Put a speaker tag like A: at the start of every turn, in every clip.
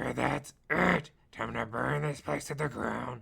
A: Yeah, that's it. Time to burn this place to the ground.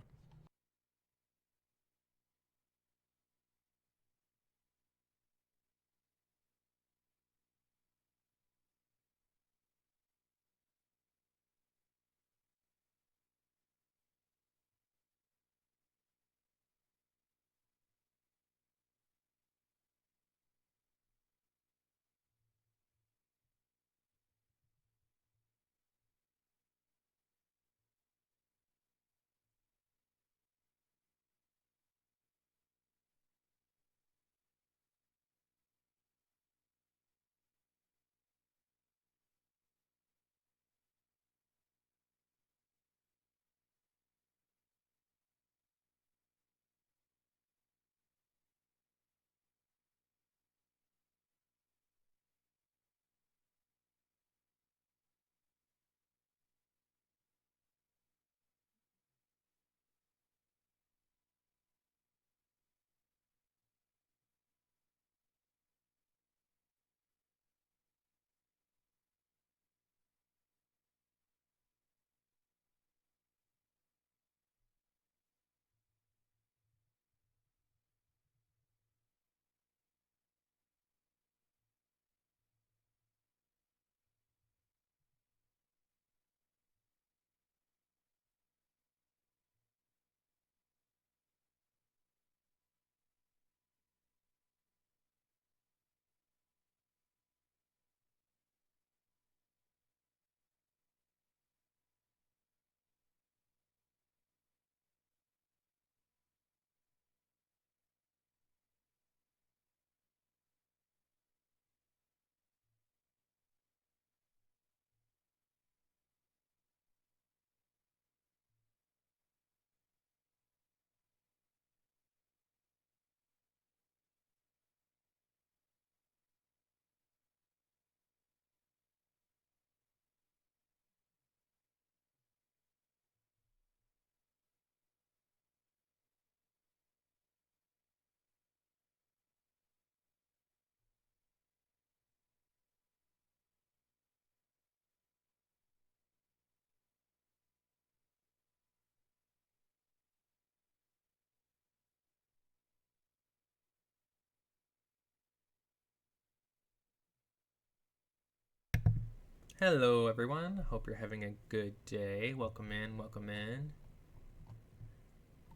B: Hello, everyone. Hope you're having a good day. Welcome in, welcome in.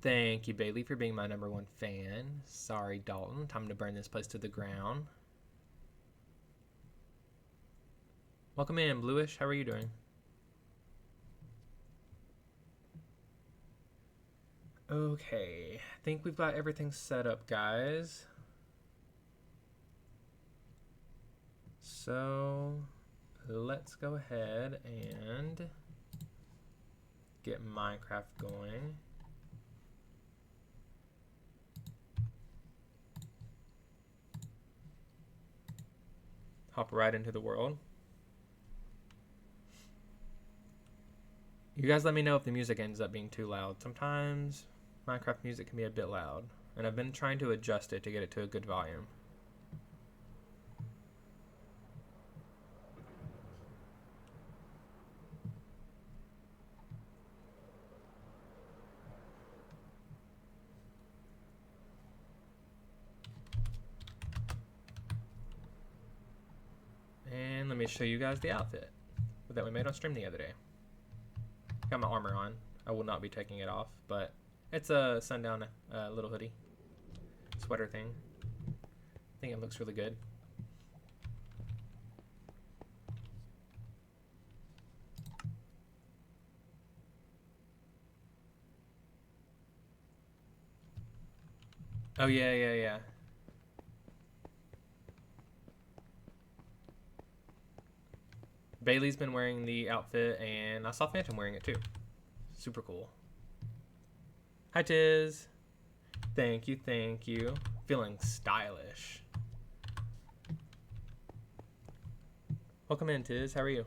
B: Thank you, Bailey, for being my #1 fan. Sorry, Dalton. Time to burn this place to the ground. Welcome in, Bluish. How are you doing? Okay, I think we've got everything set up, guys. So, let's go ahead and get Minecraft going. Hop right into the world. You guys let me know if the music ends up being too loud. Sometimes Minecraft music can be a bit loud, and I've been trying to adjust it to get it to a good volume. And let me show you guys the outfit that we made on stream the other day. Got my armor on. I will not be taking it off, but it's a Sundown little hoodie sweater thing. I think it looks really good. Oh yeah. Bailey's been wearing the outfit, and I saw Phantom wearing it too. Super cool. Hi, Tiz. Thank you, thank you. Feeling stylish. Welcome in, Tiz. How are you?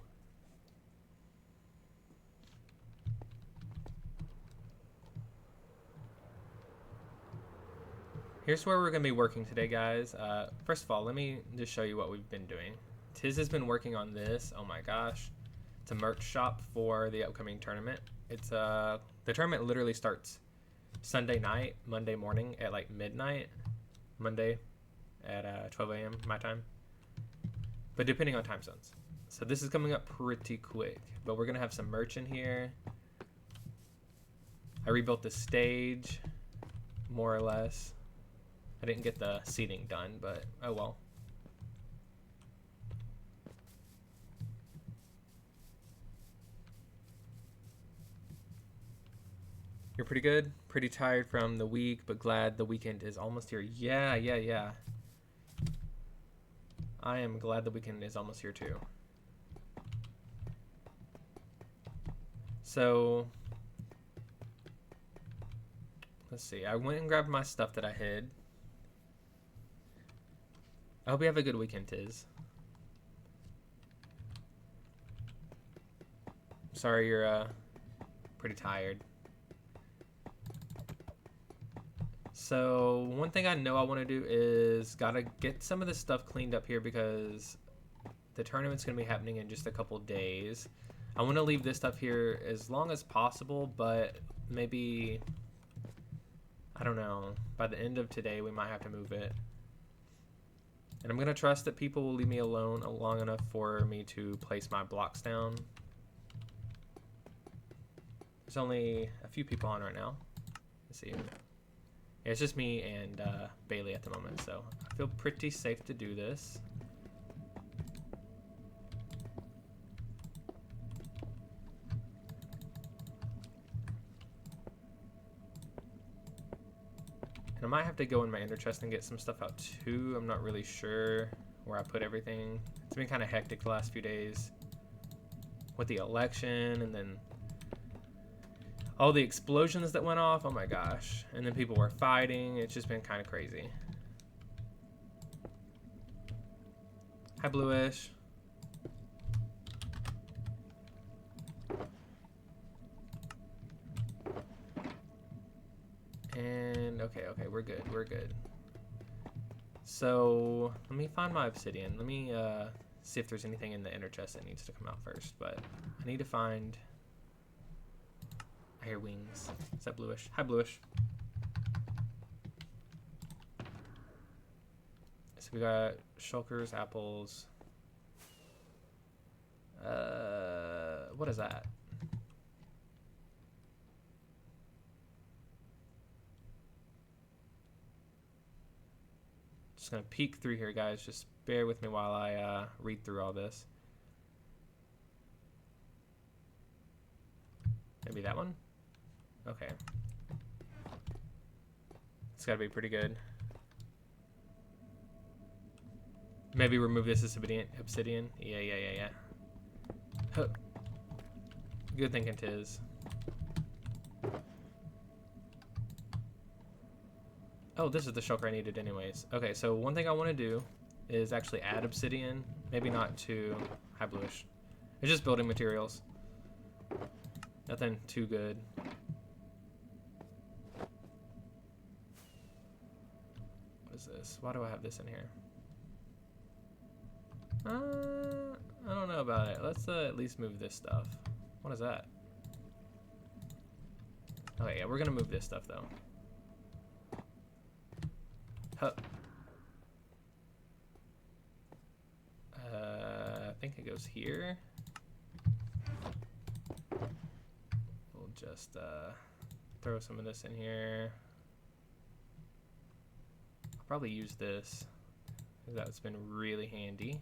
B: Here's where we're going to be working today, guys. First of all, let me just show you what we've been doing. Tiz has been working on this. Oh my gosh. It's a merch shop for the upcoming tournament. It's the tournament literally starts Sunday night, Monday morning at like midnight, Monday at 12 a.m. my time, but depending on time zones. So this is coming up pretty quick, but we're gonna have some merch in here. I rebuilt the stage, more or less. I didn't get the seating done, but oh well. You're pretty good? Pretty tired from the week, but glad the weekend is almost here. Yeah. I am glad the weekend is almost here too. So, let's see. I went and grabbed my stuff that I hid. I hope you have a good weekend, Tiz. Sorry you're pretty tired. So one thing I know I want to do is gotta get some of this stuff cleaned up here because the tournament's gonna be happening in just a couple days. I want to leave this stuff here as long as possible, but maybe, I don't know, by the end of today we might have to move it. And I'm gonna trust that people will leave me alone long enough for me to place my blocks down. There's only a few people on right now. Let's see. Yeah, it's just me and Bailey at the moment, so I feel pretty safe to do this. And I might have to go in my inner chest and get some stuff out too. I'm not really sure where I put everything. It's been kind of hectic the last few days with the election and then all the explosions that went off, oh my gosh. And then people were fighting. It's just been kind of crazy. Hi, Bluish. And okay, we're good. So let me find my obsidian. Let me see if there's anything in the inner chest that needs to come out first. But I need to find... I hear wings. Is that Bluish? Hi, Bluish. So we got shulkers, apples. What is that? Just gonna peek through here, guys. Just bear with me while I read through all this. Maybe that one? Okay. It's gotta be pretty good. Maybe remove this obsidian. Yeah. Huh. Good thinking, Tiz. Oh, this is the shulker I needed anyways. Okay, so one thing I want to do is actually add obsidian. Maybe not to high bluish. It's just building materials. Nothing too good. What is this? Why do I have this in here? I don't know about it. Let's at least move this stuff. What is that? Okay, yeah, we're gonna move this stuff though. Huh. I think it goes here. We'll just throw some of this in here. I'll probably use this because that's been really handy.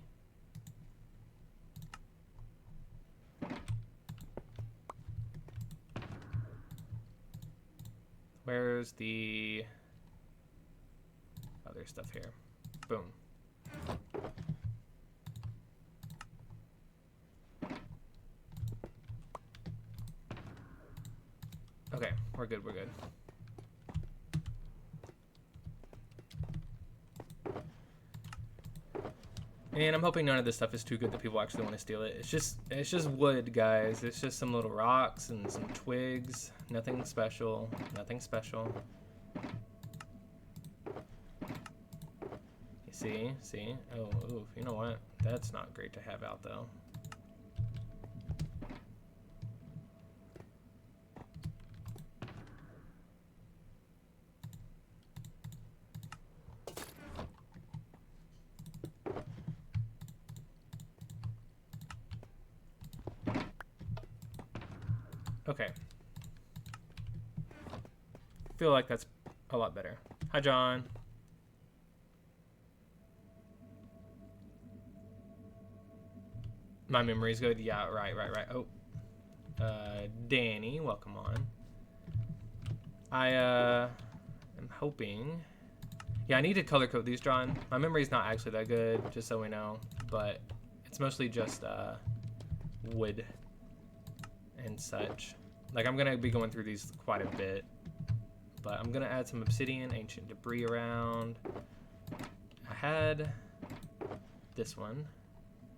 B: Where's the other stuff here? Boom. Okay, we're good, we're good. And I'm hoping none of this stuff is too good that people actually want to steal it. It's just wood, guys. It's just some little rocks and some twigs. Nothing special. Nothing special. You see? Oh, oof. You know what? That's not great to have out, though. Okay. Feel like that's a lot better. Hi, John. My memory's good. Yeah, right. Oh. Danny, welcome on. I am hoping. Yeah, I need to color code these, John. My memory's not actually that good, just so we know. But it's mostly just wood and such. Like, I'm gonna be going through these quite a bit. But I'm gonna add some obsidian, ancient debris around. I had this one.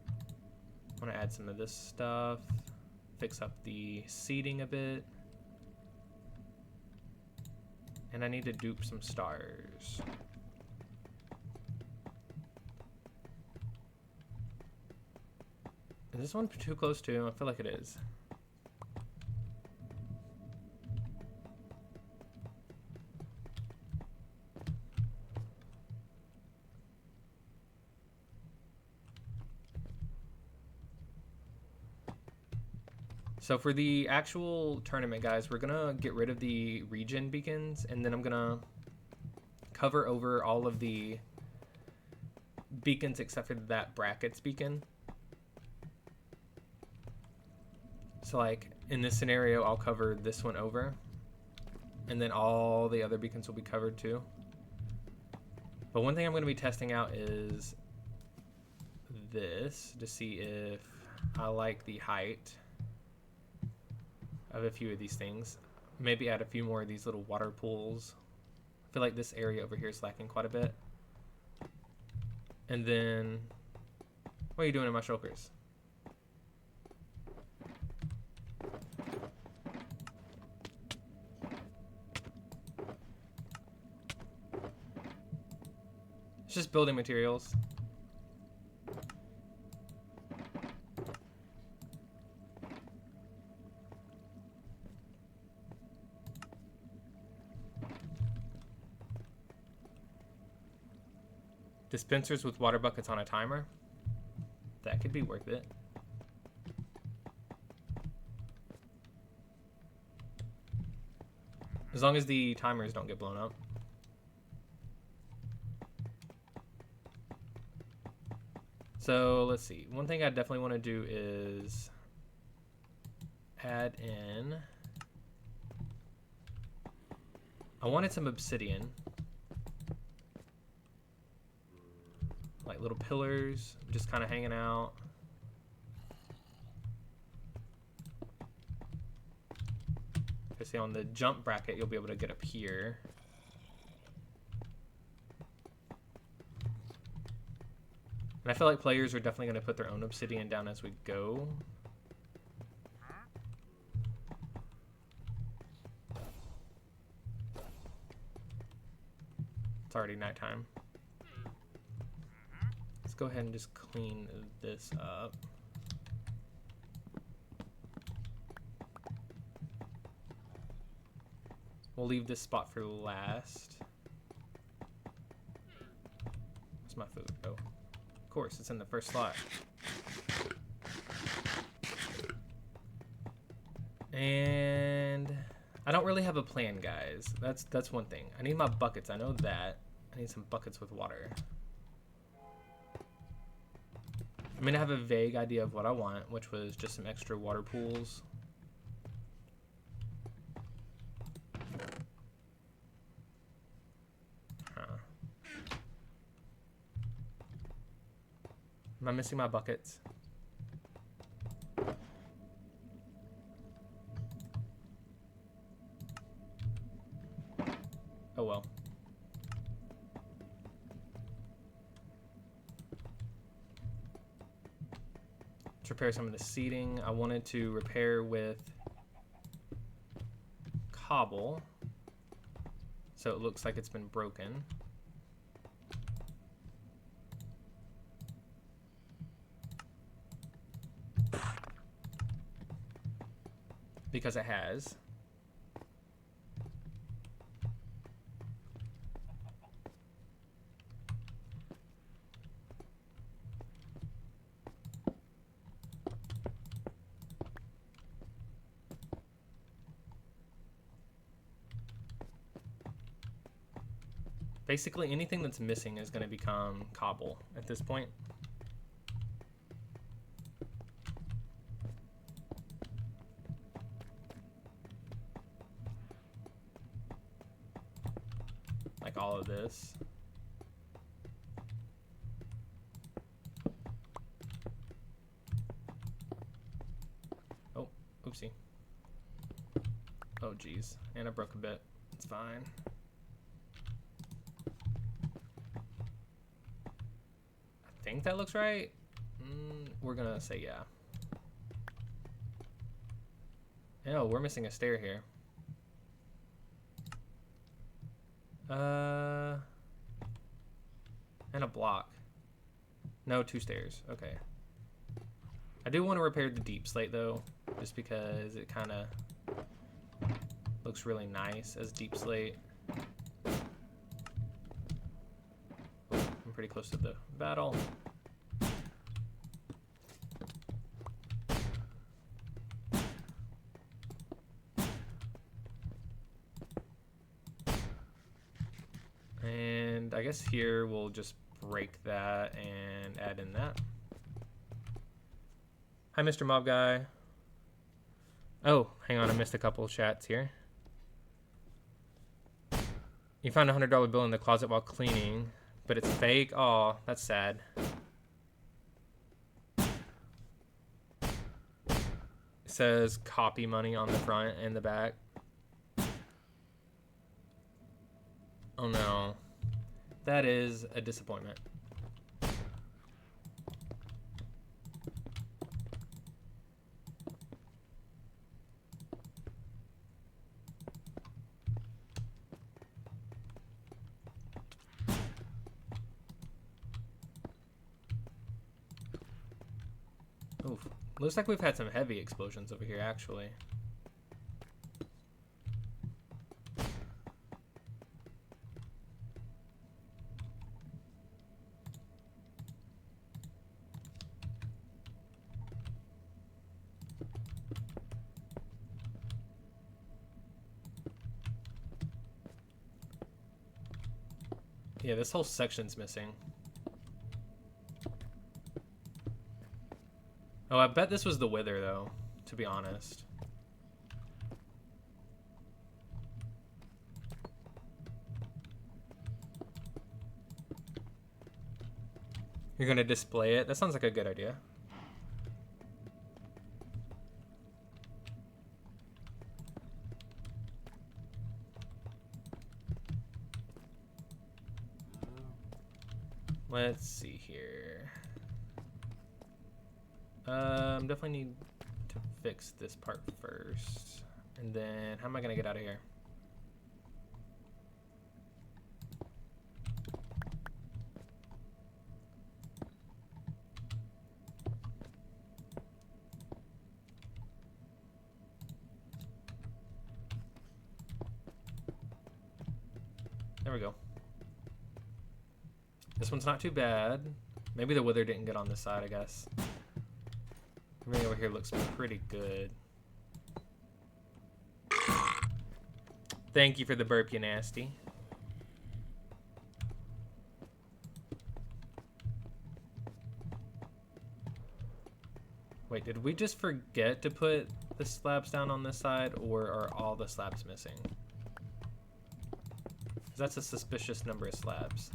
B: I want to add some of this stuff. Fix up the seating a bit. And I need to dupe some stars. Is this one too close to? I feel like it is. So for the actual tournament, guys, we're gonna get rid of the region beacons, and then I'm gonna cover over all of the beacons except for that brackets beacon. So like in this scenario, I'll cover this one over, and then all the other beacons will be covered too. But one thing I'm gonna be testing out is this to see if I like the height of a few of these things. Maybe add a few more of these little water pools. I feel like this area over here is lacking quite a bit. And then, what are you doing in my shulkers? It's just building materials. Dispensers with water buckets on a timer. That could be worth it. As long as the timers don't get blown up. So let's see. One thing I definitely want to do is add in. I wanted some obsidian. Like little pillars, just kind of hanging out. Okay, see on the jump bracket, you'll be able to get up here. And I feel like players are definitely going to put their own obsidian down as we go. It's already nighttime. Go ahead and just clean this up. We'll leave this spot for last. Where's my food? Oh, of course, it's in the first slot. And I don't really have a plan, guys. That's one thing. I need my buckets. I know that. I need some buckets with water. I mean, I have a vague idea of what I want, which was just some extra water pools. Huh. Am I missing my buckets? Oh well. Let's repair some of the seating. I wanted to repair with cobble, so it looks like it's been broken. Because it has. Basically, anything that's missing is going to become cobble at this point. Like all of this. Oh, oopsie. Oh, geez. And I broke a bit. It's fine. I think that looks right. We're gonna say yeah. Oh, we're missing a stair here. And a block. No, 2 stairs. Okay. I do want to repair the deep slate though, just because it kind of looks really nice as deep slate. Oh, I'm pretty close to the battle. And I guess here we'll just break that and add in that. Hi, Mr. Mob Guy. Oh, hang on, I missed a couple of chats here. You found a $100 bill in the closet while cleaning, but it's fake. Aw, that's sad. It says copy money on the front and the back. Oh no. That is a disappointment. Oof. Looks like we've had some heavy explosions over here, actually. Yeah, this whole section's missing. Oh, I bet this was the wither, though, to be honest. You're gonna display it? That sounds like a good idea. Let's see here. Definitely need to fix this part first. And then, how am I gonna get out of here? There we go. This one's not too bad. Maybe the wither didn't get on this side, I guess. Everything over here looks pretty good. Thank you for the burp, you nasty. Wait, did we just forget to put the slabs down on this side, or are all the slabs missing? 'Cause that's a suspicious number of slabs.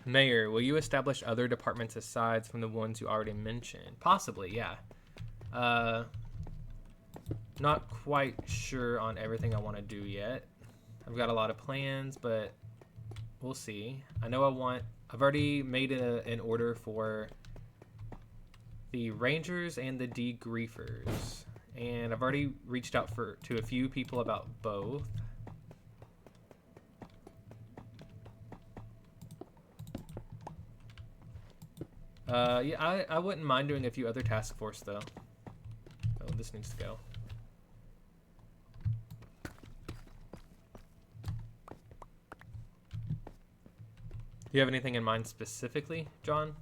B: Mayor, will you establish other departments aside from the ones you already mentioned? Possibly, yeah. Not quite sure on everything I want to do yet. I've got a lot of plans, but we'll see. I know I've already made an order for the Rangers and the Degriefers. And I've already reached out to a few people about both. Yeah, I wouldn't mind doing a few other task force though. Oh, this needs to go. Do you have anything in mind specifically, John?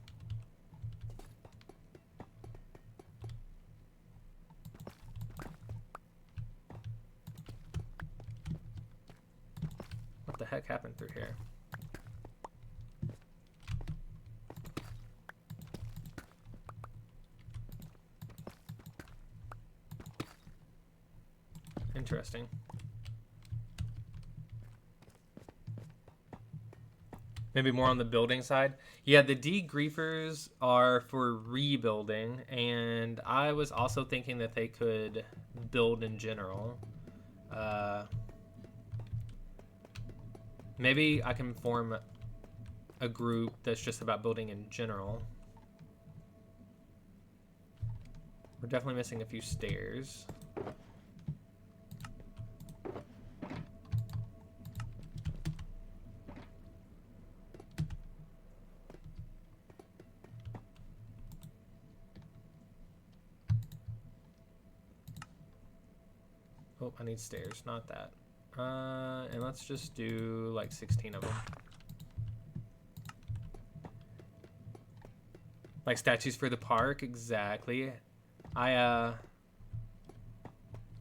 B: What the heck happened through here? Interesting. Maybe more on the building side. Yeah, the degriefers are for rebuilding, and I was also thinking that they could build in general. Maybe I can form a group that's just about building in general. We're definitely missing a few stairs. Oh, I need stairs, not that. And let's just do like 16 of them. Like statues for the park, exactly. We're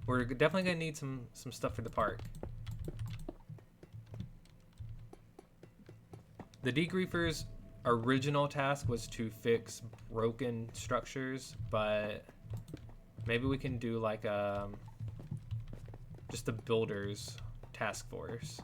B: definitely gonna need some stuff for the park. The degriefers' original task was to fix broken structures, but maybe we can do like just the builders task force.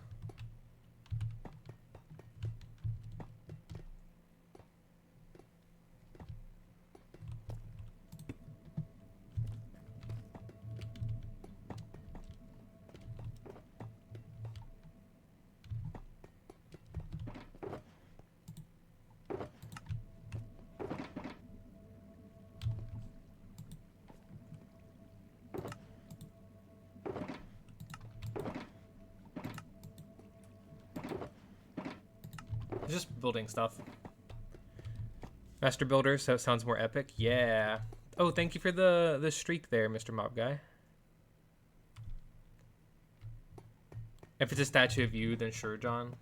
B: Just building stuff. Master Builder, so it sounds more epic. Yeah. Oh, thank you for the streak there, Mr. Mob Guy. If it's a statue of you, then sure, John.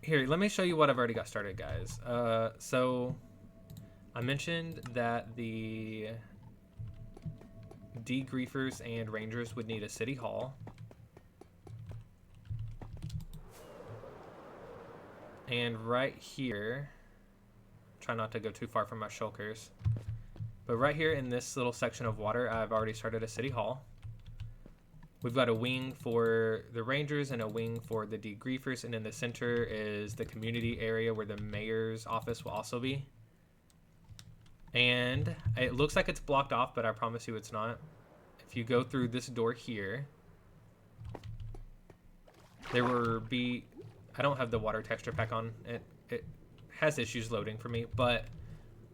B: Here, let me show you what I've already got started, guys. So I mentioned that the degriefers and rangers would need a city hall. And right here, try not to go too far from my shulkers, but right here in this little section of water, I've already started a city hall. We've got a wing for the rangers and a wing for the degriefers, and in the center is the community area where the mayor's office will also be. And it looks like it's blocked off, but I promise you it's not. If you go through this door here, there will be... I don't have the water texture pack on. It has issues loading for me, but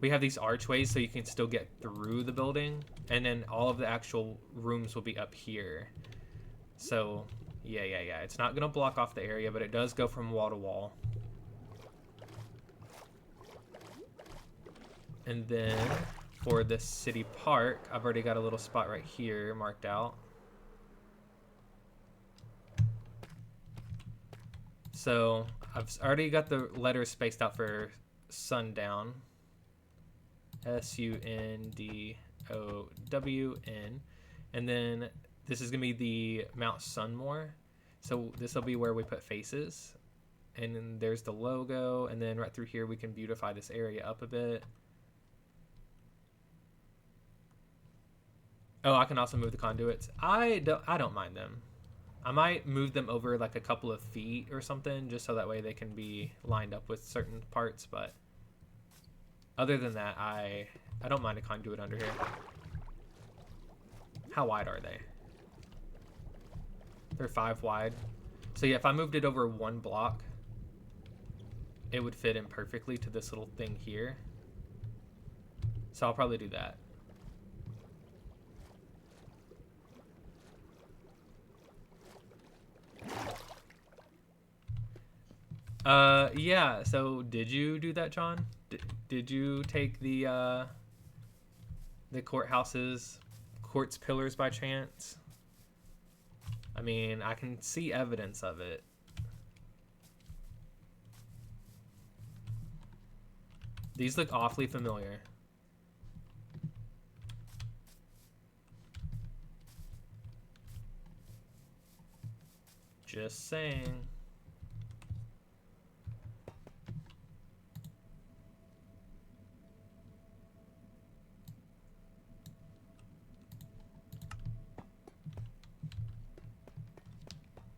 B: we have these archways so you can still get through the building, and then all of the actual rooms will be up here. So, yeah. It's not going to block off the area, but it does go from wall to wall. And then for the city park, I've already got a little spot right here marked out. So I've already got the letters spaced out for Sundown. SUNDOWN. And then this is going to be the Mount Sunmore. So this will be where we put faces. And then there's the logo. And then right through here, we can beautify this area up a bit. Oh, I can also move the conduits. I don't mind them. I might move them over like a couple of feet or something, just so that way they can be lined up with certain parts. But other than that, I don't mind a conduit under here. How wide are they? They're 5 wide. So yeah, if I moved it over 1 block, it would fit in perfectly to this little thing here. So I'll probably do that. Yeah, so did you do that, John? Did you take the court's pillars by chance? I mean, I can see evidence of it. These look awfully familiar. Just saying.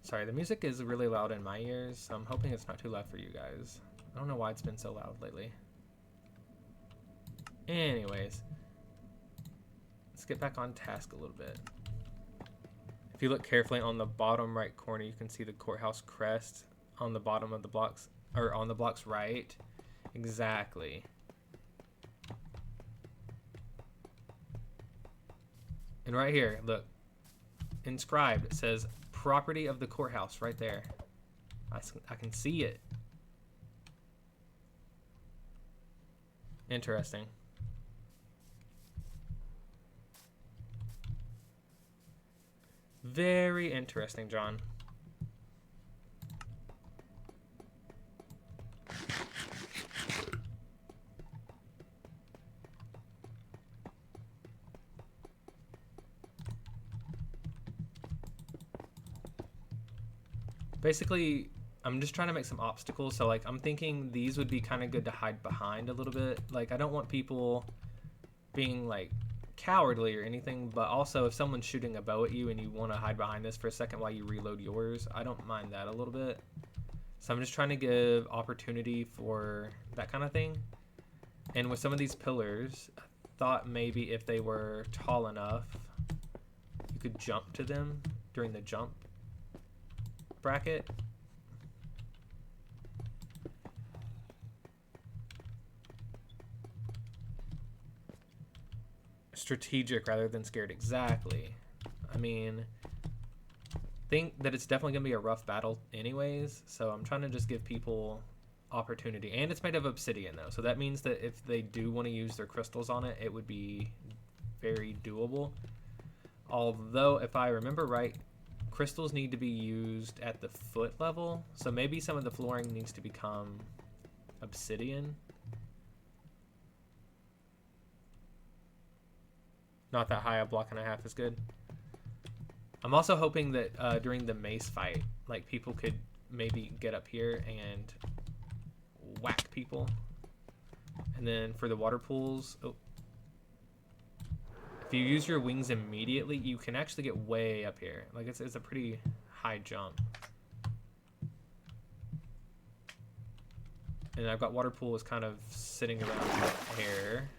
B: Sorry, the music is really loud in my ears, so I'm hoping it's not too loud for you guys. I don't know why it's been so loud lately. Anyways, let's get back on task a little bit. If you look carefully on the bottom right corner, you can see the courthouse crest on the bottom of the blocks, or on the blocks right. Exactly. And right here, look, inscribed, it says property of the courthouse right there. I can see it. Interesting. Very interesting, John. Basically, I'm just trying to make some obstacles. So, like, I'm thinking these would be kind of good to hide behind a little bit. Like, I don't want people being, like, cowardly or anything, but also if someone's shooting a bow at you and you want to hide behind this for a second while you reload yours, I don't mind that a little bit. So I'm just trying to give opportunity for that kind of thing. And with some of these pillars, I thought maybe if they were tall enough, you could jump to them during the jump bracket. Strategic rather than scared. Exactly. I mean, think that it's definitely gonna be a rough battle anyways, so I'm trying to just give people opportunity. And it's made of obsidian though, so that means that if they do want to use their crystals on it, it would be very doable. Although if I remember right, crystals need to be used at the foot level, so maybe some of the flooring needs to become obsidian. Not that high, a block and a half is good. I'm also hoping that during the mace fight, like, people could maybe get up here and whack people. And then for the water pools, if you use your wings immediately, you can actually get way up here. Like, it's a pretty high jump. And I've got water pools kind of sitting around here.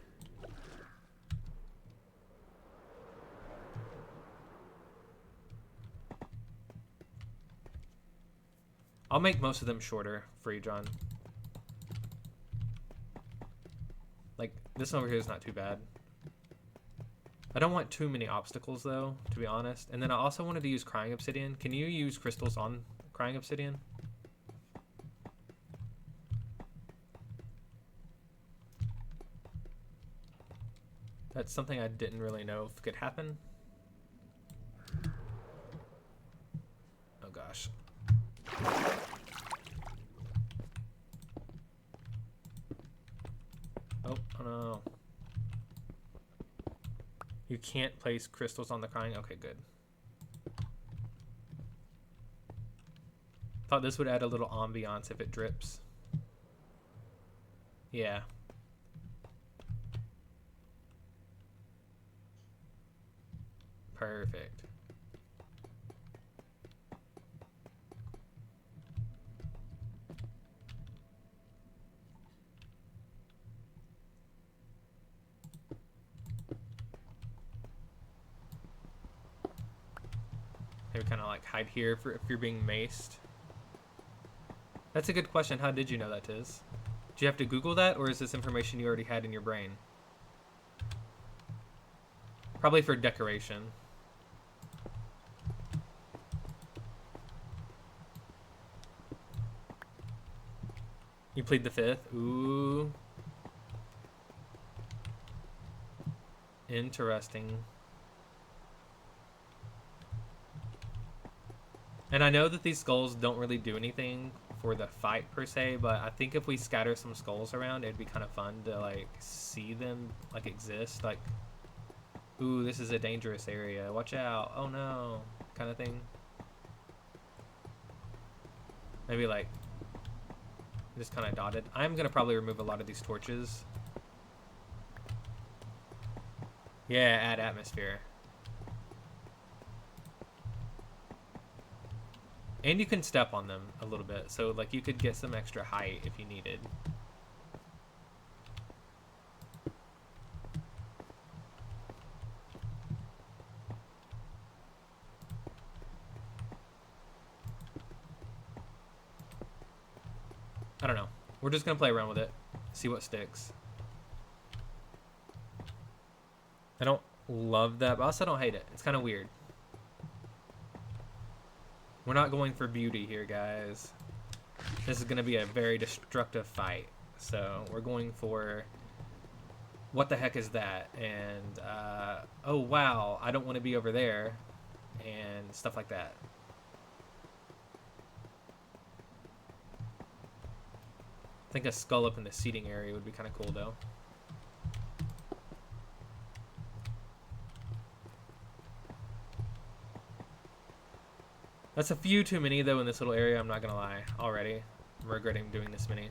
B: I'll make most of them shorter for you, John. Like, this one over here is not too bad. I don't want too many obstacles, though, to be honest. And then I also wanted to use crying obsidian. Can you use crystals on crying obsidian? That's something I didn't really know if could happen. Oh, gosh. Oh no. You can't place crystals on the crying? Okay, good. Thought this would add a little ambiance if it drips. Yeah. Perfect. Maybe kind of like hide here for if you're being maced. That's a good question. How did you know that, Tiz? Did you have to Google that, or is this information you already had in your brain? Probably for decoration. You plead the fifth? Ooh. Interesting. And I know that these skulls don't really do anything for the fight per se, but I think if we scatter some skulls around, it'd be kind of fun to like see them like exist. Like, ooh, this is a dangerous area. Watch out. Oh no, kind of thing. Maybe like just kind of dotted. I'm gonna probably remove a lot of these torches. Yeah, add atmosphere. And you can step on them a little bit, so like you could get some extra height if you needed. I don't know. We're just gonna play around with it, see what sticks. I don't love that, but I also don't hate it. It's kind of weird. We're not going for beauty here, guys. This is going to be a very destructive fight. So we're going for what the heck is that? And, oh, wow, I don't want to be over there. And stuff like that. I think a skull up in the seating area would be kind of cool, though. That's a few too many, though, in this little area, I'm not gonna lie. Already. I'm regretting doing this many.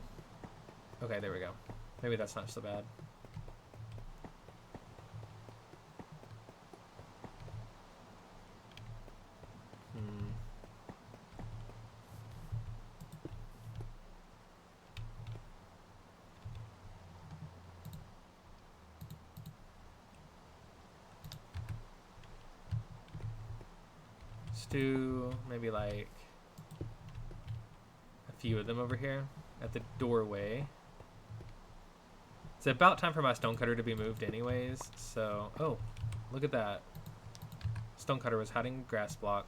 B: Okay, there we go. Maybe that's not so bad. Let's do maybe like a few of them over here at the doorway. It's about time for my stonecutter to be moved anyways, so... Oh, look at that. Stonecutter was hiding grass block.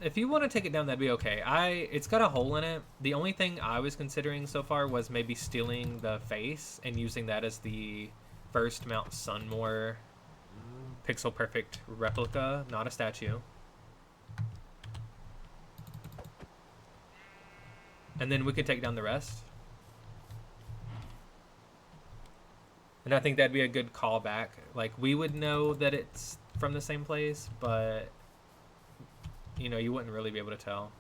B: If you want to take it down, that'd be okay. It's got a hole in it. The only thing I was considering so far was maybe stealing the face and using that as the first Mount Sunmore pixel perfect replica, not a statue. And then we could take down the rest. And I think that'd be a good callback. Like, we would know that it's from the same place, but... you know, you wouldn't really be able to tell.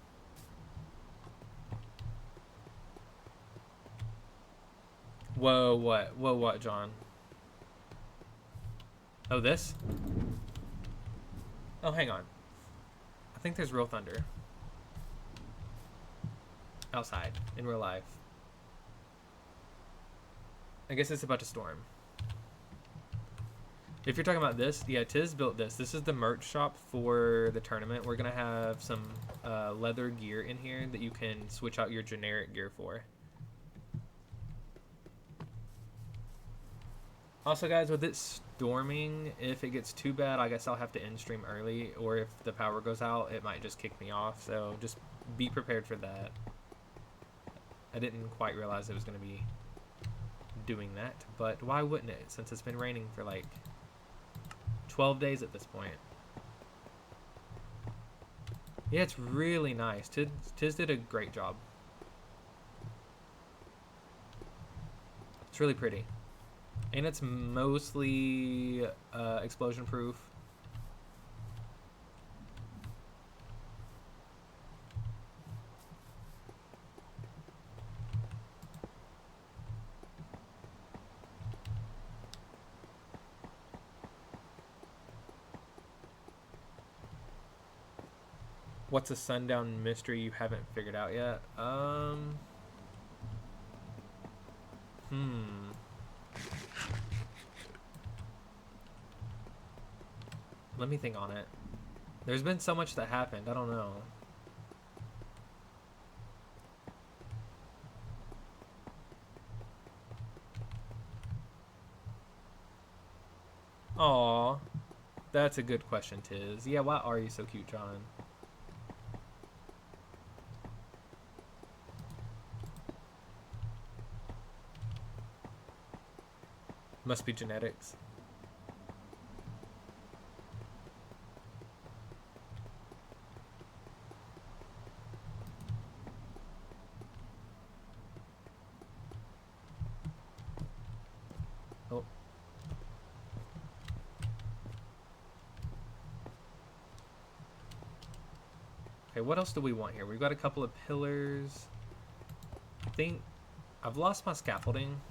B: Whoa, what? Whoa, what, John? Oh, this? Oh, hang on. I think there's real thunder. Outside, in real life. I guess it's about to storm. If you're talking about this, yeah, Tiz built this. This is the merch shop for the tournament. We're going to have some leather gear in here that you can switch out your generic gear for. Also, guys, with it storming, if it gets too bad, I guess I'll have to end stream early. Or if the power goes out, it might just kick me off. So just be prepared for that. I didn't quite realize it was going to be doing that. But why wouldn't it, since it's been raining for like... 12 days at this point. Yeah, it's really nice. Tiz did a great job. It's really pretty. And it's mostly explosion proof. What's a Sundown mystery you haven't figured out yet? Let me think on it. There's been so much that happened. I don't know. Aw. That's a good question, Tiz. Yeah, why are you so cute, John? Must be genetics. Oh. Okay, what else do we want here? We've got a couple of pillars. I think I've lost my scaffolding.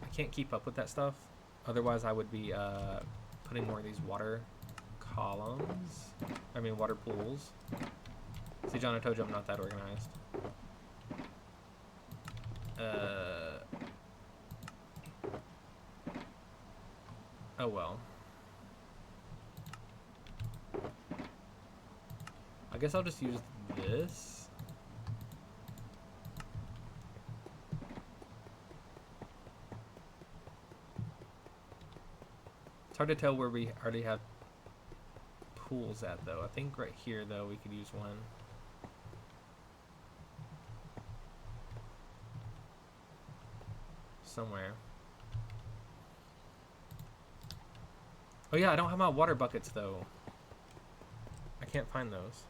B: I can't keep up with that stuff. Otherwise, I would be putting more of these water columns. I mean, water pools. See, John, I told you I'm not that organized. Oh well. I guess I'll just use this. It's hard to tell where we already have pools at, though. I think right here, though, we could use one. Somewhere. Oh yeah, I don't have my water buckets, though. I can't find those.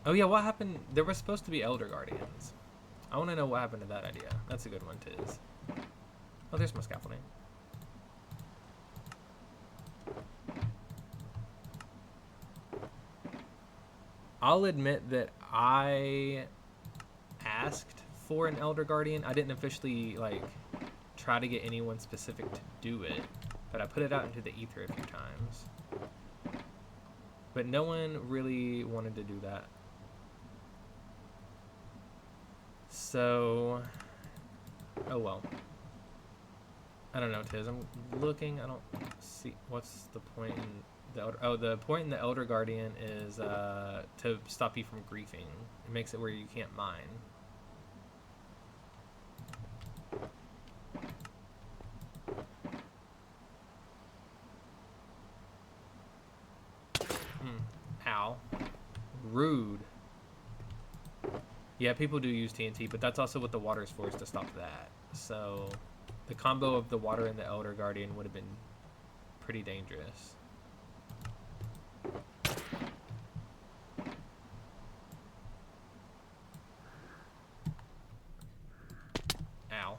B: Oh yeah, what happened? There were supposed to be Elder Guardians. I want to know what happened to that idea. That's a good one, Tiz. Oh, there's my scaffolding. I'll admit that I asked for an Elder Guardian. I didn't officially, like, try to get anyone specific to do it, but I put it out into the ether a few times. But no one really wanted to do that. So, oh well. I don't know, Tiz. I'm looking. I don't see. What's the point in the Elder? Oh, the point in the Elder Guardian is to stop you from griefing. It makes it where you can't mine. Ow. Rude. Yeah, people do use TNT, but that's also what the water is for, is to stop that. So the combo of the water and the Elder Guardian would have been pretty dangerous. Ow.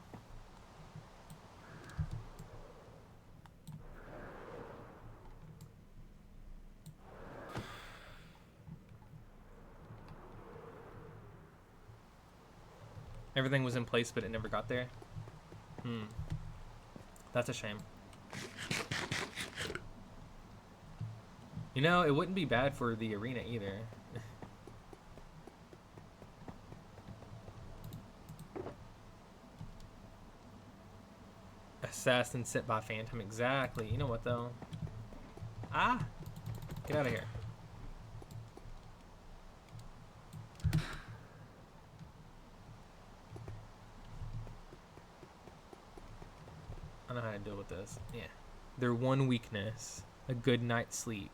B: Everything was in place, but it never got there. That's a shame. You know, it wouldn't be bad for the arena either. Assassin sent by Phantom, exactly. You know what, though? Ah! Get out of here. I know how to deal with this. Yeah. Their one weakness. A good night's sleep.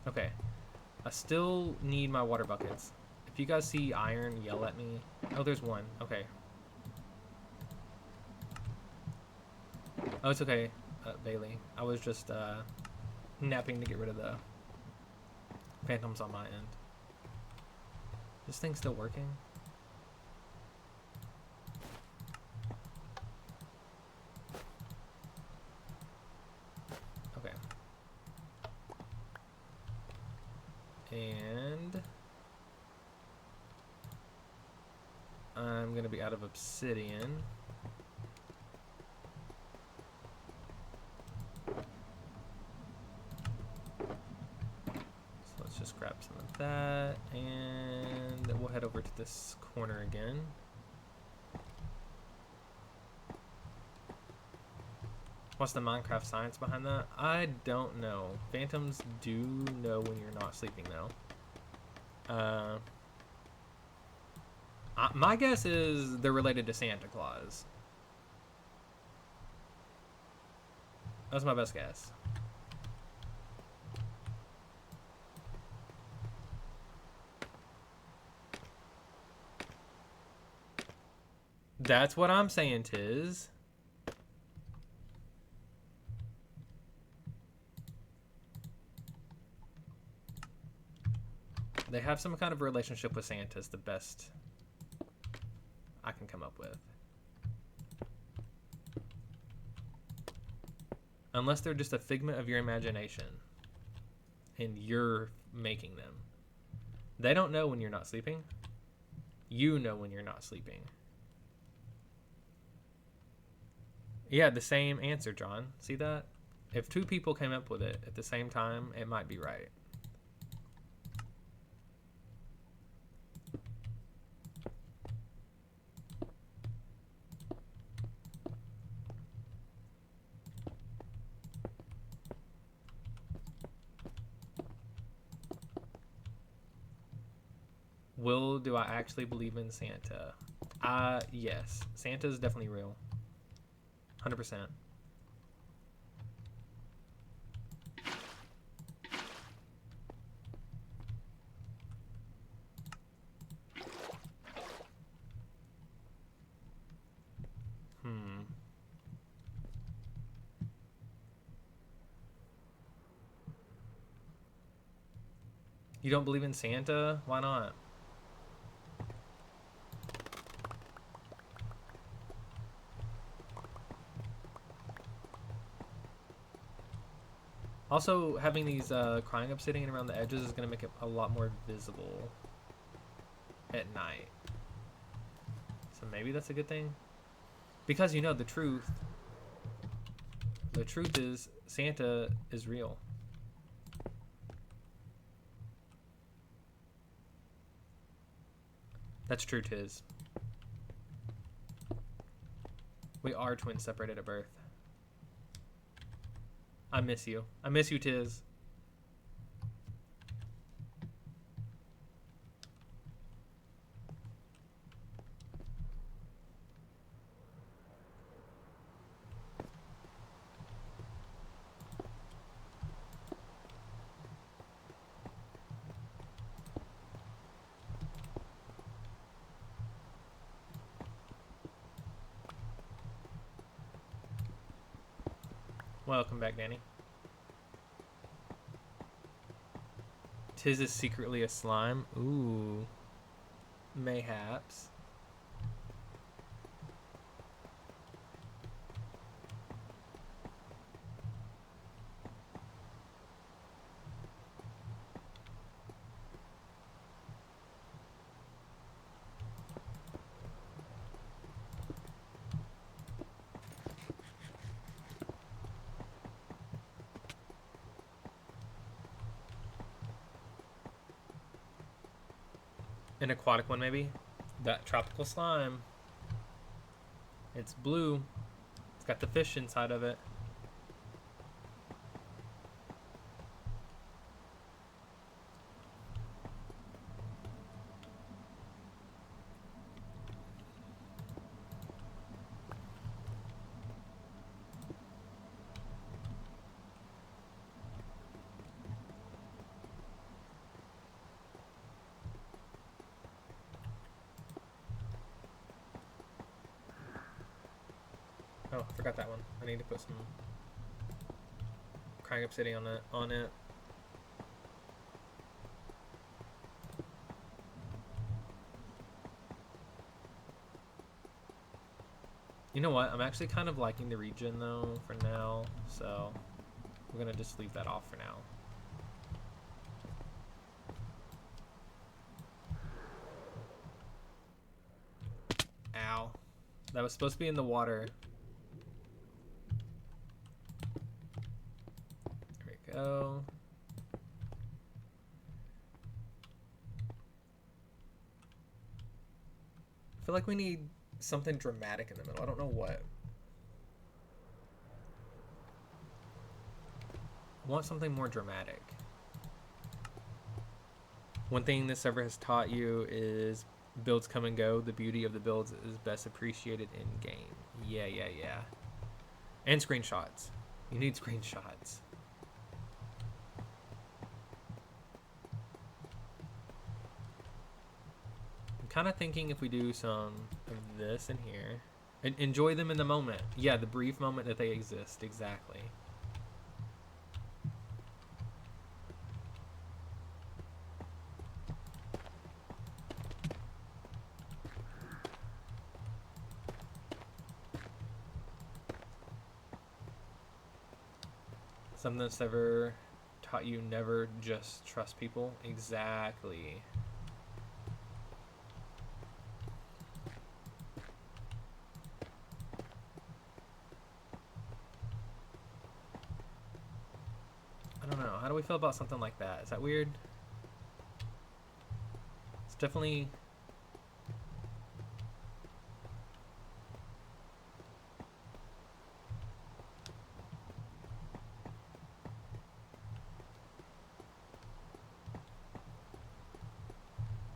B: Okay. I still need my water buckets. If you guys see iron, yell at me. Oh, there's one. Okay. Oh, it's okay, Bailey. I was just napping to get rid of the phantoms on my end. This thing's still working? Okay. And I'm gonna be out of obsidian. So let's just grab some of that, and we'll head over to this corner again. What's the Minecraft science behind that? I don't know. Phantoms do know when you're not sleeping, though. My guess is they're related to Santa Claus. That's my best guess. That's what I'm saying, Tiz. They have some kind of relationship with Santa is the best I can come up with. Unless they're just a figment of your imagination and you're making them. They don't know when you're not sleeping. You know when you're not sleeping. Yeah, the same answer, John. See that? If two people came up with it at the same time, it might be right. Do I actually believe in Santa? Yes. Santa is definitely real. 100%. You don't believe in Santa? Why not? Also, having these crying obsidian around the edges is going to make it a lot more visible at night. So maybe that's a good thing. Because, you know, the truth is Santa is real. That's true, Tiz. We are twins separated at birth. I miss you. I miss you, Tiz. Welcome back, Danny. Tiz is secretly a slime. Ooh. Mayhaps. An aquatic one, maybe? That tropical slime. It's blue. It's got the fish inside of it. Oh, I forgot that one. I need to put some crying obsidian on it. You know what? I'm actually kind of liking the region though for now, so we're gonna just leave that off for now. Ow. That was supposed to be in the water. There we go. I feel like we need something dramatic in the middle. I don't know what. I want something more dramatic. One thing this server has taught you is builds come and go. The beauty of the builds is best appreciated in game. Yeah. And screenshots. You need screenshots. I'm kind of thinking if we do some of this in here. And enjoy them in the moment. Yeah, the brief moment that they exist. Exactly. Something that's ever taught you never just trust people. Exactly. I don't know. How do we feel about something like that? Is that weird? It's definitely...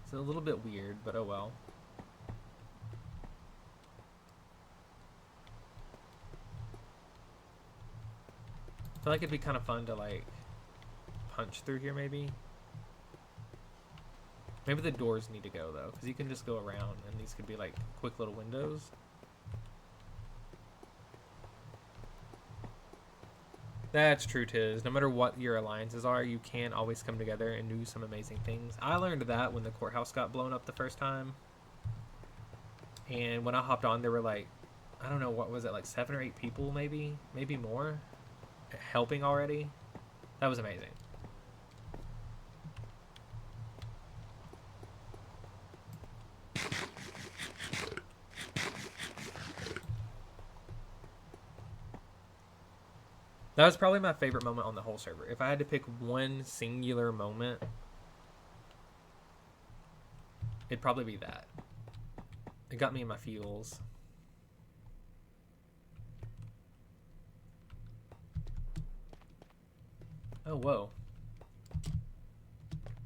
B: It's a little bit weird, but oh well. I feel like it'd be kind of fun to like punch through here maybe. Maybe the doors need to go though, because you can just go around and these could be like quick little windows. That's true, Tiz. No matter what your alliances are, you can always come together and do some amazing things. I learned that when the courthouse got blown up the first time. And when I hopped on, there were like, I don't know, what was it, like 7 or 8 people maybe? Maybe more? Helping already? That was amazing. That was probably my favorite moment on the whole server. If I had to pick one singular moment, it'd probably be that. It got me in my feels. Oh, whoa.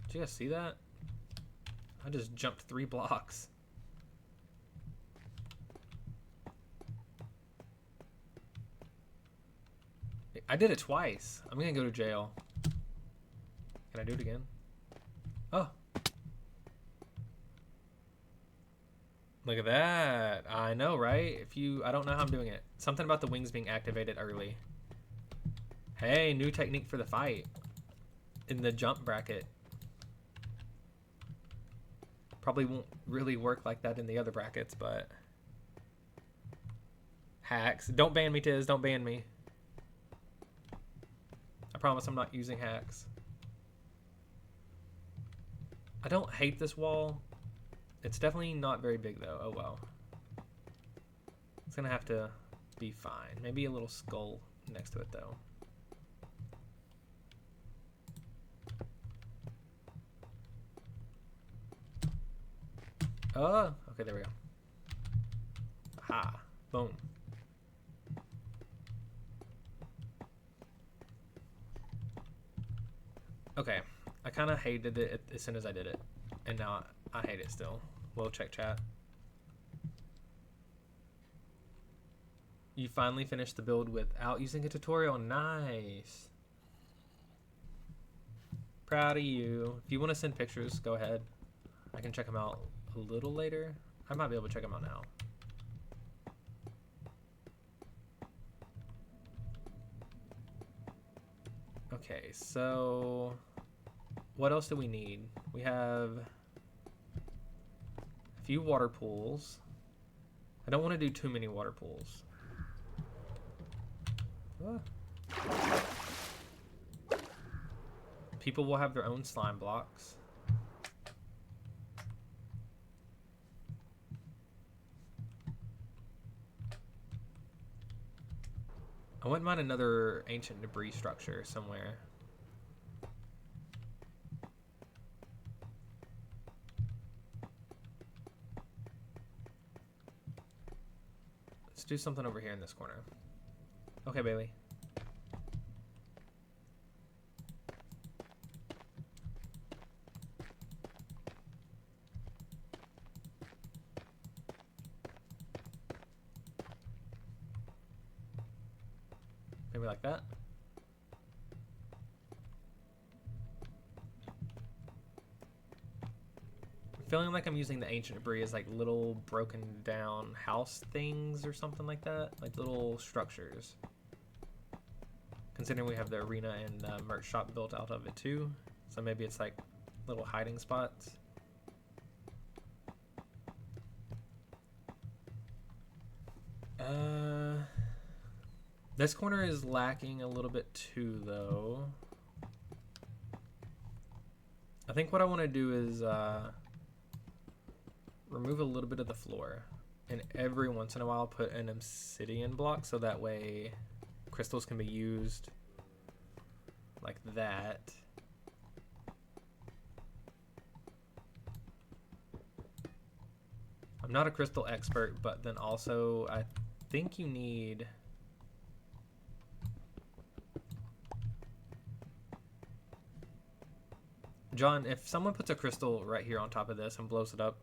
B: Did you guys see that? I just jumped 3 blocks. I did it twice. I'm gonna go to jail. Can I do it again? Oh. Look at that. I know, right? I don't know how I'm doing it. Something about the wings being activated early. Hey, new technique for the fight. In the jump bracket. Probably won't really work like that in the other brackets, but... Hacks. Don't ban me, Tiz. Don't ban me. I promise I'm not using hacks. I don't hate this wall. It's definitely not very big though. Oh well. It's gonna have to be fine. Maybe a little skull next to it though. Oh, okay, there we go. Aha. Boom. Okay, I kind of hated it as soon as I did it, and now I hate it still. We'll check chat. You finally finished the build without using a tutorial. Nice. Proud of you. If you want to send pictures, go ahead. I can check them out a little later. I might be able to check them out now. Okay, so what else do we need? We have a few water pools. I don't want to do too many water pools. Ah. People will have their own slime blocks. I wouldn't mind another ancient debris structure somewhere. Let's do something over here in this corner. Okay, Bailey. Maybe like that. Feeling like I'm using the ancient debris as like little broken down house things or something like that, like little structures. Considering we have the arena and merch shop built out of it too, so maybe it's like little hiding spots. This corner is lacking a little bit too, though. I think what I want to do is remove a little bit of the floor, and every once in a while put an obsidian block so that way crystals can be used like that. I'm not a crystal expert, but then also I think you need John, if someone puts a crystal right here on top of this and blows it up,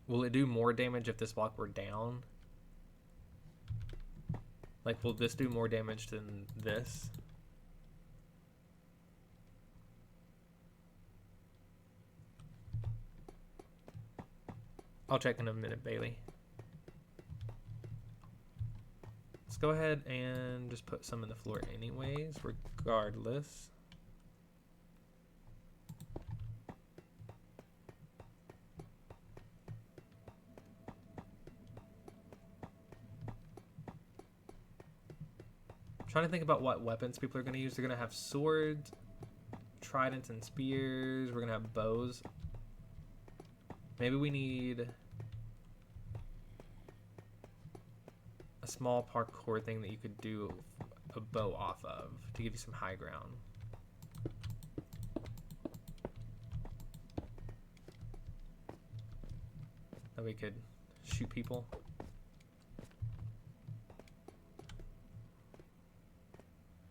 B: will it do more damage if this block were down? Like, will this do more damage than this? I'll check in a minute, Bailey. Let's go ahead and just put some in the floor anyways, regardless. Trying to think about what weapons people are going to use. They're going to have swords, tridents, and spears. We're going to have bows. Maybe we need a small parkour thing that you could do a bow off of to give you some high ground. That we could shoot people.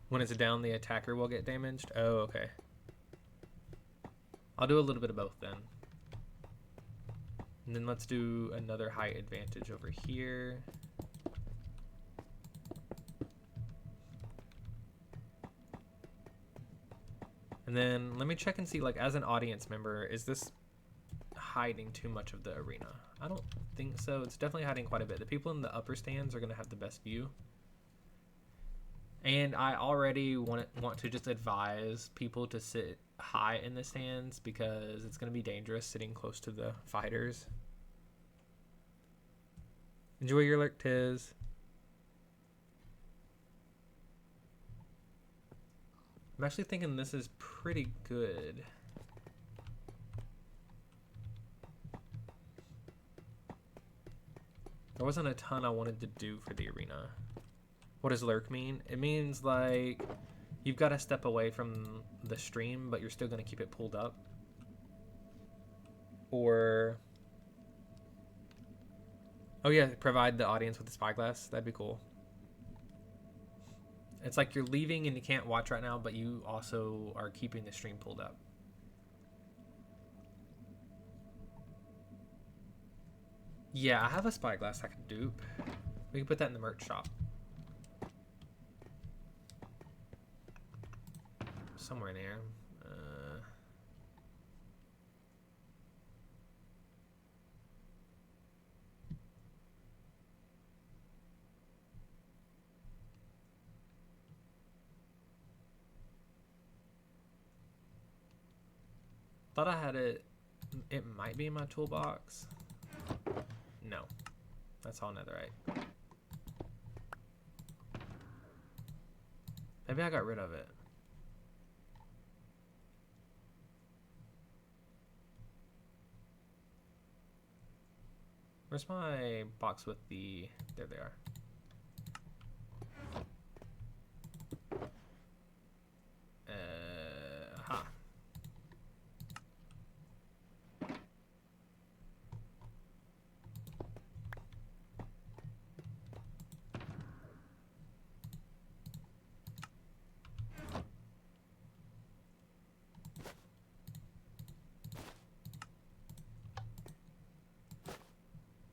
B: When it's down, the attacker will get damaged. Oh, okay. I'll do a little bit of both then. And then let's do another height advantage over here. And then let me check and see, like, as an audience member, is this hiding too much of the arena? I don't think so. It's definitely hiding quite a bit. The people in the upper stands are going to have the best view. And I already want to just advise people to sit high in the stands because it's going to be dangerous sitting close to the fighters. Enjoy your lurk, Tiz. I'm actually thinking this is pretty good. There wasn't a ton I wanted to do for the arena. What does lurk mean? It means like you've got to step away from the stream, but you're still going to keep it pulled up. Or, oh yeah, provide the audience with a spyglass. That'd be cool. It's like you're leaving and you can't watch right now, but you also are keeping the stream pulled up. Yeah, I have a spyglass I can dupe. We can put that in the merch shop. Somewhere in there. Thought I had it. It might be in my toolbox. No. That's all netherite. Maybe I got rid of it. Where's my box with the... There they are. Aha.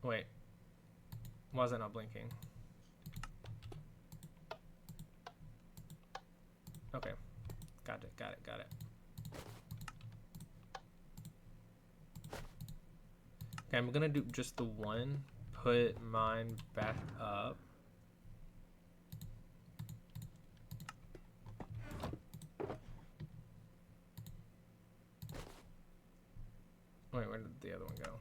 B: Wait. Why is it not blinking? Okay. Got it, got it, got it. Okay, I'm gonna do just the one. Put mine back up. Wait, where did the other one go?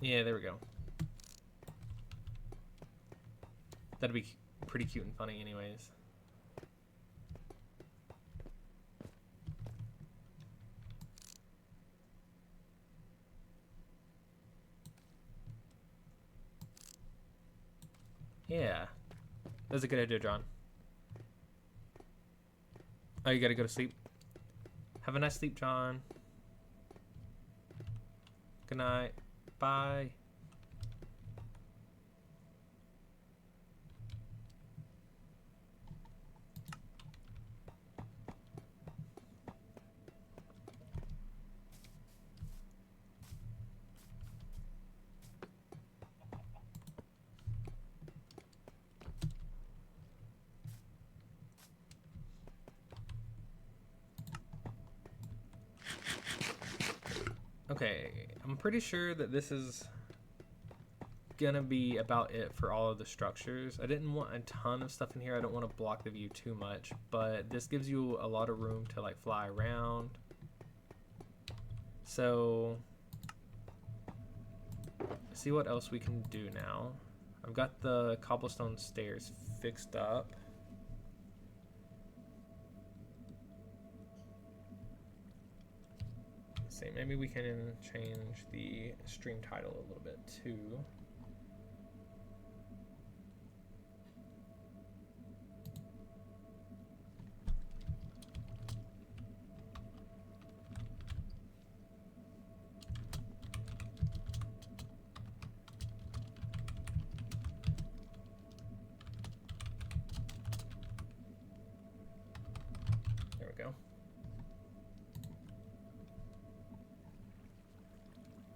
B: Yeah, there we go. That'd be pretty cute and funny anyways. Yeah. That's a good idea, John. Oh, you gotta go to sleep? Have a nice sleep, John. Good night. Bye. Okay, I'm pretty sure that this is gonna be about it for all of the structures. I didn't want a ton of stuff in here. I don't want to block the view too much, but this gives you a lot of room to like fly around. So let's see what else we can do now. I've got the cobblestone stairs fixed up. Let's see, maybe we can change the stream title a little bit too.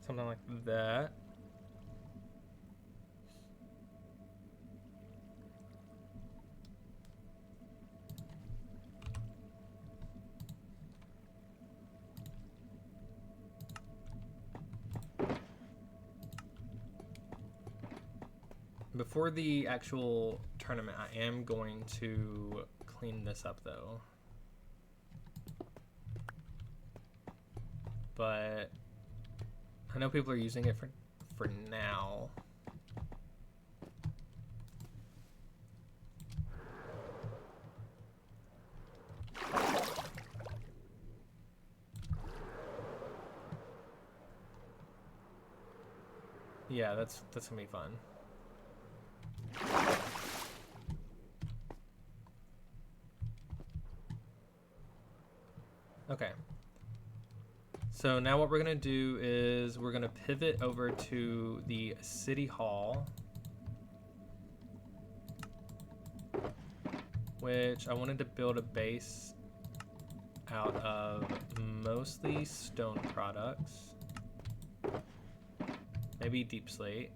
B: Something like that. Before the actual tournament, I am going to clean this up though. But I know people are using it for now. Yeah, that's gonna be fun. Okay. So now what we're gonna do is we're gonna pivot over to the city hall, which I wanted to build a base out of mostly stone products, maybe deep slate,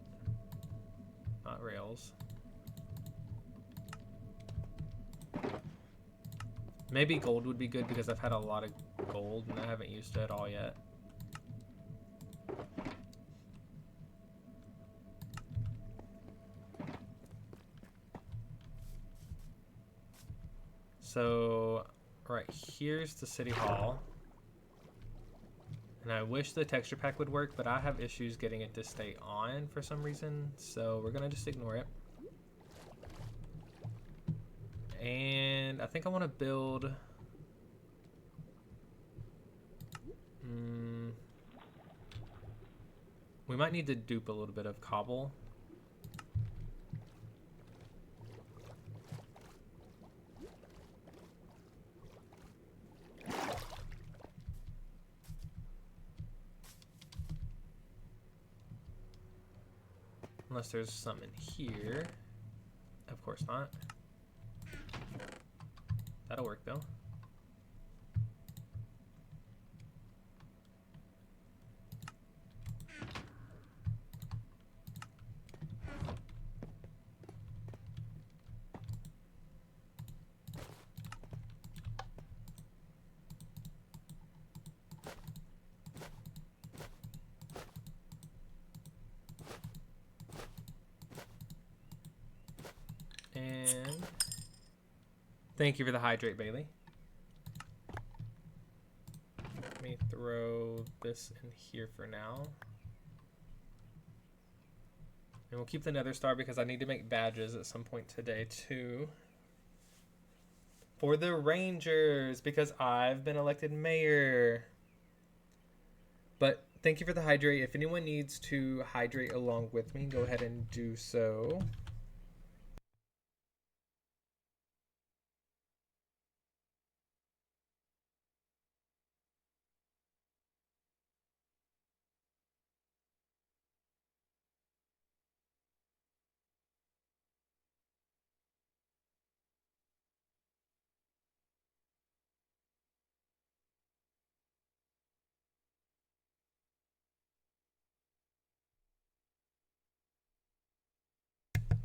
B: not rails. Maybe gold would be good because I've had a lot of gold and I haven't used it at all yet. So right here's the city hall. And I wish the texture pack would work, but I have issues getting it to stay on for some reason. So we're gonna just ignore it. And I think I want to build we might need to dupe a little bit of cobble. Unless there's some in here. Of course not. That'll work though. And thank you for the hydrate, Bailey. Let me throw this in here for now. And we'll keep the nether star because I need to make badges at some point today too. For the Rangers, because I've been elected mayor. But thank you for the hydrate. If anyone needs to hydrate along with me, go ahead and do so.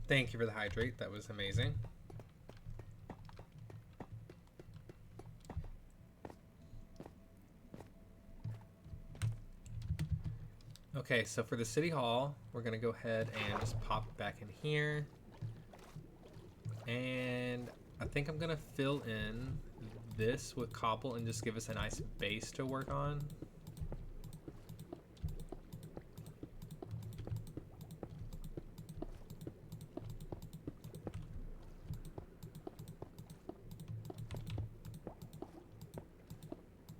B: Thank you for the hydrate. That was amazing. Okay, so for the city hall, we're gonna go ahead and just pop back in here. And I think I'm gonna fill in this with cobble and just give us a nice base to work on.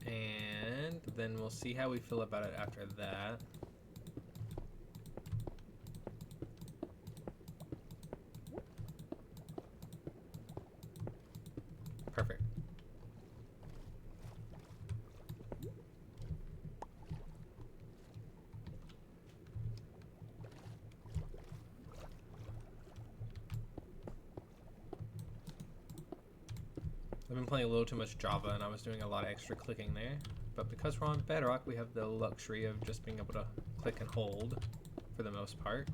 B: And then we'll see how we feel about it after that. Perfect. I've been playing a little too much Java and I was doing a lot of extra clicking there. But because we're on Bedrock, we have the luxury of just being able to click and hold for the most part.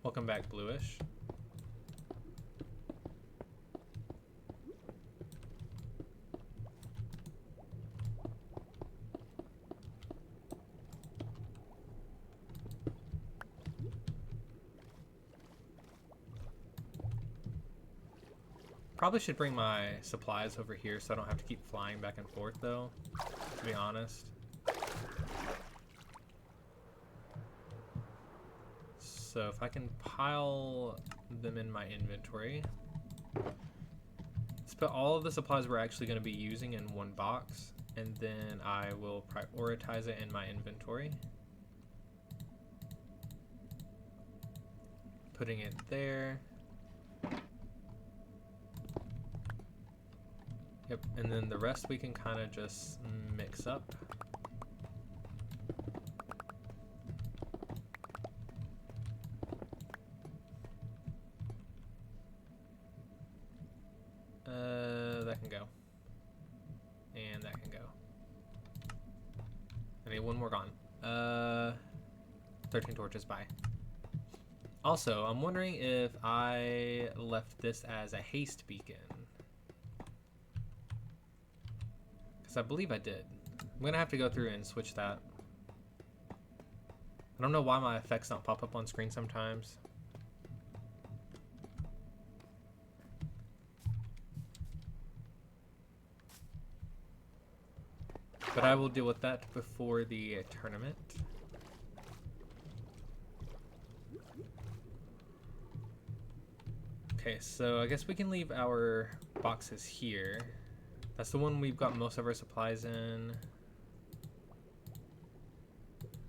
B: Welcome back, Bluish. Probably should bring my supplies over here so I don't have to keep flying back and forth though, to be honest. So if I can pile them in my inventory. Let's put all of the supplies we're actually going to be using in one box, and then I will prioritize it in my inventory. Putting it there. Yep, and then the rest we can kind of just mix up. That can go. And that can go. I need one more gone. 13 torches, bye. Also, I'm wondering if I left this as a haste beacon. I believe I did. I'm gonna have to go through and switch that. I don't know why my effects don't pop up on screen sometimes. But I will deal with that before the tournament. Okay, so I guess we can leave our boxes here. That's the one we've got most of our supplies in.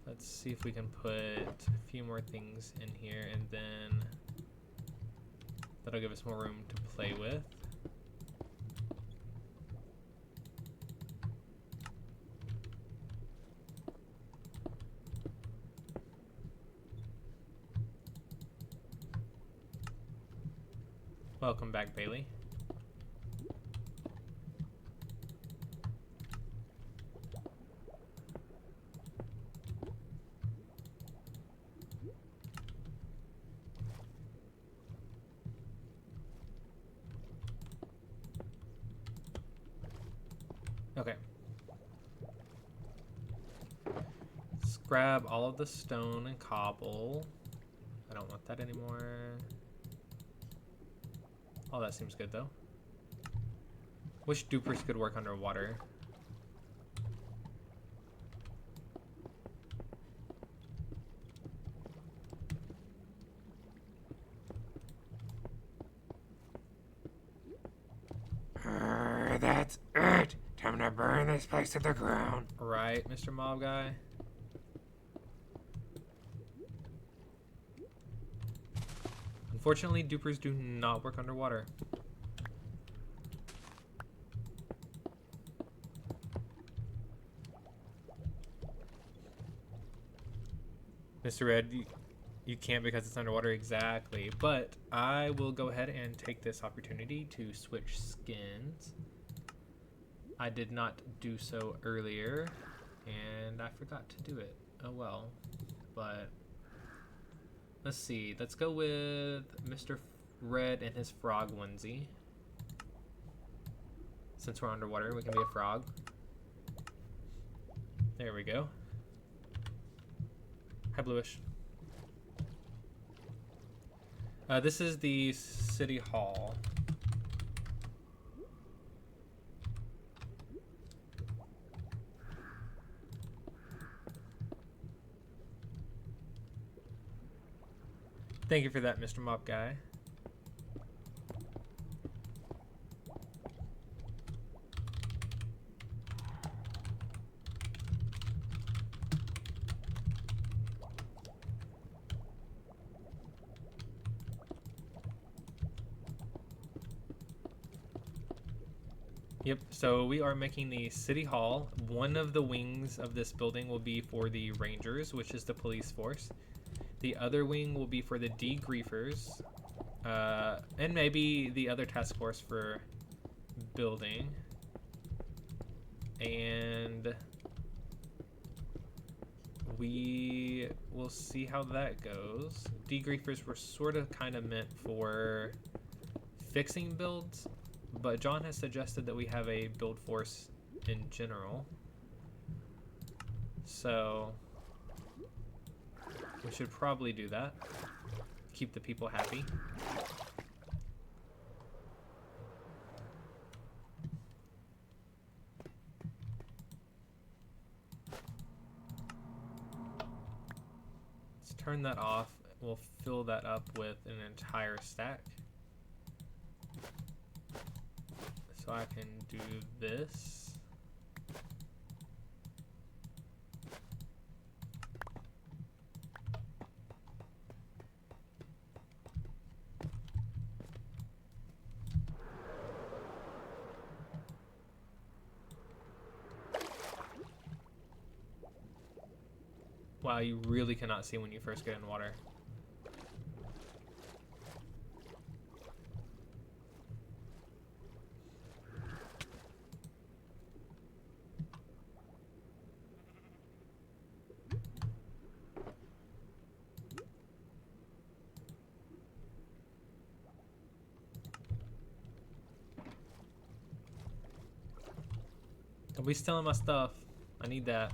B: Let's see if we can put a few more things in here, and then that'll give us more room to play with. Welcome back, Bailey. Okay. Let's grab all of the stone and cobble. I don't want that anymore. Oh, that seems good though. Wish dupers could work underwater.
A: That's it. Time to burn this place to the ground.
B: Right, Mr. Mob Guy? Unfortunately, dupers do not work underwater. Mr. Red, you can't because it's underwater, exactly. But I will go ahead and take this opportunity to switch skins. I did not do so earlier, and I forgot to do it. Oh well. But let's see. Let's go with Mr. Red and his frog onesie. Since we're underwater, we can be a frog. There we go. Hi, Bluish. This is the City Hall. Thank you for that, Mr. Mop Guy. Yep, so we are making the City Hall. One of the wings of this building will be for the Rangers, which is the police force. The other wing will be for the degriefers, and maybe the other task force for building. And we will see how that goes. Degriefers were sort of kind of meant for fixing builds, but John has suggested that we have a build force in general. So we should probably do that. Keep the people happy. Let's turn that off. We'll fill that up with an entire stack. So I can do this. Wow, you really cannot see when you first get in water. Don't be stealing my stuff. I need that.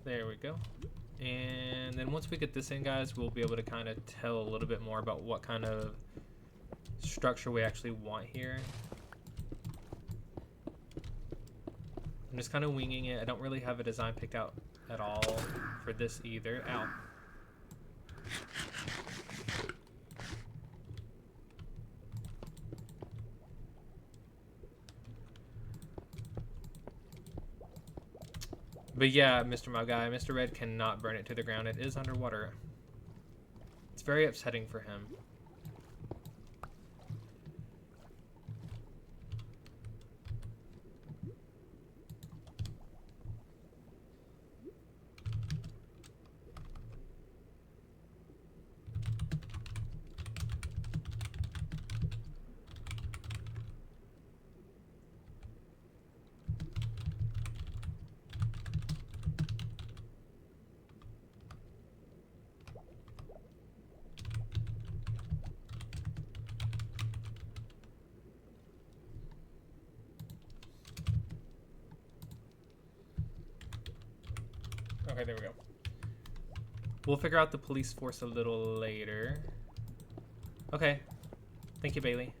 B: There we go. And then once we get this in, guys, we'll be able to kind of tell a little bit more about what kind of structure we actually want here. I'm just kind of winging it. I don't really have a design picked out at all for this either. Ow. But yeah, Mr. My Guy, Mr. Red cannot burn it to the ground. It is underwater. It's very upsetting for him. Okay, there we go. We'll figure out the police force a little later. Okay. Thank you, Bailey.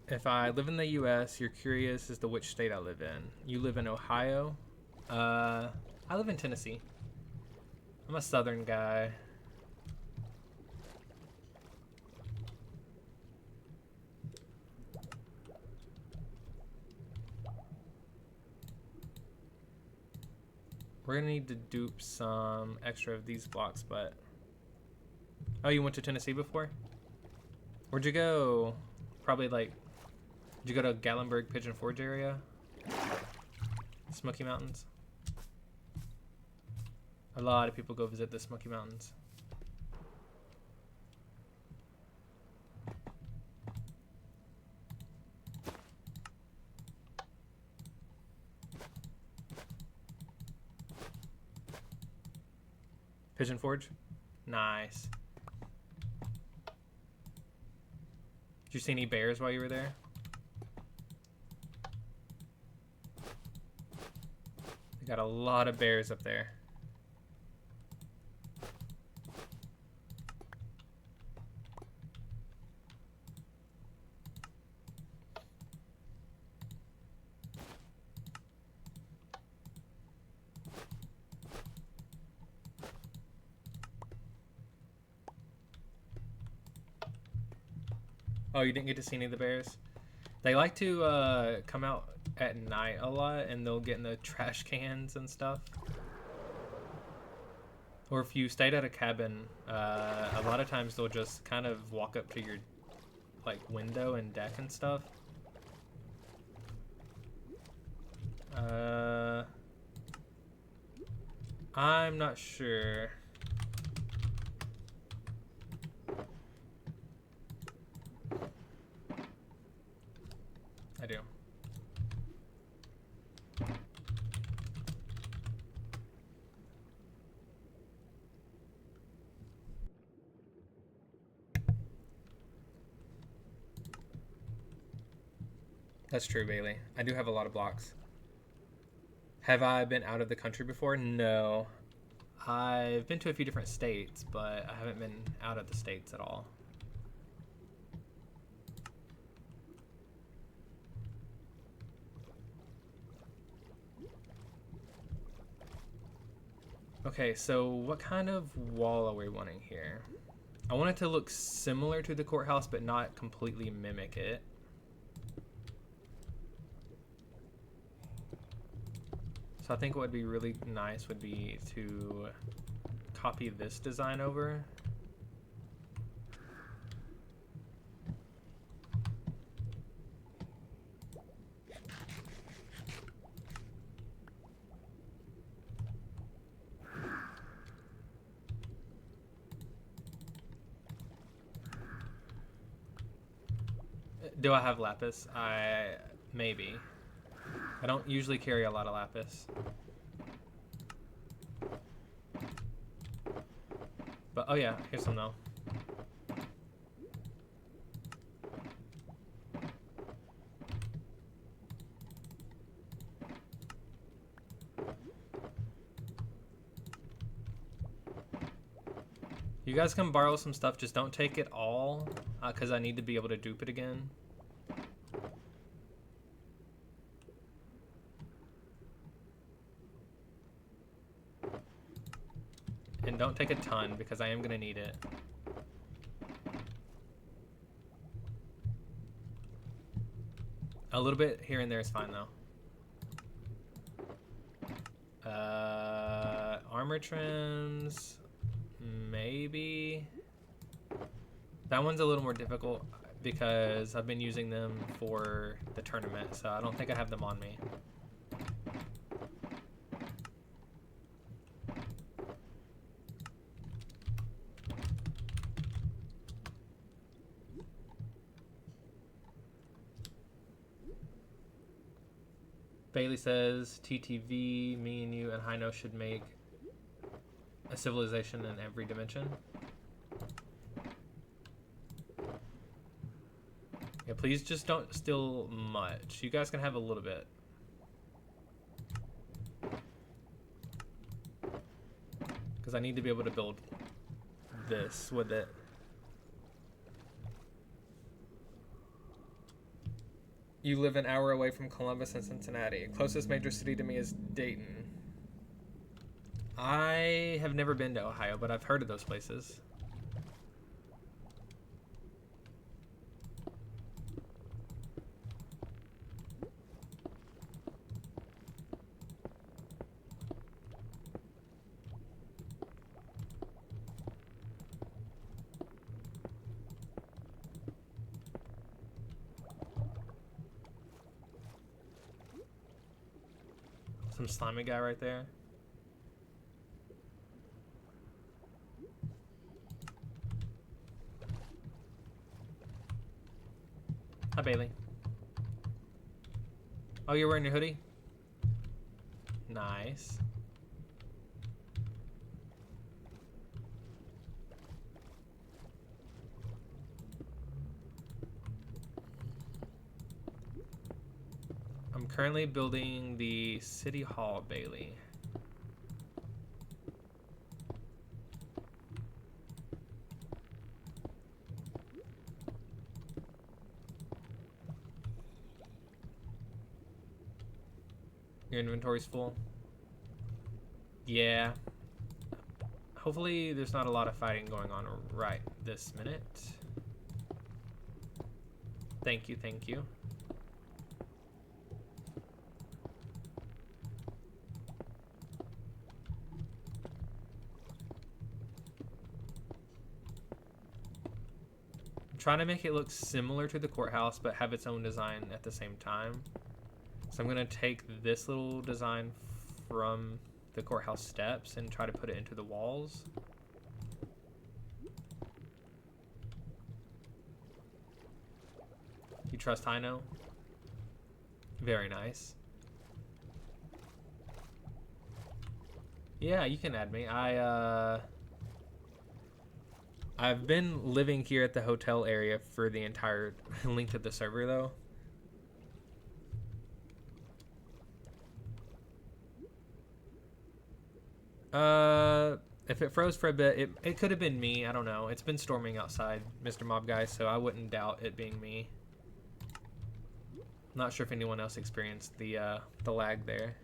B: If I live in the U.S., you're curious as to which state I live in. You live in Ohio? I live in Tennessee. I'm a southern guy. We're gonna need to dupe some extra of these blocks, but... Oh, you went to Tennessee before? Where'd you go? Probably like... Did you go to Gatlinburg, Pigeon Forge area? Smoky Mountains? A lot of people go visit the Smoky Mountains. Pigeon Forge? Nice. Did you see any bears while you were there? They got a lot of bears up there. Oh, you didn't get to see any of the bears? They like to come out at night a lot, and they'll get in the trash cans and stuff. Or if you stayed at a cabin, a lot of times they'll just kind of walk up to your like window and deck and stuff. I'm not sure. I do. That's true, Bailey. I do have a lot of blocks. Have I been out of the country before? No. I've been to a few different states, but I haven't been out of the states at all. Okay, so what kind of wall are we wanting here? I want it to look similar to the courthouse, but not completely mimic it. So I think what would be really nice would be to copy this design over. Do I have lapis? Maybe. I don't usually carry a lot of lapis. But, oh yeah, here's some though. You guys can borrow some stuff, just don't take it all, because I need to be able to dupe it again. And don't take a ton, because I am going to need it. A little bit here and there is fine, though. Armor trims... Maybe. That one's a little more difficult because I've been using them for the tournament, so I don't think I have them on me. Bailey says, TTV, me and you and Hino should make a civilization in every dimension. Yeah, please just don't steal much. You guys can have a little bit. Because I need to be able to build this with it. You live an hour away from Columbus and Cincinnati. Closest major city to me is Dayton. I have never been to Ohio, but I've heard of those places. Some slimy guy right there. Hi, Bailey. Oh, you're wearing your hoodie? Nice. I'm currently building the City Hall, Bailey. Your inventory's full? Yeah. Hopefully there's not a lot of fighting going on right this minute. Thank you, thank you. I'm trying to make it look similar to the courthouse, but have its own design at the same time. So I'm going to take this little design from the courthouse steps and try to put it into the walls. You trust Hino? Very nice. Yeah, you can add me. I've been living here at the hotel area for the entire length of the server, though. If it froze for a bit, it could have been me. I don't know. It's been storming outside, Mr. Mob Guy, so I wouldn't doubt it being me. Not sure if anyone else experienced the lag there.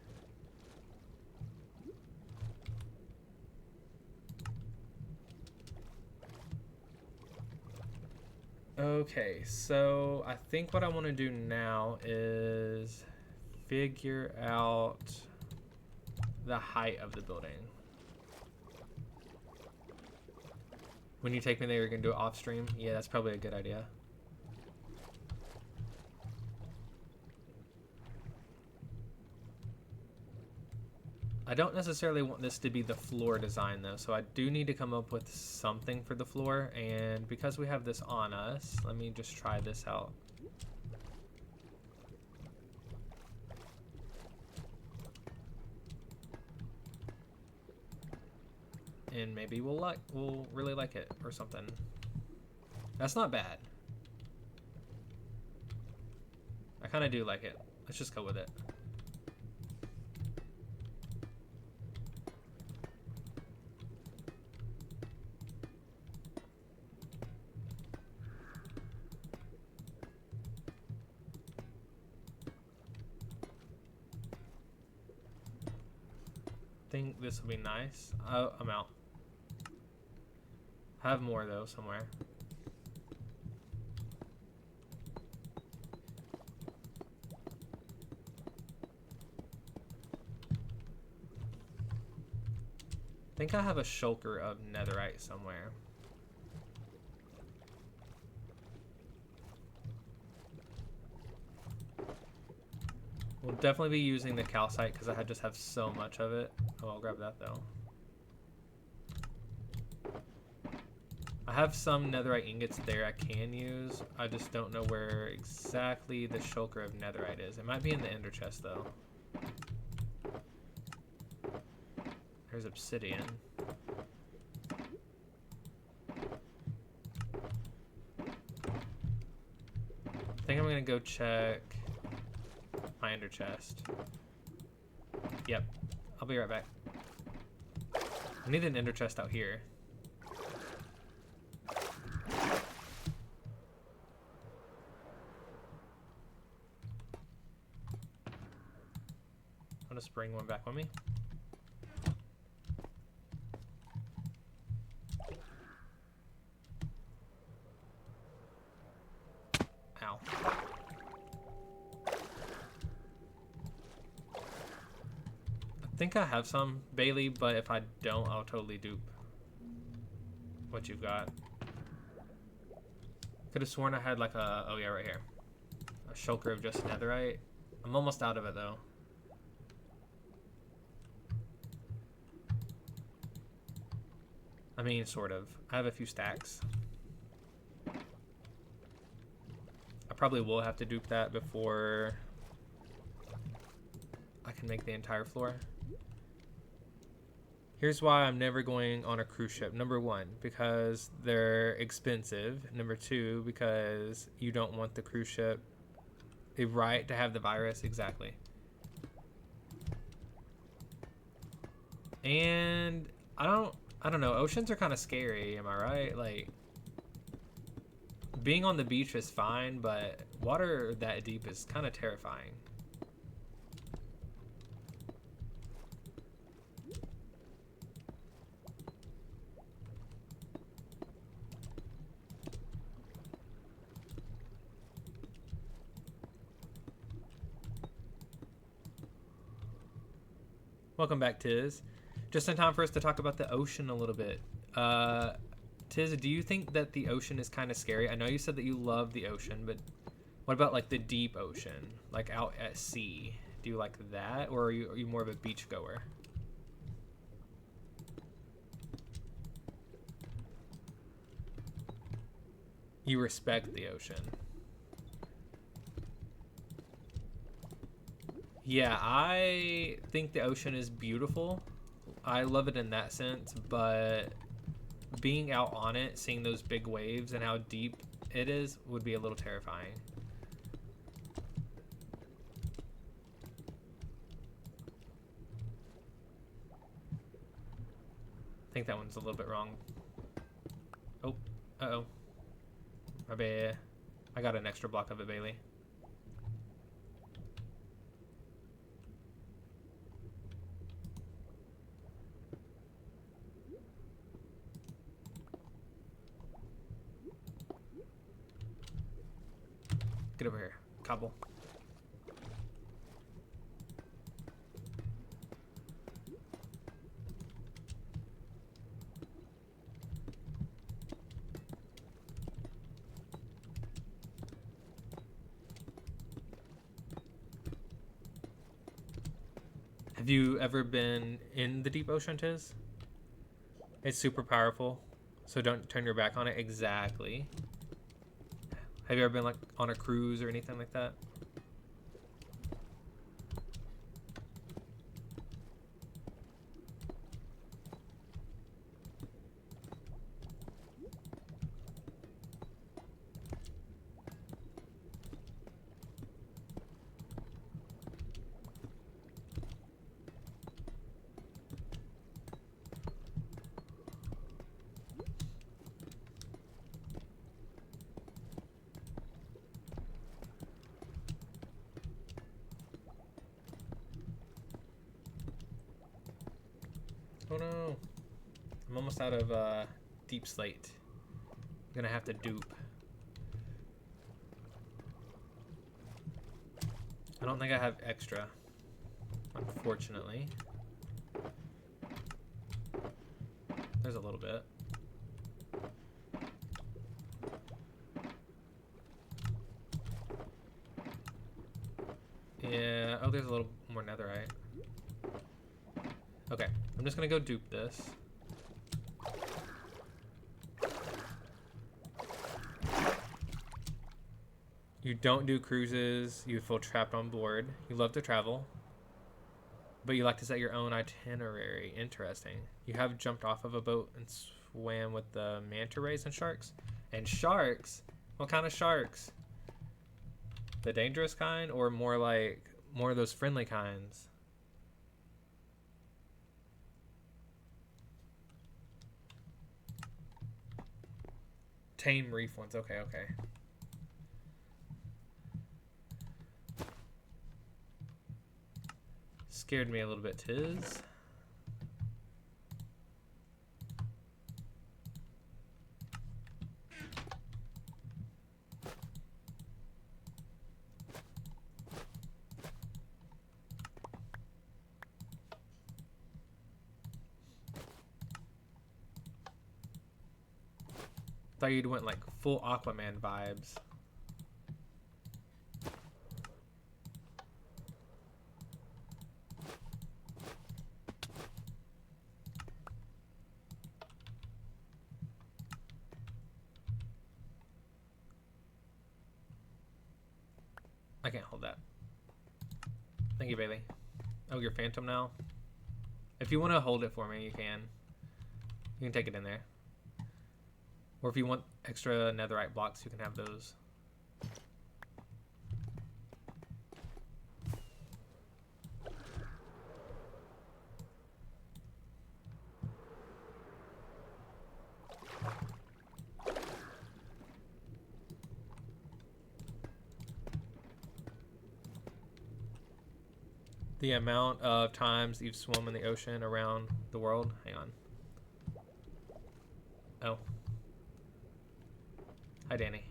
B: Okay, so I think what I want to do now is figure out the height of the building. When you take me there, you're going to do it off stream? Yeah, that's probably a good idea. I don't necessarily want this to be the floor design though, so I do need to come up with something for the floor, and because we have this on us, let me just try this out. And maybe we'll really like it or something. That's not bad. I kind of do like it. Let's just go with it. Think this will be nice. Oh, I'm out. I have more though somewhere. I think I have a shulker of netherite somewhere. We'll definitely be using the calcite because I just have so much of it. Oh, I'll grab that though. I have some netherite ingots there I can use. I just don't know where exactly the shulker of netherite is. It might be in the ender chest though. There's obsidian. I think I'm gonna go check my ender chest. Yep, I'll be right back. I need an ender chest out here. I'll just bring one back with me. Ow. I think I have some, Bailey, but if I don't, I'll totally dupe what you've got. Could have sworn I had like a, oh yeah, right here. A shulker of just netherite. I'm almost out of it though. I mean, sort of. I have a few stacks. I probably will have to dupe that before I can make the entire floor. Here's why I'm never going on a cruise ship. Number one, because they're expensive. Number two, because you don't want the cruise ship, right, to have the virus. Exactly. And I don't know. Oceans are kind of scary. Am I right? Like, being on the beach is fine, but water that deep is kind of terrifying. Welcome back, Tiz. Just in time for us to talk about the ocean a little bit. Tiz, do you think that the ocean is kind of scary? I know you said that you love the ocean, but what about like the deep ocean, like out at sea? Do you like that, or are you more of a beach goer? You respect the ocean. Yeah, I think the ocean is beautiful. I love it in that sense, but being out on it, seeing those big waves and how deep it is would be a little terrifying. I think that one's a little bit wrong. Oh, uh-oh. My bad. I got an extra block of it, Bailey. Get over here, cobble. Have you ever been in the deep ocean, Tiz? It's super powerful, so don't turn your back on it. Exactly. Have you ever been like on a cruise or anything like that? Oh no. I'm almost out of deep slate. I'm gonna have to dupe. I don't think I have extra, unfortunately. There's a little bit. Yeah, oh, there's a little more netherite. Okay, I'm just gonna go dupe this. You don't do cruises, you feel trapped on board. You love to travel, but you like to set your own itinerary. Interesting. You have jumped off of a boat and swam with the manta rays and sharks. And sharks? What kind of sharks? The dangerous kind, or more of those friendly kinds? Tame reef ones. Okay, okay. Scared me a little bit, Tiz. Thought you'd went like full Aquaman vibes. I can't hold that. Thank you, Bailey. Oh, you're Phantom now? If you want to hold it for me, you can. You can take it in there. Or if you want extra netherite blocks, you can have those. The amount of times you've swum in the ocean around the world. Hang on. Oh. Hi, Danny.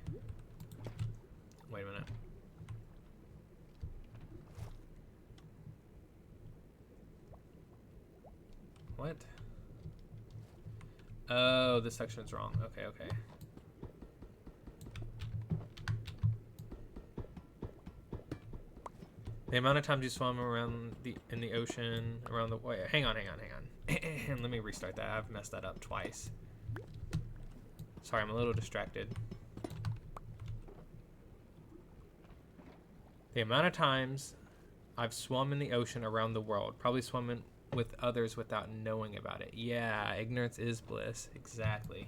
B: Wait a minute. What? Oh, this section's wrong. Okay, okay. The amount of times you swim around in the ocean, around the... Wait, hang on. Let me restart that. I've messed that up twice. Sorry, I'm a little distracted. The amount of times I've swum in the ocean around the world. Probably swimming with others without knowing about it. Yeah, ignorance is bliss. Exactly.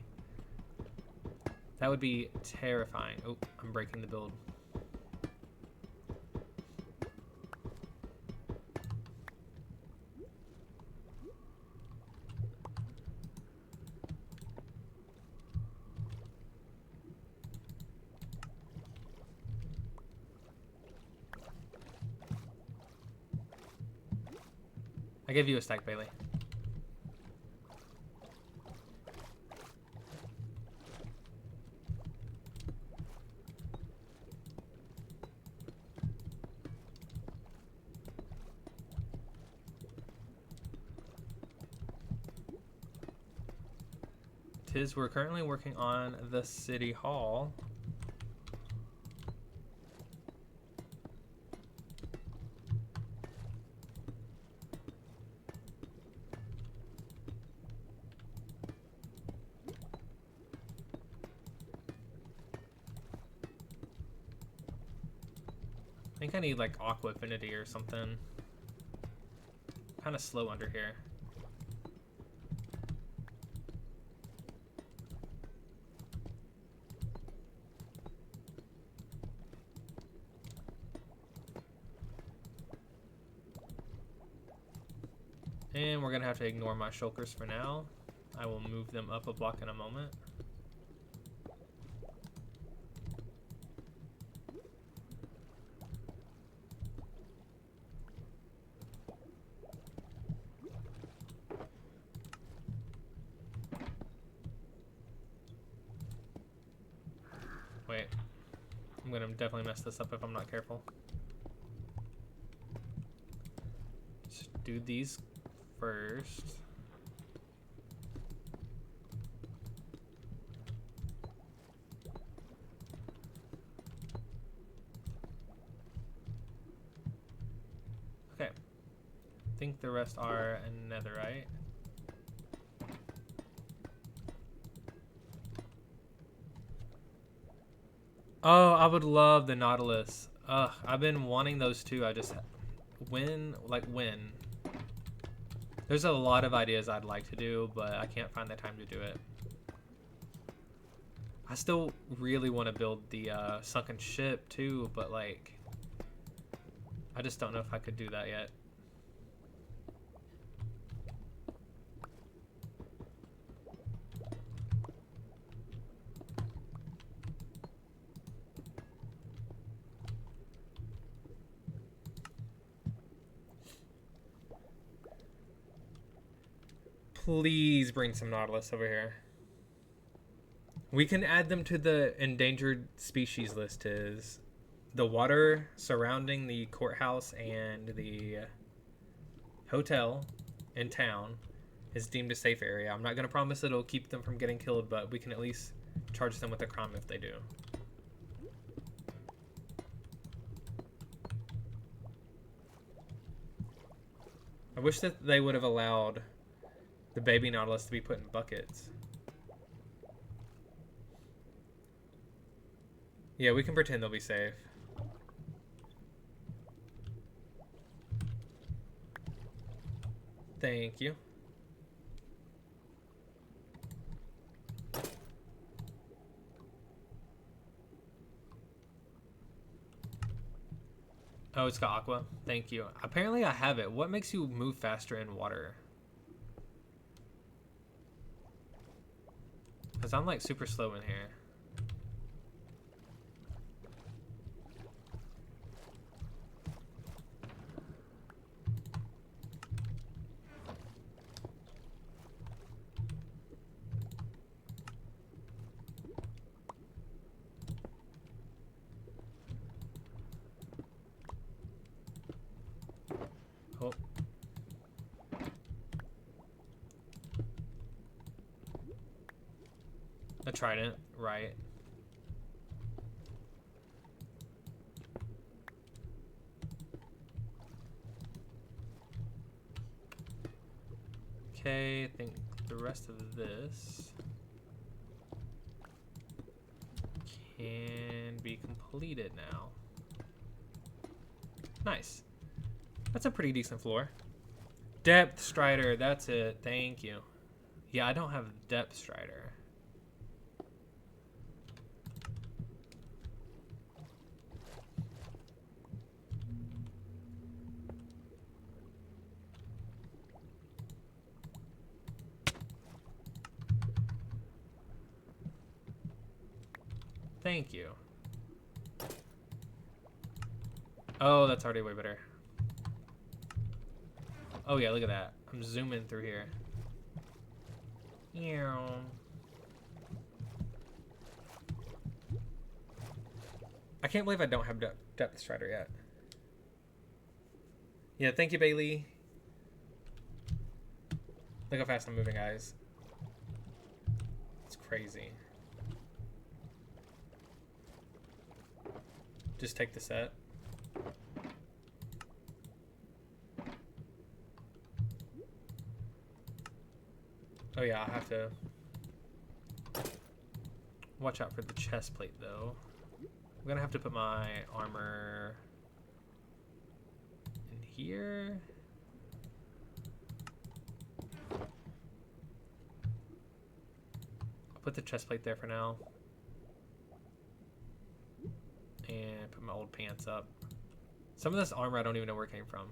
B: That would be terrifying. Oh, I'm breaking the build. I gave you a stack, Bailey. Tiz, we're currently working on the city hall. think I need like Aqua Affinity or something. Kind of slow under here. And we're gonna have to ignore my shulkers for now. I will move them up a block in a moment. Wait, I'm gonna definitely mess this up if I'm not careful. Let's do these first. Okay, I think the rest are netherite. Oh, I would love the Nautilus. Ugh, I've been wanting those too. I just when. There's a lot of ideas I'd like to do, but I can't find the time to do it. I still really want to build the sunken ship too, but like, I just don't know if I could do that yet. Please bring some Nautilus over here. We can add them to the endangered species list. Is the water surrounding the courthouse and the hotel in town is deemed a safe area. I'm not going to promise it'll keep them from getting killed, but we can at least charge them with a crime if they do. I wish that they would have allowed the baby Nautilus to be put in buckets. Yeah, we can pretend they'll be safe. Thank you. Oh, it's got aqua. Thank you. Apparently I have it. What makes you move faster in water? Because I'm like super slow in here. Oh. A trident, right. Okay, I think the rest of this can be completed now. Nice. That's a pretty decent floor. Depth Strider, that's it. Thank you. Yeah, I don't have Depth Strider. Thank you. Oh, that's already way better. Oh yeah, look at that. I'm zooming through here. Ew. I can't believe I don't have Depth Strider yet. Yeah, thank you, Bailey. Look how fast I'm moving, guys. It's crazy. Just take the set. Oh yeah, I have to watch out for the chest plate though. I'm gonna have to put my armor here. I'll put the chest plate there for now. And put my old pants up. Some of this armor I don't even know where it came from.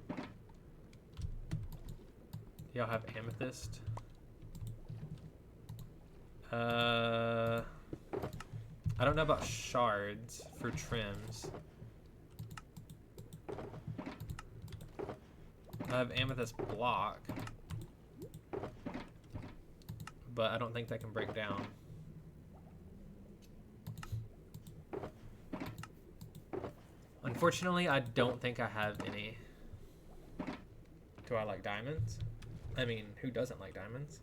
B: Y'all have amethyst. I don't know about shards for trims. I have amethyst block, but I don't think that can break down. Unfortunately, I don't think I have any. Do I like diamonds? I mean, who doesn't like diamonds?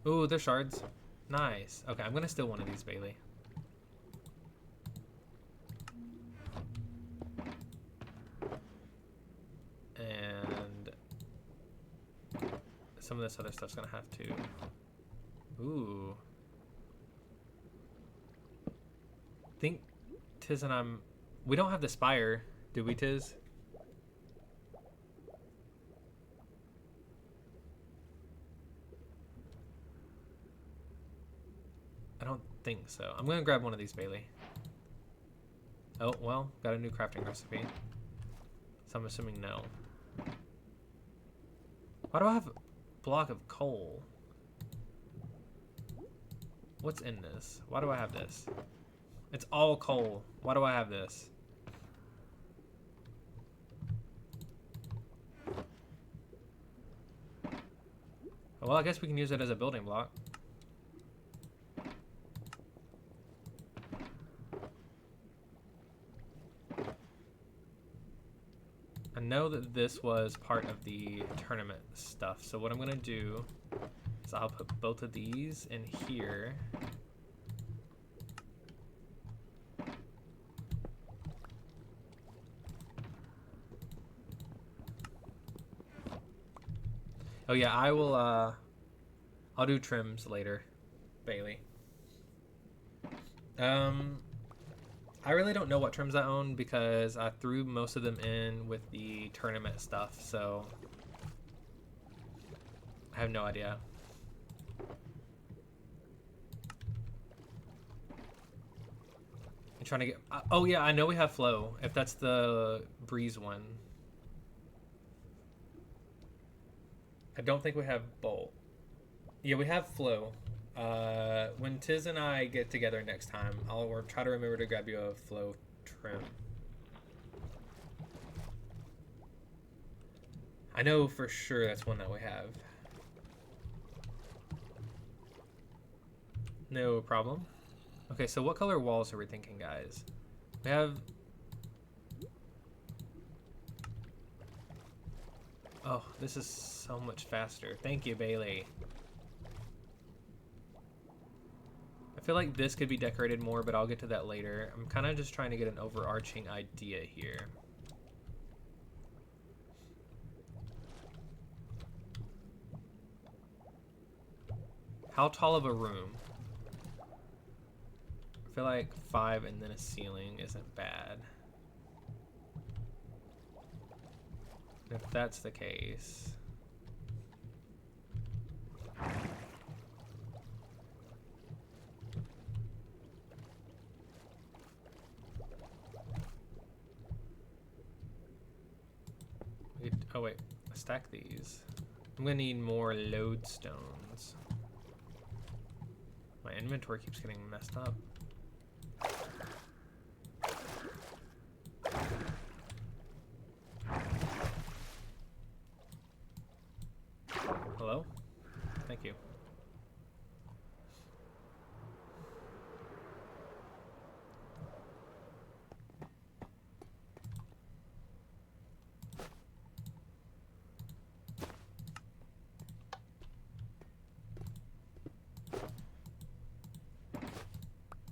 B: Ooh, they're shards. Nice. Okay, I'm gonna steal one of these, Bailey. And some of this other stuff's gonna have to. Ooh. Think Tiz and I'm. We don't have the spire, do we, Tiz? I don't think so. I'm gonna grab one of these, Bailey. Oh, well, got a new crafting recipe. So I'm assuming no. Why do I have a block of coal? What's in this? Why do I have this? It's all coal. Why do I have this? Well, I guess we can use it as a building block. I know that this was part of the tournament stuff, so what I'm gonna do is I'll put both of these in here. Oh yeah, I will, I'll do trims later, Bailey. I really don't know what trims I own because I threw most of them in with the tournament stuff, so I have no idea. I'm trying to get, oh yeah, I know we have flow, if that's the breeze one. I don't think we have bolt. Yeah, we have flow. When Tiz and I get together next time, I'll try to remember to grab you a flow trim. I know for sure that's one that we have. No problem. Okay, so what color walls are we thinking, guys? We have... Oh, this is so much faster. Thank you, Bailey. I feel like this could be decorated more, but I'll get to that later. I'm kind of just trying to get an overarching idea here. How tall of a room? I feel like 5 and then a ceiling isn't bad. If that's the case... Oh wait, stack these. I'm gonna need more lodestones. My inventory keeps getting messed up. Hello? Thank you.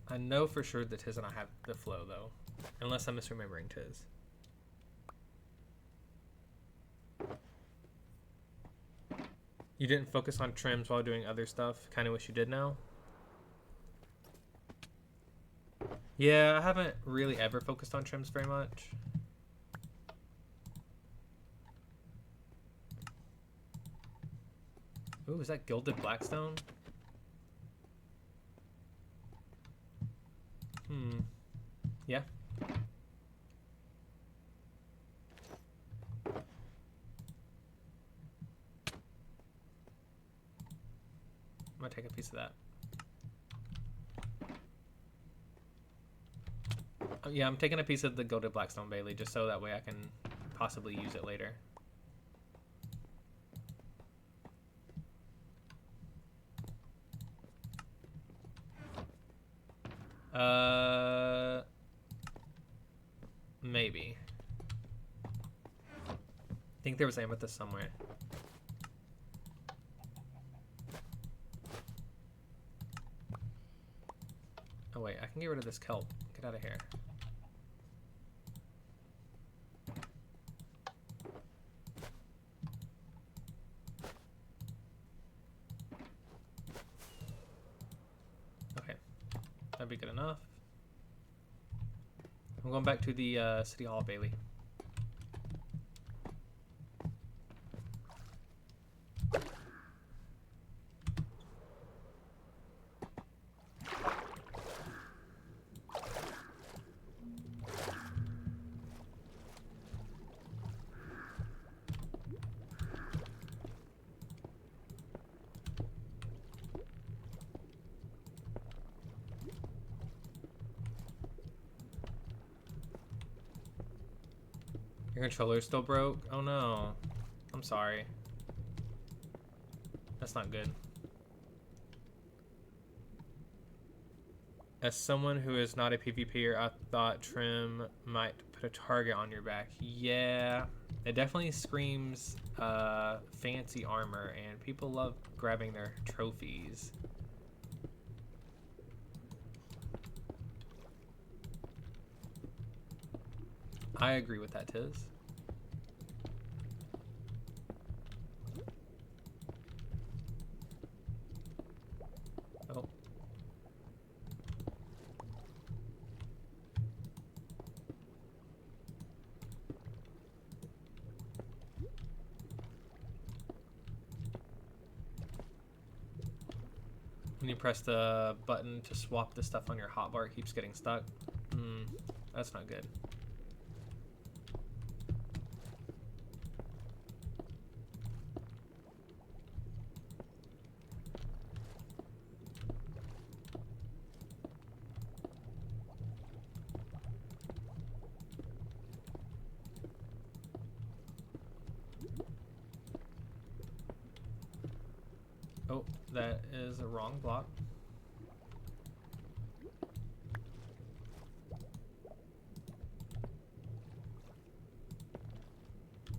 B: I know for sure that Tiz and I have the flow, though. Unless I'm misremembering Tiz. You didn't focus on trims while doing other stuff? Kinda wish you did now? Yeah, I haven't really ever focused on trims very much. Ooh, is that gilded blackstone? Yeah. I'm gonna take a piece of that. Oh, yeah, I'm taking a piece of the gilded blackstone Bailey just so that way I can possibly use it later. Maybe. I think there was amethyst somewhere. Oh wait, I can get rid of this kelp. Get out of here. Okay, that'd be good enough. I'm going back to the City Hall, Bailey. Your controller's still broke? Oh no. I'm sorry. That's not good. As someone who is not a PvPer, I thought trim might put a target on your back. Yeah, it definitely screams fancy armor, and people love grabbing their trophies. I agree with that, Tiz. Oh. When you press the button to swap the stuff on your hotbar, it keeps getting stuck. That's not good. Oh, that is a wrong block.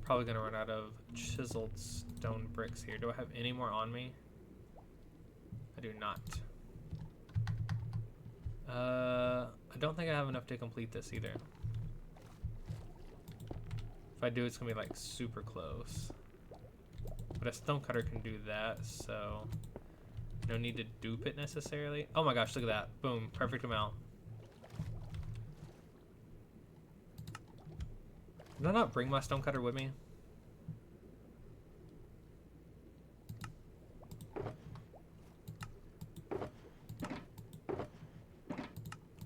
B: Probably gonna run out of chiseled stone bricks here. Do I have any more on me? I do not. I don't think I have enough to complete this either. If I do, it's gonna be like super close. But a stonecutter can do that, so no need to dupe it necessarily. Oh my gosh, look at that. Boom, perfect amount. Did I not bring my stonecutter with me?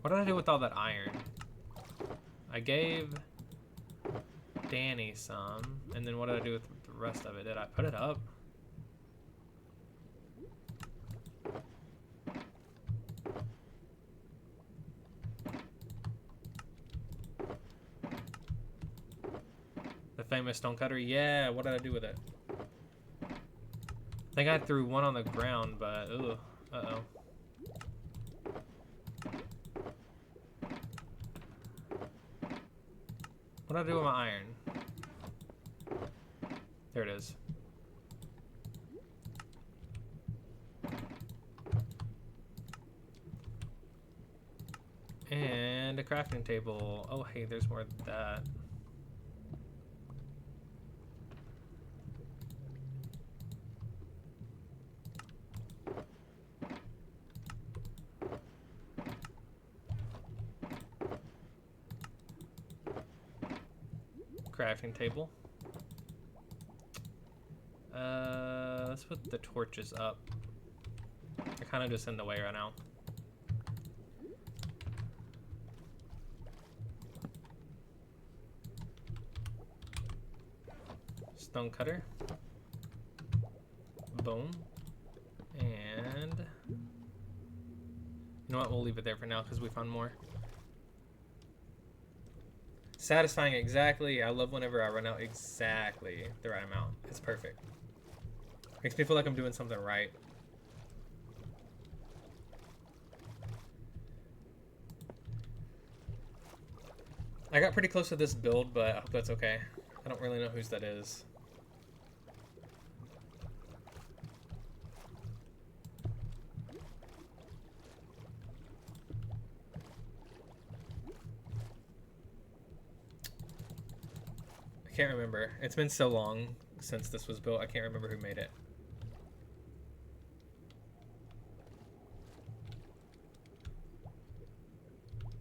B: What did I do with all that iron? I gave Danny some, and then what did I do with the rest of it? Did I put it up? The famous stonecutter? Yeah, what did I do with it? I think I threw one on the ground, but ugh, uh-oh. What did I do with my iron? There it is. And a crafting table. Oh, hey, there's more of that. Crafting table. Let's put the torches up. They're kind of just in the way right now. Stone cutter. Boom. And you know what? We'll leave it there for now because we found more. Satisfying exactly. I love whenever I run out exactly the right amount. It's perfect. Makes me feel like I'm doing something right. I got pretty close to this build, but I hope that's okay. I don't really know whose that is. I can't remember. It's been so long since this was built, I can't remember who made it.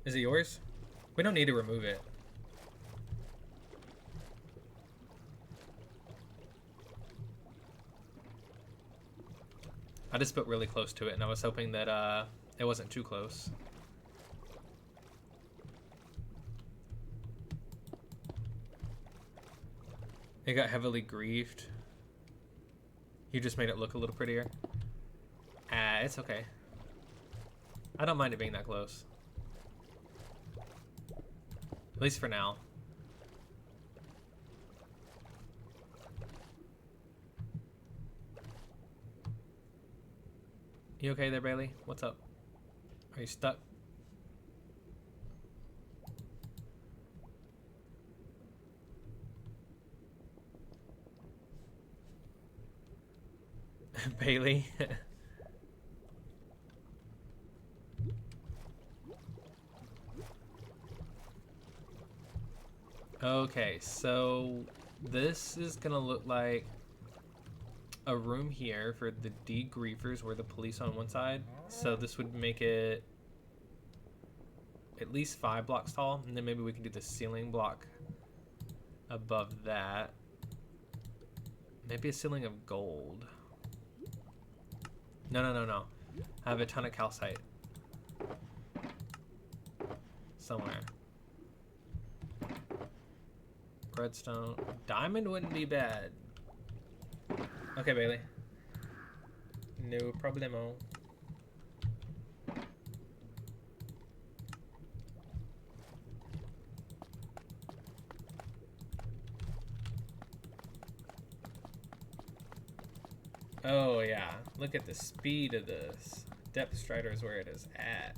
B: Is it yours? We don't need to remove it. I just built really close to it, and I was hoping that it wasn't too close. It got heavily griefed. You just made it look a little prettier. Ah, it's okay. I don't mind it being that close. At least for now. You okay there, Bailey? What's up? Are you stuck? Bailey? Okay, so this is gonna look like a room here for the degriefers where the police on one side. So this would make it at least 5 blocks tall, and then maybe we can do the ceiling block above that. Maybe a ceiling of gold. No. I have a ton of calcite somewhere. Redstone. Diamond wouldn't be bad. Okay, Bailey. No problemo. Oh, yeah. Look at the speed of this. Depth Strider is where it is at.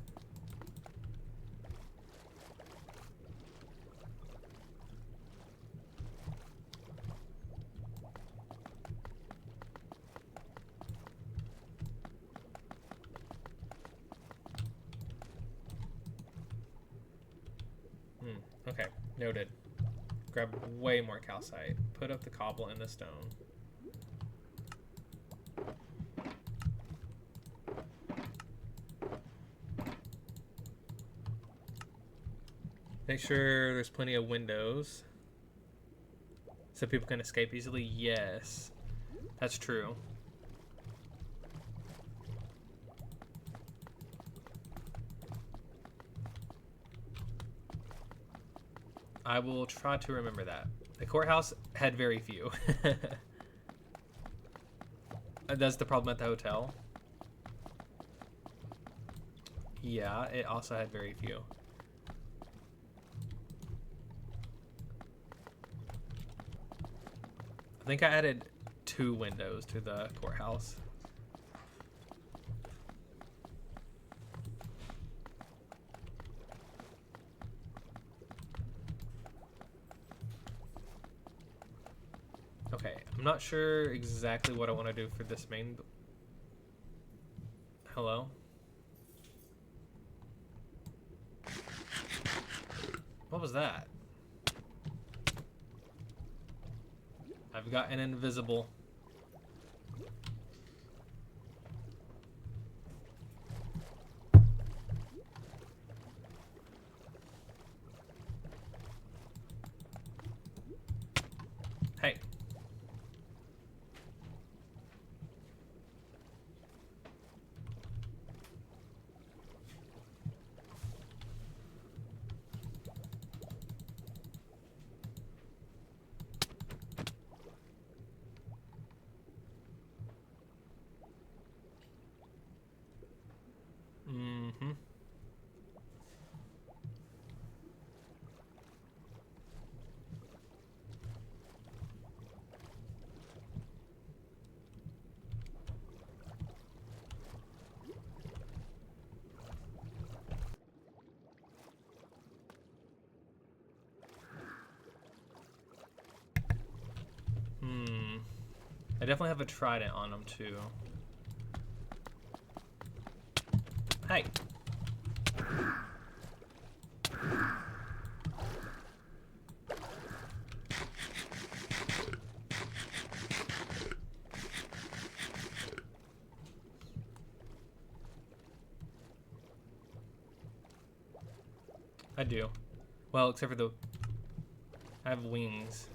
B: Okay, noted. Grab way more calcite. Put up the cobble and the stone. Make sure there's plenty of windows so people can escape easily. Yes, that's true. I will try to remember that. The courthouse had very few. That's the problem at the hotel. Yeah, it also had very few. I think I added 2 windows to the courthouse. Okay, I'm not sure exactly what I want to do for this main. Hello? What was that? I've got an invisible. definitely have a trident on him too. Hey. I do. Well, except for the... I have wings.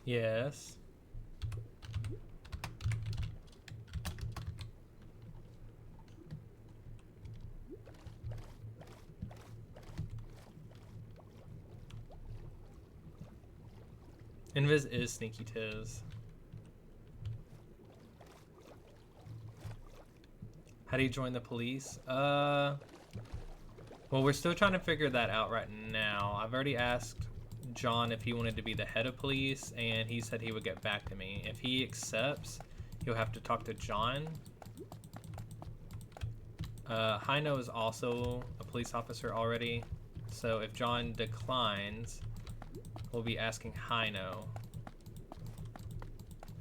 B: Yes. Invis is sneaky tiz. How do you join the police? Well, we're still trying to figure that out right now. I've already asked John if he wanted to be the head of police, and he said he would get back to me. If he accepts, he'll have to talk to John. Hino is also a police officer already, so if John declines, we'll be asking Hino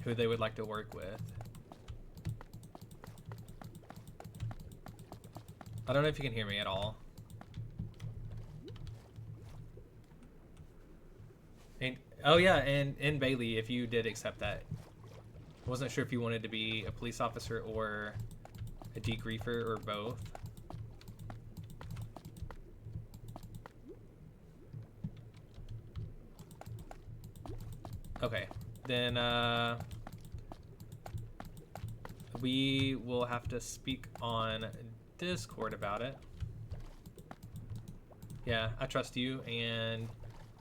B: who they would like to work with. I don't know if you can hear me at all. And, oh yeah, and Bailey, if you did accept that. I wasn't sure if you wanted to be a police officer or a degriefer or both. Okay, then we will have to speak on Discord about it. Yeah, I trust you, and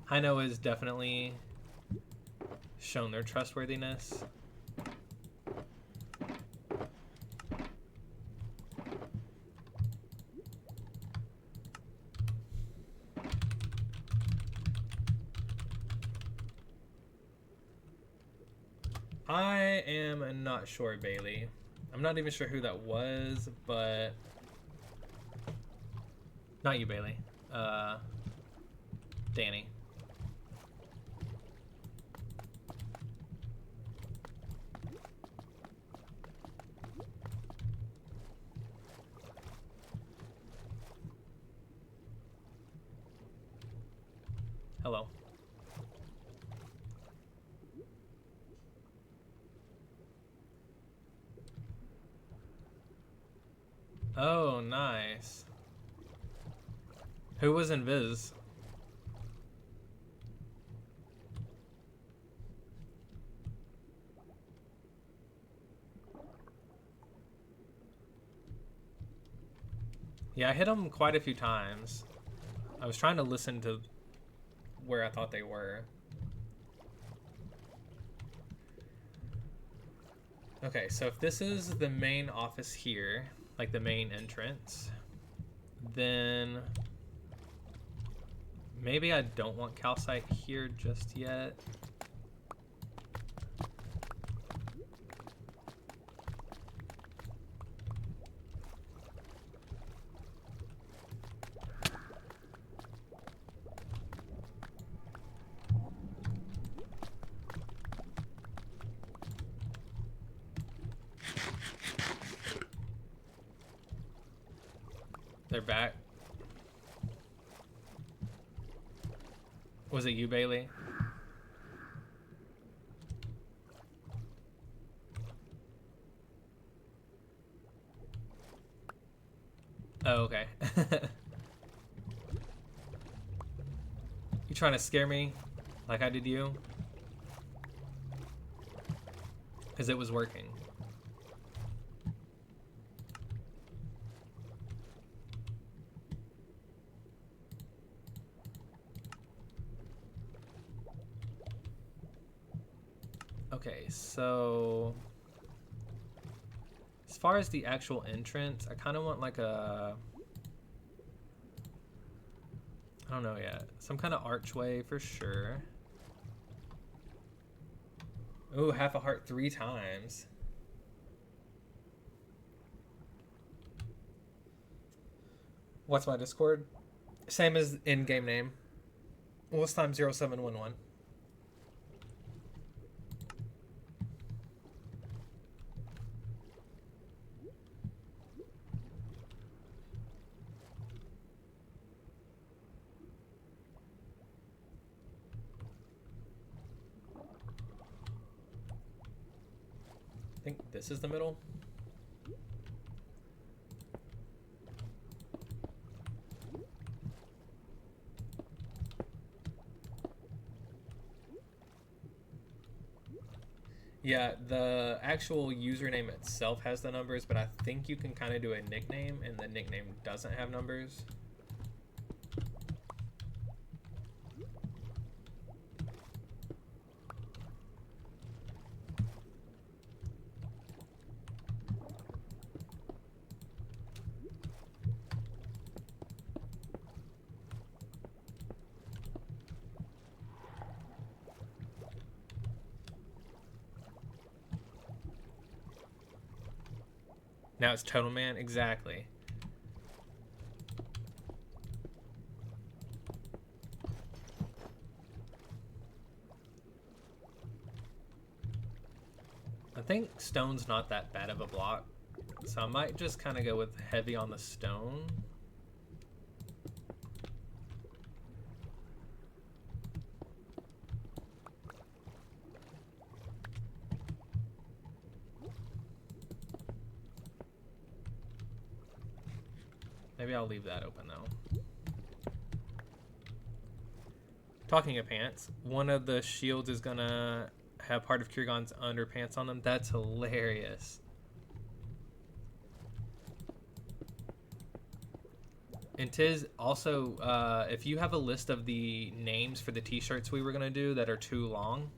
B: Hino has definitely shown their trustworthiness. I am not sure, Bailey. I'm not even sure who that was, but not you, Bailey. Danny. Hello. Oh, nice. Who was in Viz? Yeah, I hit them quite a few times. I was trying to listen to where I thought they were. Okay, so if this is the main office here, like the main entrance, then maybe I don't want calcite here just yet. They're back. Was it you, Bailey? Oh, okay. You trying to scare me like I did you? Because it was working. Okay, so as far as the actual entrance, I kind of want like a, I don't know yet, some kind of archway for sure. Ooh, half a heart 3 times. What's my Discord? Same as in-game name. What's time 0711? I think this is the middle. Yeah, the actual username itself has the numbers, but I think you can kind of do a nickname, and the nickname doesn't have numbers. Now it's Total Man, exactly. I think stone's not that bad of a block, so I might just kind of go with heavy on the stone. Maybe I'll leave that open though. Talking of pants, one of the shields is gonna have part of Kiergon's underpants on them. That's hilarious. And Tiz, also, if you have a list of the names for the t-shirts we were gonna do that are too long,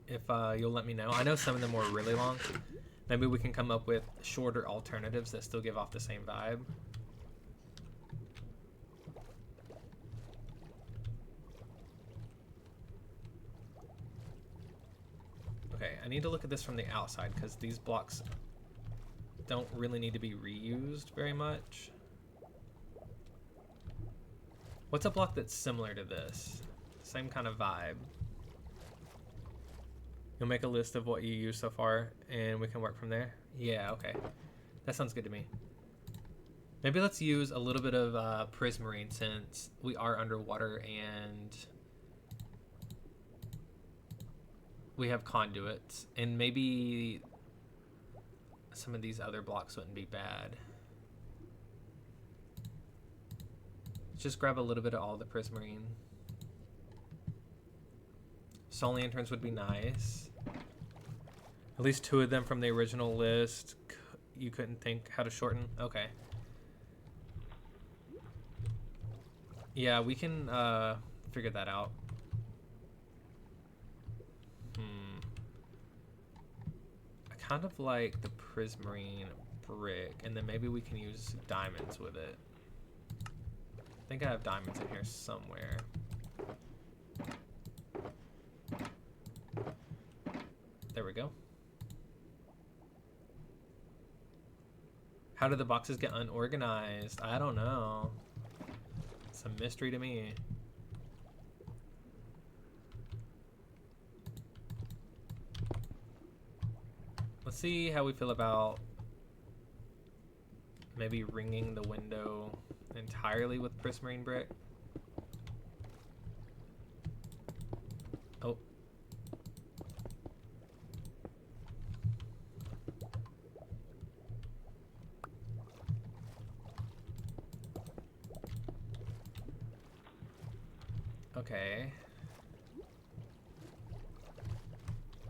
B: if you'll let me know. I know some of them were really long. Maybe we can come up with shorter alternatives that still give off the same vibe. Okay, I need to look at this from the outside because these blocks don't really need to be reused very much. What's a block that's similar to this? Same kind of vibe. You'll make a list of what you use so far and we can work from there. Yeah, okay. That sounds good to me. Maybe let's use a little bit of prismarine since we are underwater and we have conduits. And maybe some of these other blocks wouldn't be bad. Let's just grab a little bit of all the prismarine. Soul lanterns would be nice. At least 2 of them from the original list. You couldn't think how to shorten? Okay. Yeah, we can figure that out. I kind of like the prismarine brick, and then maybe we can use diamonds with it. I think I have diamonds in here somewhere. There we go. How did the boxes get unorganized? I don't know. It's a mystery to me. Let's see how we feel about maybe ringing the window entirely with prismarine brick. Oh. Okay.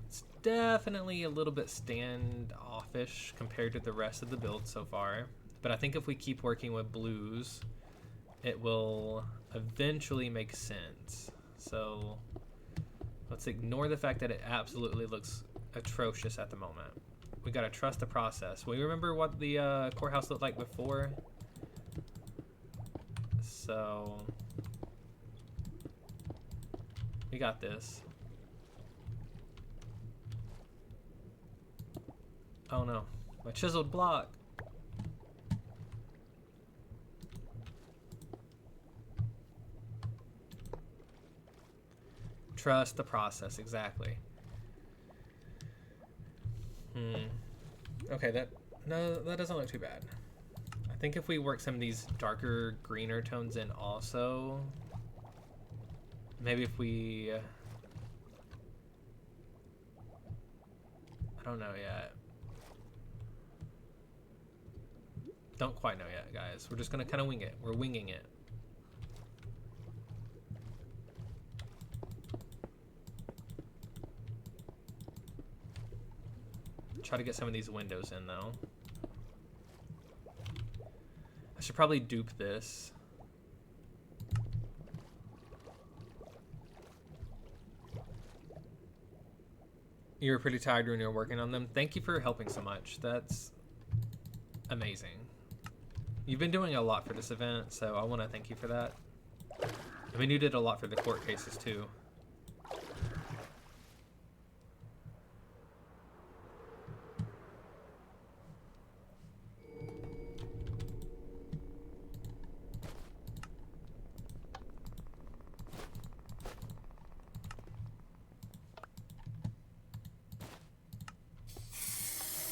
B: It's definitely a little bit standoffish compared to the rest of the build so far. But I think if we keep working with blues, it will eventually make sense. So let's ignore the fact that it absolutely looks atrocious at the moment. We gotta trust the process. We remember what the courthouse looked like before. So we got this. Oh no, my chiseled block. Trust the process, exactly. Okay, that doesn't look too bad. I think if we work some of these darker, greener tones in also, maybe if we, I don't know yet. Don't quite know yet, guys. We're just gonna kind of wing it. We're winging it. Try to get some of these windows in though. I should probably dupe this. You were pretty tired when you were working on them. Thank you for helping so much. That's amazing. You've been doing a lot for this event, so I want to thank you for that. I mean, you did a lot for the court cases too.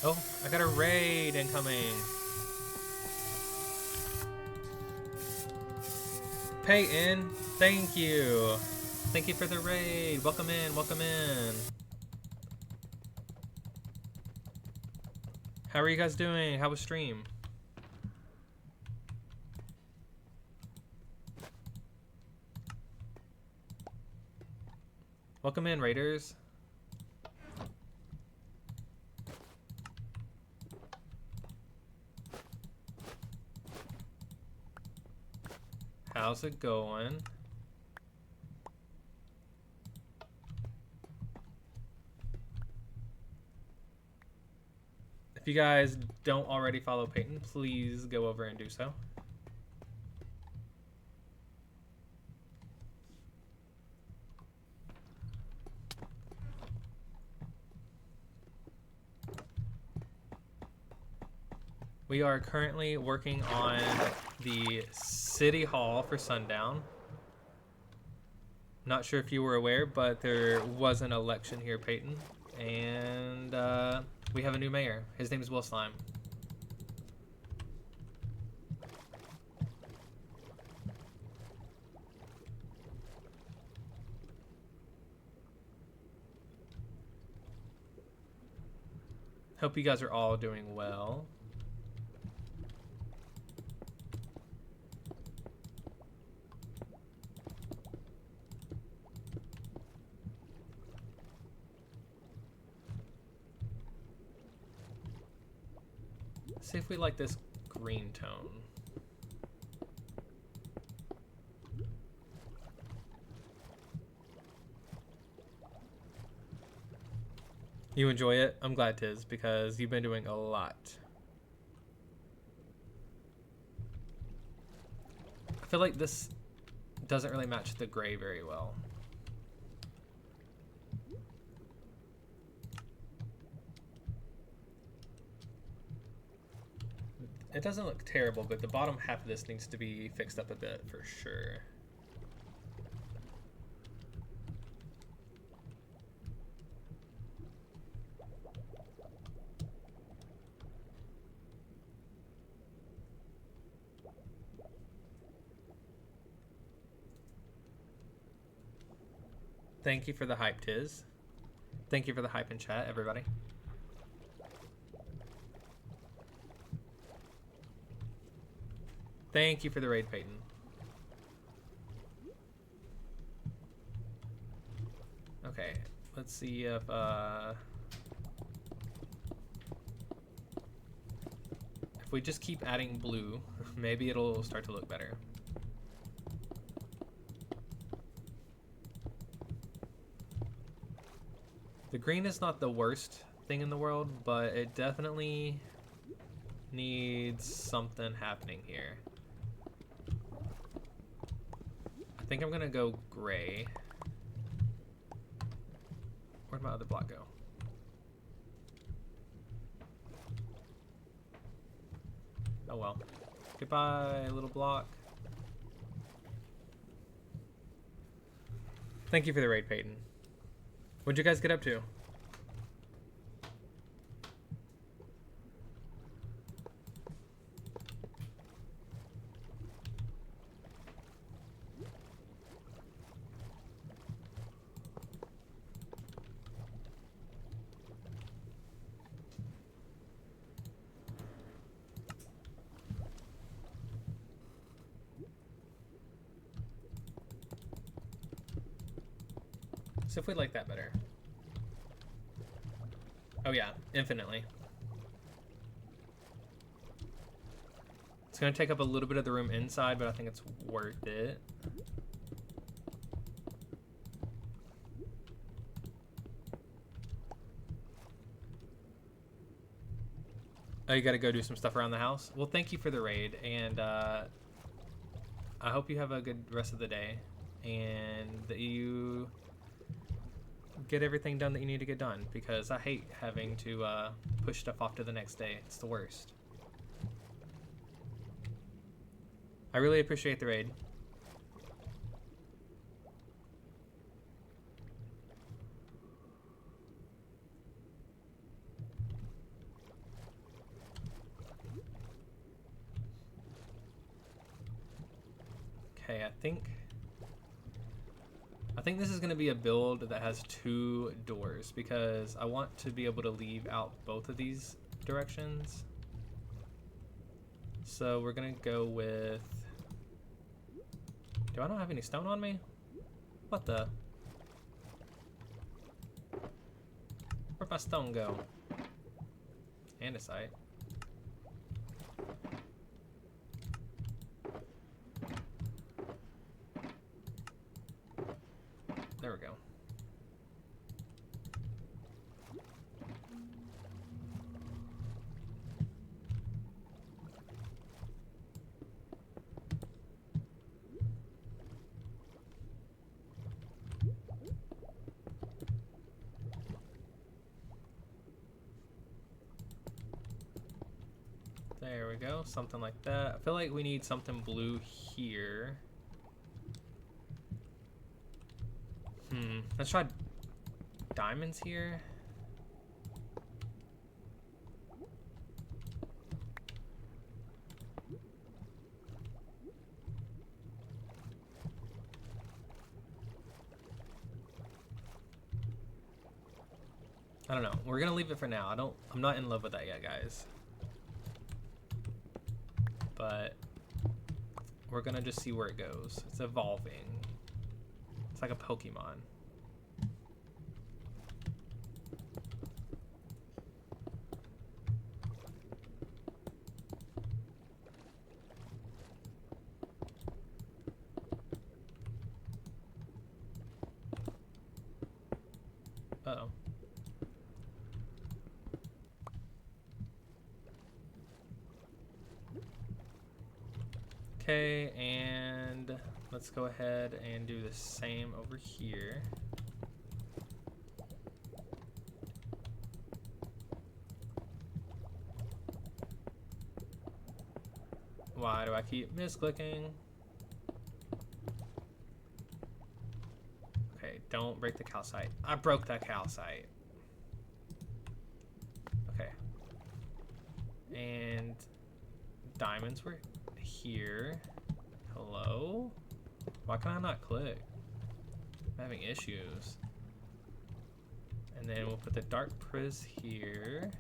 B: Oh, I got a raid incoming. Peyton, thank you. Thank you for the raid. Welcome in, welcome in. How are you guys doing? How was stream? Welcome in, raiders. How's it going? If you guys don't already follow Peyton, please go over and do so. We are currently working on the City Hall for Sundown. Not sure if you were aware, but there was an election here, Peyton. And we have a new mayor. His name is Will Slime. Hope you guys are all doing well. See if we like this green tone. You enjoy it? I'm glad tis, because you've been doing a lot. I feel like this doesn't really match the gray very well. It doesn't look terrible, but the bottom half of this needs to be fixed up a bit for sure. Thank you for the hype, Tiz. Thank you for the hype in chat, everybody. Thank you for the raid, Peyton. Okay, let's see if we just keep adding blue, maybe it'll start to look better. The green is not the worst thing in the world, but it definitely needs something happening here. I think I'm gonna go gray. Where'd my other block go? Oh well. Goodbye, little block. Thank you for the raid, Peyton. What'd you guys get up to? So if we like that better. Oh yeah, infinitely. It's gonna take up a little bit of the room inside, but I think it's worth it. Oh, you gotta go do some stuff around the house? Well, thank you for the raid, and I hope you have a good rest of the day, and that you get everything done that you need to get done, because I hate having to push stuff off to the next day. It's the worst. I really appreciate the raid. I think this is going to be a build that has 2 doors because I want to be able to leave out both of these directions. So we're going to go with... Do I not have any stone on me? What the? Where'd my stone go? Andesite. There we go. There we go, something like that. I feel like we need something blue here. Let's try diamonds here. I don't know. We're gonna leave it for now. I'm not in love with that yet, guys. But we're gonna just see where it goes. It's evolving. It's like a Pokemon. Uh-oh. Okay, and let's go ahead and do the same over here. Why do I keep misclicking? Okay, don't break the calcite. I broke that calcite. Okay. And diamonds were here. Hello? Why can I not click? I'm having issues. And then we'll put the dark priz here.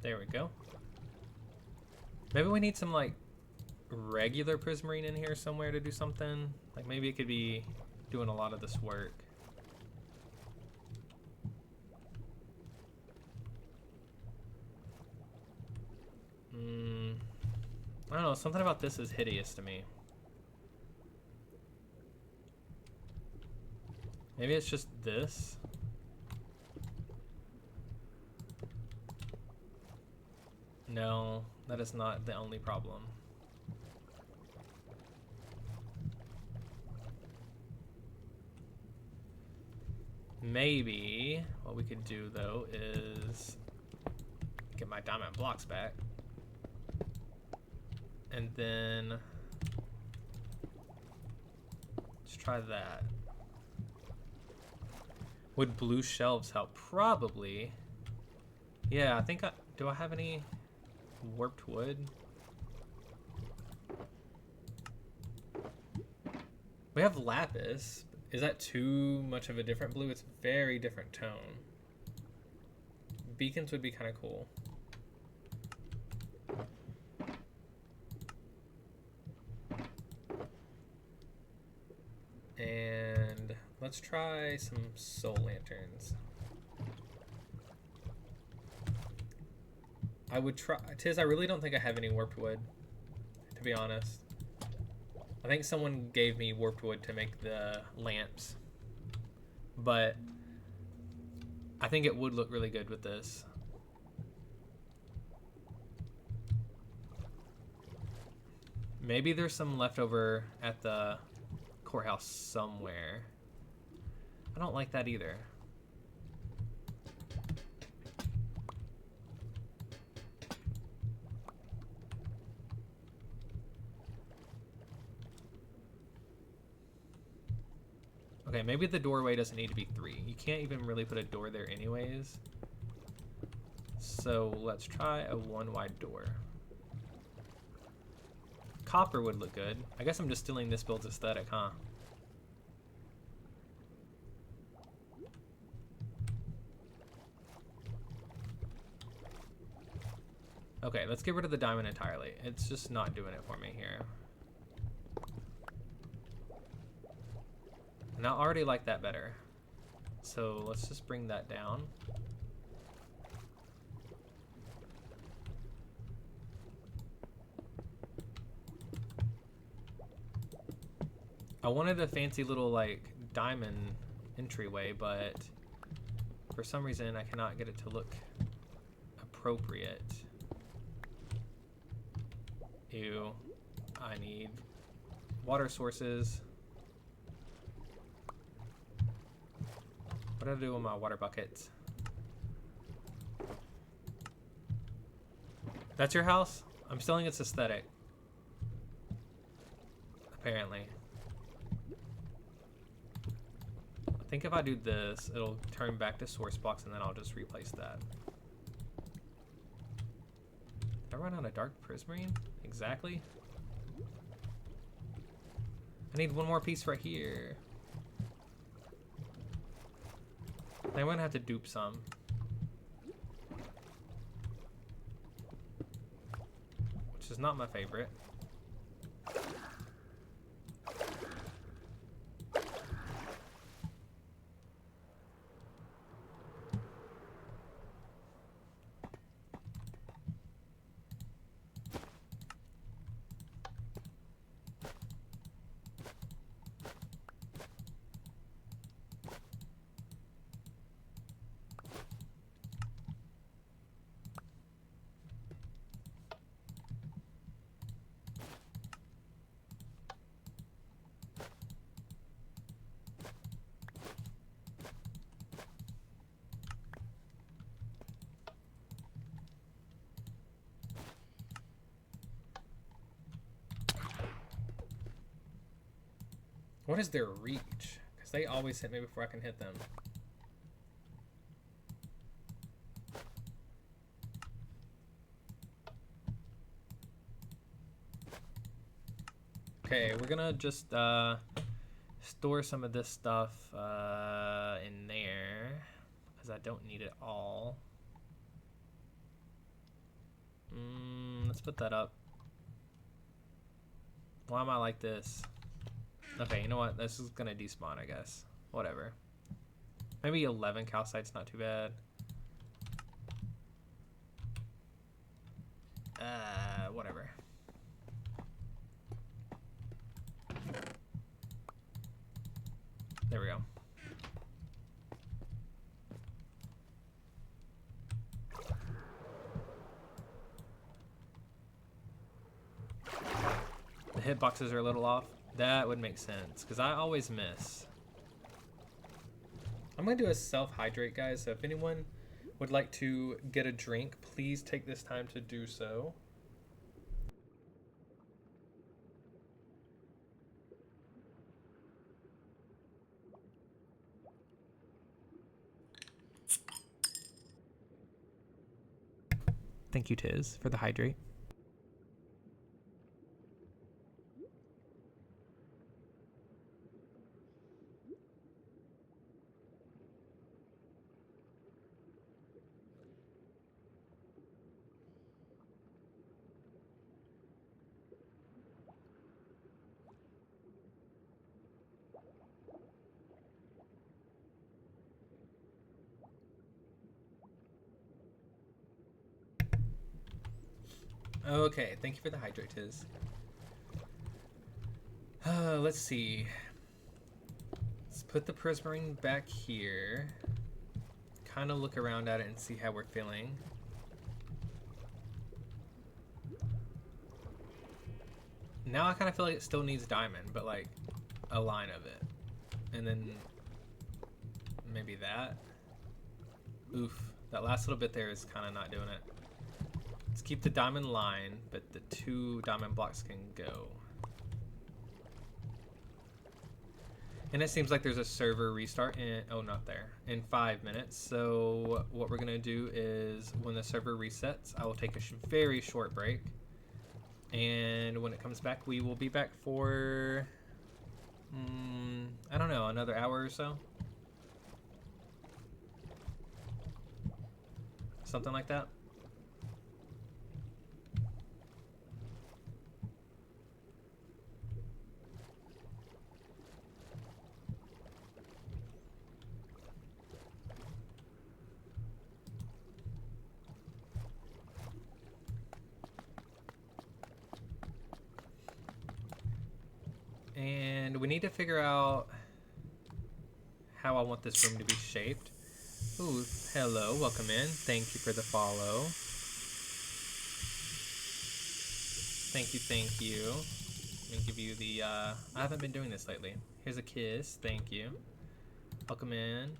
B: There we go. Maybe we need some like regular prismarine in here somewhere to do something. Like maybe it could be doing a lot of this work. I don't know, something about this is hideous to me. Maybe it's just this. No, that is not the only problem. Maybe what we could do though is get my diamond blocks back. And then let's try that. Would blue shelves help? Probably. Yeah, I think do I have any warped wood? We have lapis. Is that too much of a different blue? It's very different tone. Beacons would be kind of cool. And let's try some soul lanterns. I would try. Tiz, I really don't think I have any warped wood, to be honest. I think someone gave me warped wood to make the lamps, but I think it would look really good with this. Maybe there's some leftover at the courthouse somewhere. I don't like that either. Okay, maybe the doorway doesn't need to be 3. You can't even really put a door there anyways. So let's try a 1 wide door. Copper would look good. I guess I'm just stealing this build's aesthetic, huh? Okay, let's get rid of the diamond entirely. It's just not doing it for me here. And I already like that better. So let's just bring that down. I wanted a fancy little like diamond entryway, but for some reason I cannot get it to look appropriate. Ew. I need water sources. What do I do with my water buckets? That's your house? I'm stealing its aesthetic. Apparently. I think if I do this, it'll turn back to source box and then I'll just replace that. Did I run out of dark prismarine? Exactly. I need one more piece right here. I'm gonna have to dupe some. Which is not my favorite. What is their reach? Because they always hit me before I can hit them. Okay, we're gonna just store some of this stuff in there, because I don't need it all. Let's put that up. Why am I like this? Okay, you know what? This is gonna despawn, I guess. Whatever. Maybe 11 calcite's not too bad. Whatever. There we go. The hitboxes are a little off. That would make sense, because I always miss. I'm going to do a self-hydrate, guys, so if anyone would like to get a drink, please take this time to do so. Thank you, Tiz, for the hydrate. Okay, thank you for the hydrate, Tiz. Let's see. Let's put the prismarine back here. Kind of look around at it and see how we're feeling. Now I kind of feel like it still needs diamond, but like a line of it. And then maybe that. Oof, that last little bit there is kind of not doing it. Let's keep the diamond line, but the 2 diamond blocks can go. And it seems like there's a server restart in, oh, not there, in 5 minutes. So what we're gonna do is when the server resets, I will take a very short break. And when it comes back, we will be back for, I don't know, another hour or so. Something like that. And we need to figure out how I want this room to be shaped. Ooh, hello, welcome in. Thank you for the follow. Thank you, thank you. Let me give you the, I haven't been doing this lately. Here's a kiss, thank you. Welcome in.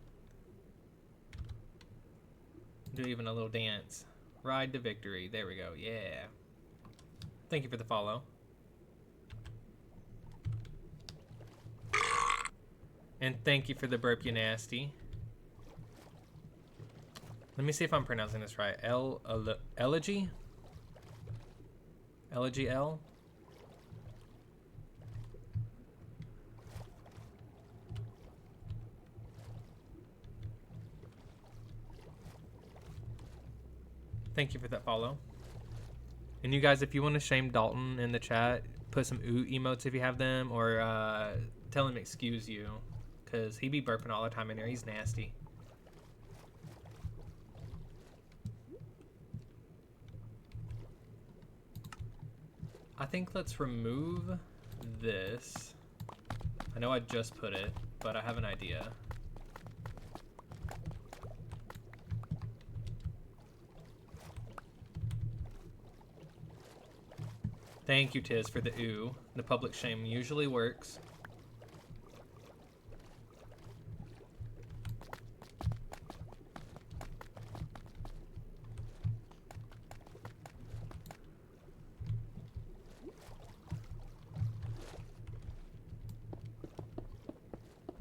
B: Do even a little dance. Ride to victory, there we go, yeah. Thank you for the follow. And thank you for the burp, you nasty. Let me see if I'm pronouncing this right. Elegy? Elegy L? Thank you for that follow. And you guys, if you want to shame Dalton in the chat, put some ooh emotes if you have them, or tell him excuse you, because he be burping all the time in there. He's nasty. I think let's remove this. I know I just put it, but I have an idea. Thank you, Tiz, for the ooh. The public shame usually works.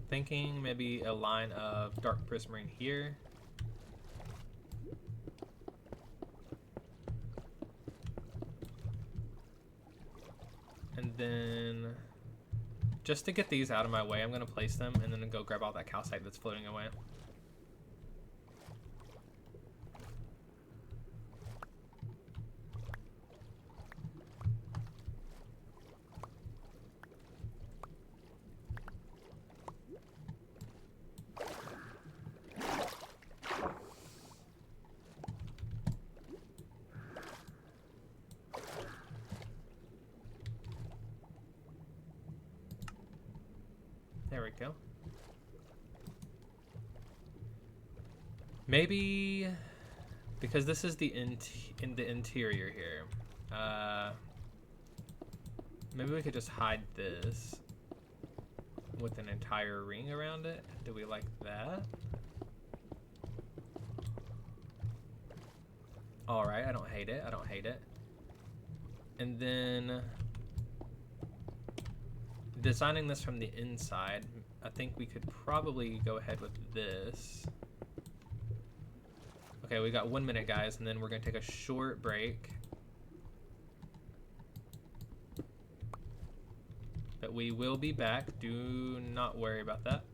B: Thinking maybe a line of dark prismarine here. And then, just to get these out of my way, I'm going to place them and then go grab all that calcite that's floating away. There we go. Maybe because this is the interior here. Maybe we could just hide this with an entire ring around it. Do we like that? All right, I don't hate it. I don't hate it. And then designing this from the inside, I think we could probably go ahead with this. Okay, we got 1 minute, guys, and then we're gonna take a short break. But we will be back. Do not worry about that.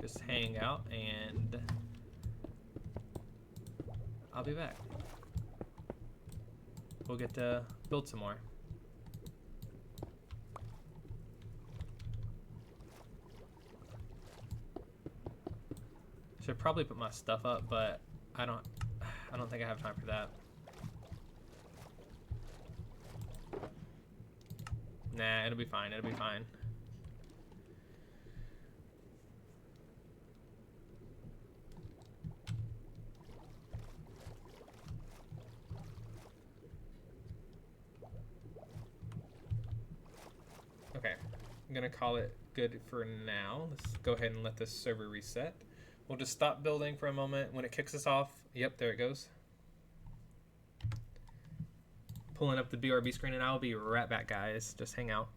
B: Just hang out and I'll be back. We'll get to build some more. Should probably put my stuff up, but I don't think I have time for that. Nah, it'll be fine. It'll be fine. Okay, I'm gonna call it good for now. Let's go ahead and let this server reset. We'll just stop building for a moment. When it kicks us off, yep, there it goes. Pulling up the BRB screen, and I'll be right back, guys. Just hang out.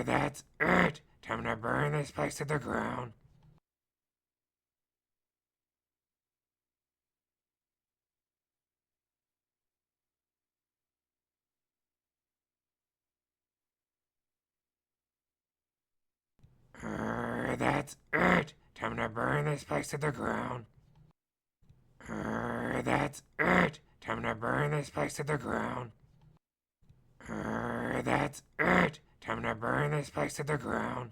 A: That's it. Time to burn this place to the ground. That's it. Time to burn this place to the ground. That's it. Time to burn this place to the ground. That's it. Time to burn this place to the ground.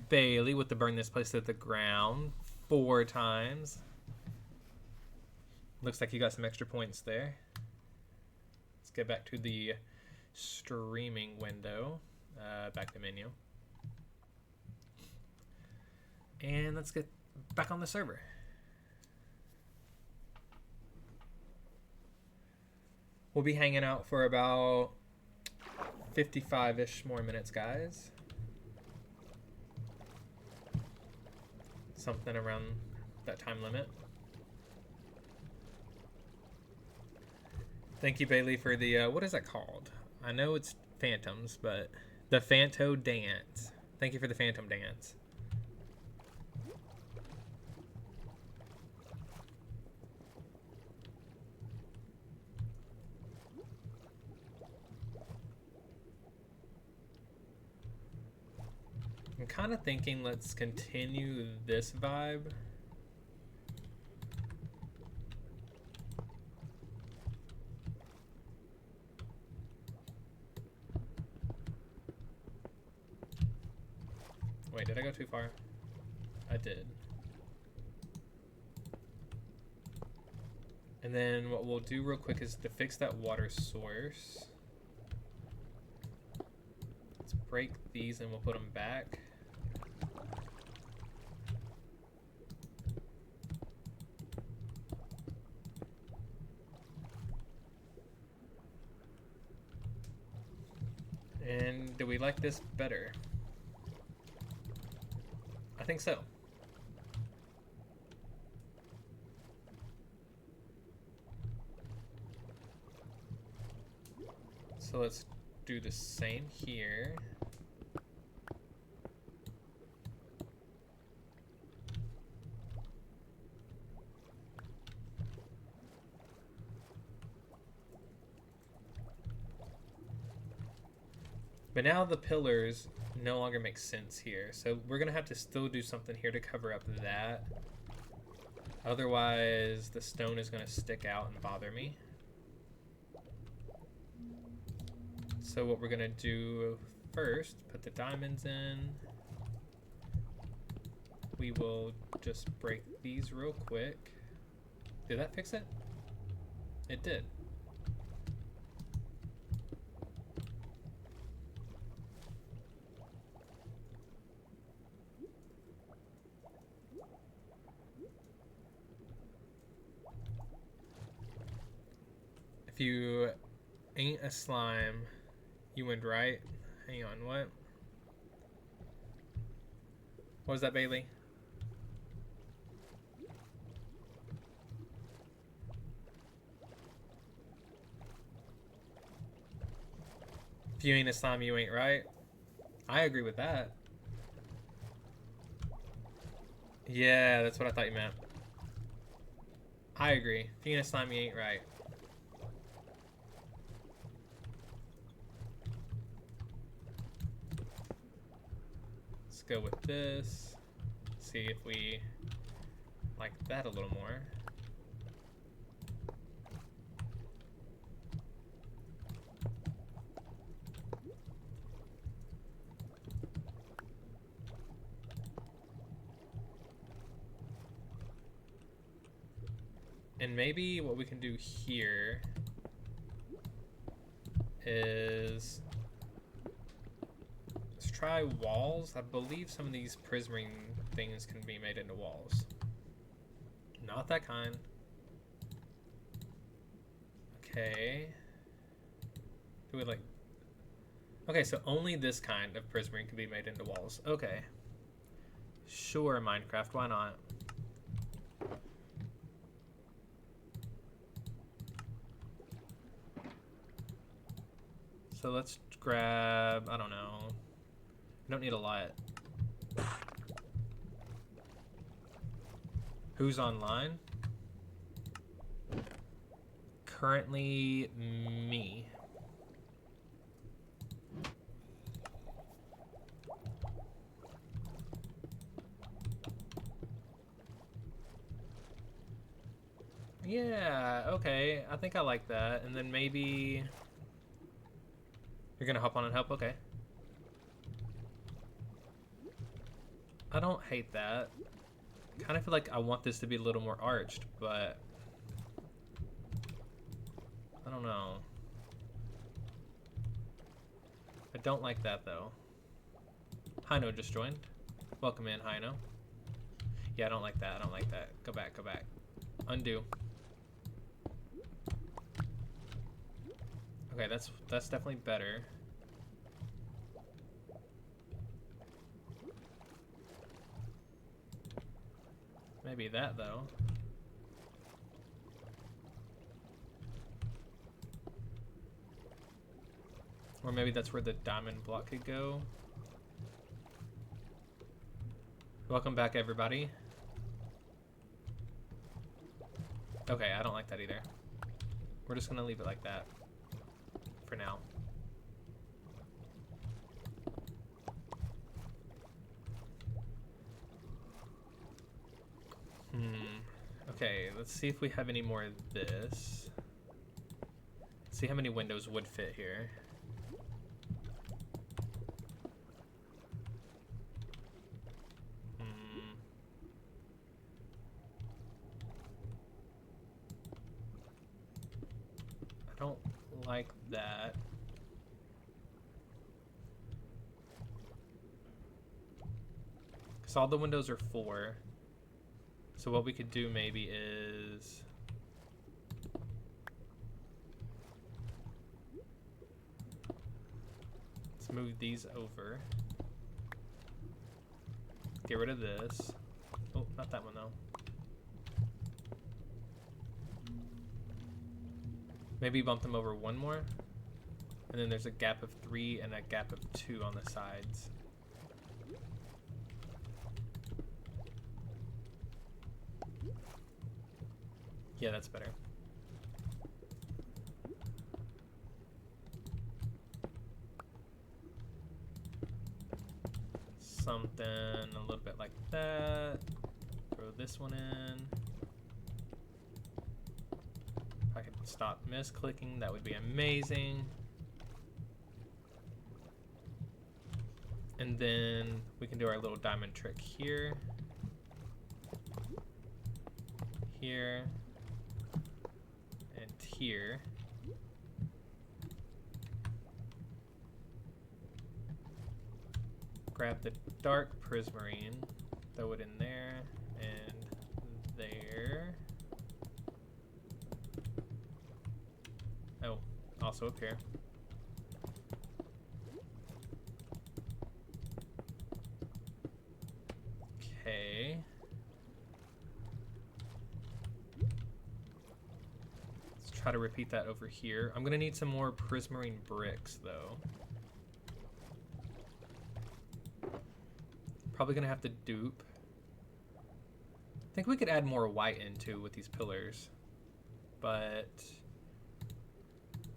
B: Bailey with the burn this place to the ground 4 times. Looks like you got some extra points there. Let's get back to the streaming window. Back to menu. And let's get back on the server. We'll be hanging out for about 55-ish more minutes, guys. Something around that time limit. Thank you, Bailey, for the, what is that called? I know it's Phantoms, but the Phanto Dance. Thank you for the Phantom Dance. I'm kind of thinking let's continue this vibe. Wait, did I go too far? I did. And then what we'll do real quick is to fix that water source. Let's break these and we'll put them back. And do we like this better? I think so. So let's do the same here. But now the pillars no longer make sense here. So we're going to have to still do something here to cover up that. Otherwise, the stone is going to stick out and bother me. So what we're going to do first, put the diamonds in. We will just break these real quick. Did that fix it? It did. If you ain't a slime, you went right. Hang on, what? What was that, Bailey? If you ain't a slime, you ain't right. I agree with that. Yeah, that's what I thought you meant. I agree. If you ain't a slime, you ain't right. Let's go with this. See if we like that a little more. And maybe what we can do here is let's try walls. I believe some of these prismering things can be made into walls. Not that kind. Okay. Do we like... Okay, so only this kind of prismering can be made into walls. Okay. Sure, Minecraft, why not? So let's grab, I don't know. We don't need a lot. Who's online? Currently, me. Yeah, okay. I think I like that. And then maybe... You're gonna hop on and help? Okay. I don't hate that. Kind of feel like I want this to be a little more arched, but... I don't know. I don't like that, though. Hino just joined. Welcome in, Hino. Yeah, I don't like that. I don't like that. Go back, go back. Undo. Okay, that's definitely better. Maybe that, though. Or maybe that's where the diamond block could go. Welcome back, everybody. Okay, I don't like that either. We're just gonna leave it like that for now. Okay, let's see if we have any more of this. See how many windows would fit here. I don't like that. Because all the windows are 4. So what we could do maybe is... Let's move these over. Get rid of this. Oh, not that one though. Maybe bump them over one more. And And then there's a gap of 3 and a gap of 2 on the sides. Yeah, that's better. Something a little bit like that. Throw this one in. If I could stop misclicking, that would be amazing. And then we can do our little diamond trick here. Here. And here. Grab the dark prismarine, throw it in there, and there. Oh, also up here. Okay. Let's try to repeat that over here. I'm gonna need some more prismarine bricks though. Probably gonna have to dupe. I think we could add more white into with these pillars, but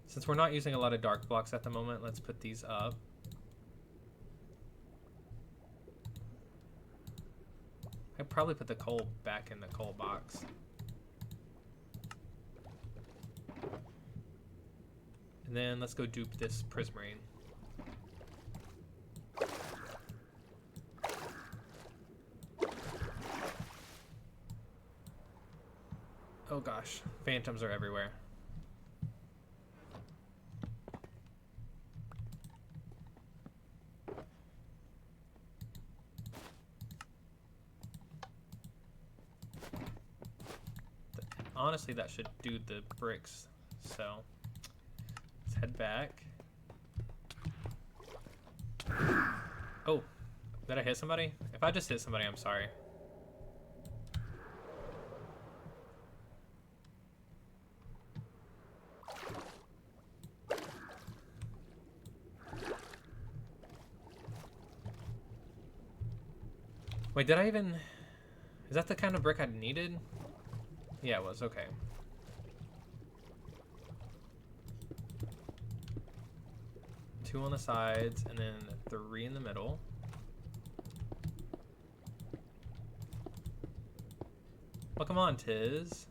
B: since we're not using a lot of dark blocks at the moment, let's put these up. I'd probably put the coal back in the coal box. And then let's go dupe this prismarine. Oh gosh, phantoms are everywhere. Honestly, that should do the bricks, so let's head back. Oh, did I hit somebody? If I just hit somebody, I'm sorry. Wait, did I even... Is that the kind of brick I needed? Yeah, it was. Okay. Two on the sides, and then 3 in the middle. Well, come on, Tiz.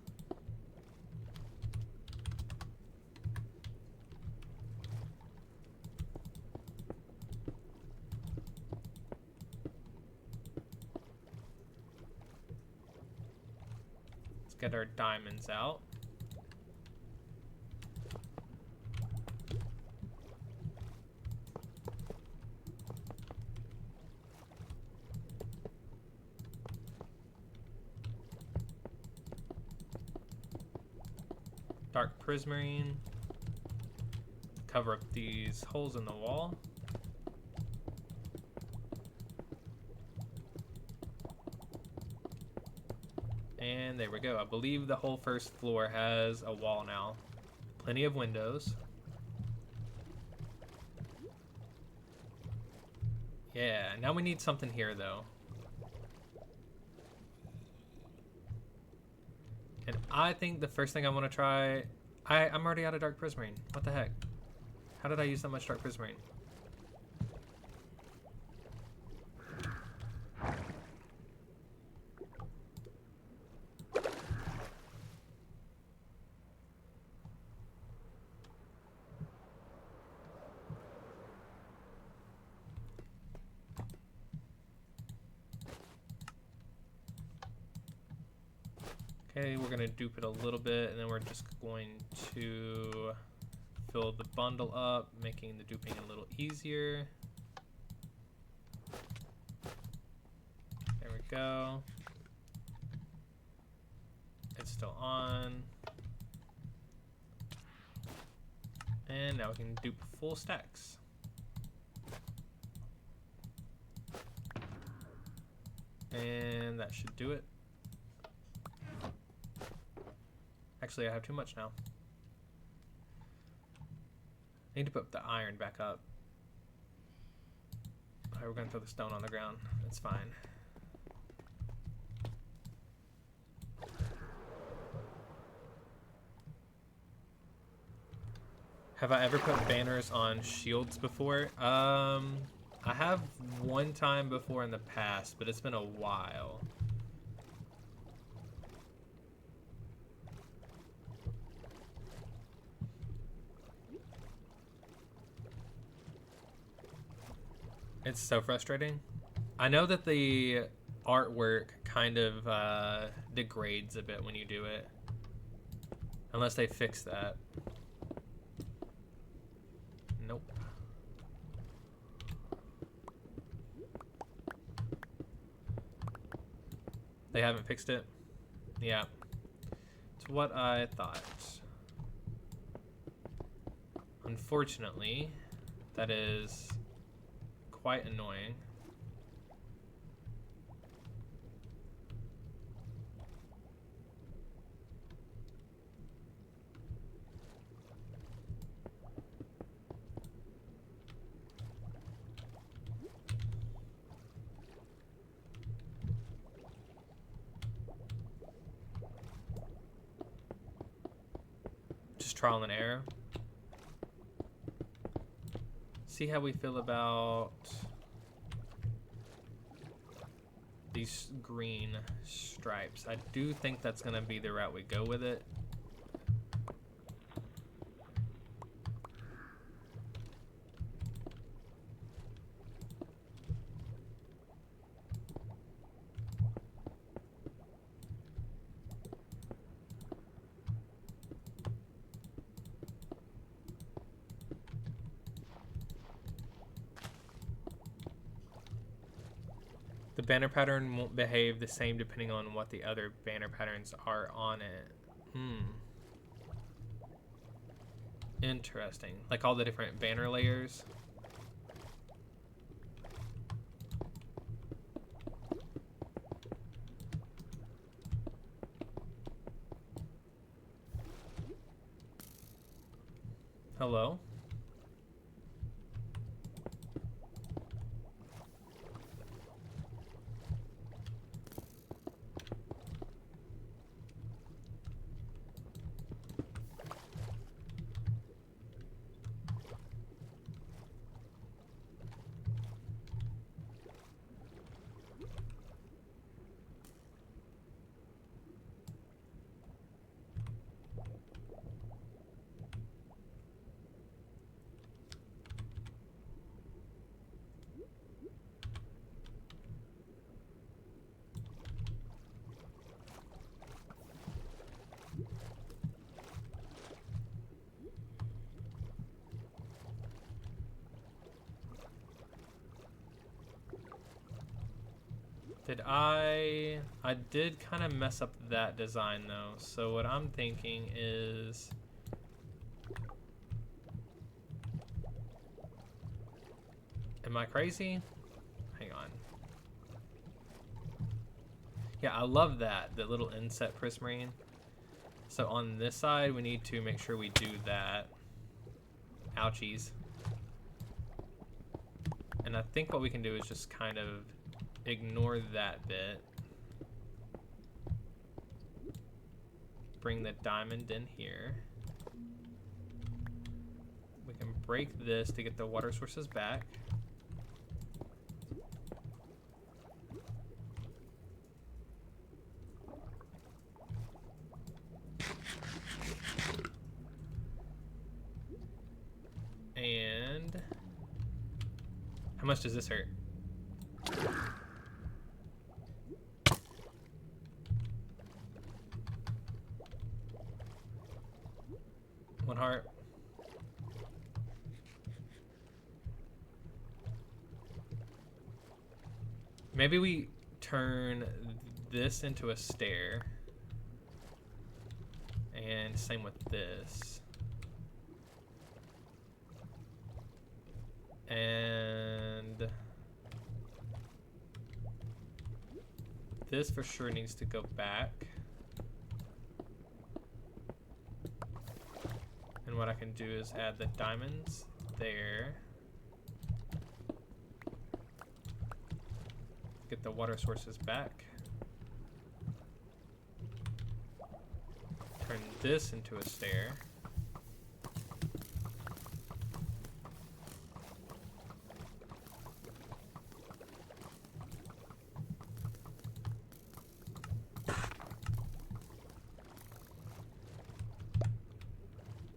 B: Get our diamonds out. Dark prismarine. Cover up these holes in the wall. And there we go. I believe the whole first floor has a wall now. Plenty of windows. Yeah, now we need something here though. And I think the first thing I want to try... I'm already out of dark prismarine. What the heck? How did I use that much dark prismarine? Okay, we're gonna dupe it a little bit, and then we're just going to fill the bundle up, making the duping a little easier. There we go. It's still on. And now we can dupe full stacks. And that should do it. Actually, I have too much now. I need to put the iron back up. Alright, we're gonna throw the stone on the ground. It's fine. Have I ever put banners on shields before? I have one time before in the past, but it's been a while. It's so frustrating. I know that the artwork kind of degrades a bit when you do it. Unless they fix that. Nope. They haven't fixed it? Yeah. It's what I thought. Unfortunately, that is quite annoying. Just trial and error. See how we feel about these green stripes. I do think that's gonna be the route we go with it. The banner pattern won't behave the same depending on what the other banner patterns are on it. Interesting. Like all the different banner layers. Hello? I did kind of mess up that design though. So what I'm thinking is am I crazy? Hang on. Yeah, I love that, the little inset prismarine. So on this side, we need to make sure we do that. Ouchies. And I think what we can do is just kind of ignore that bit. Bring the diamond in here. We can break this to get the water sources back. And how much does this hurt? One heart. Maybe we turn this into a stair. And same with this. And this for sure needs to go back. And what I can do is add the diamonds there. Get the water sources back. Turn this into a stair.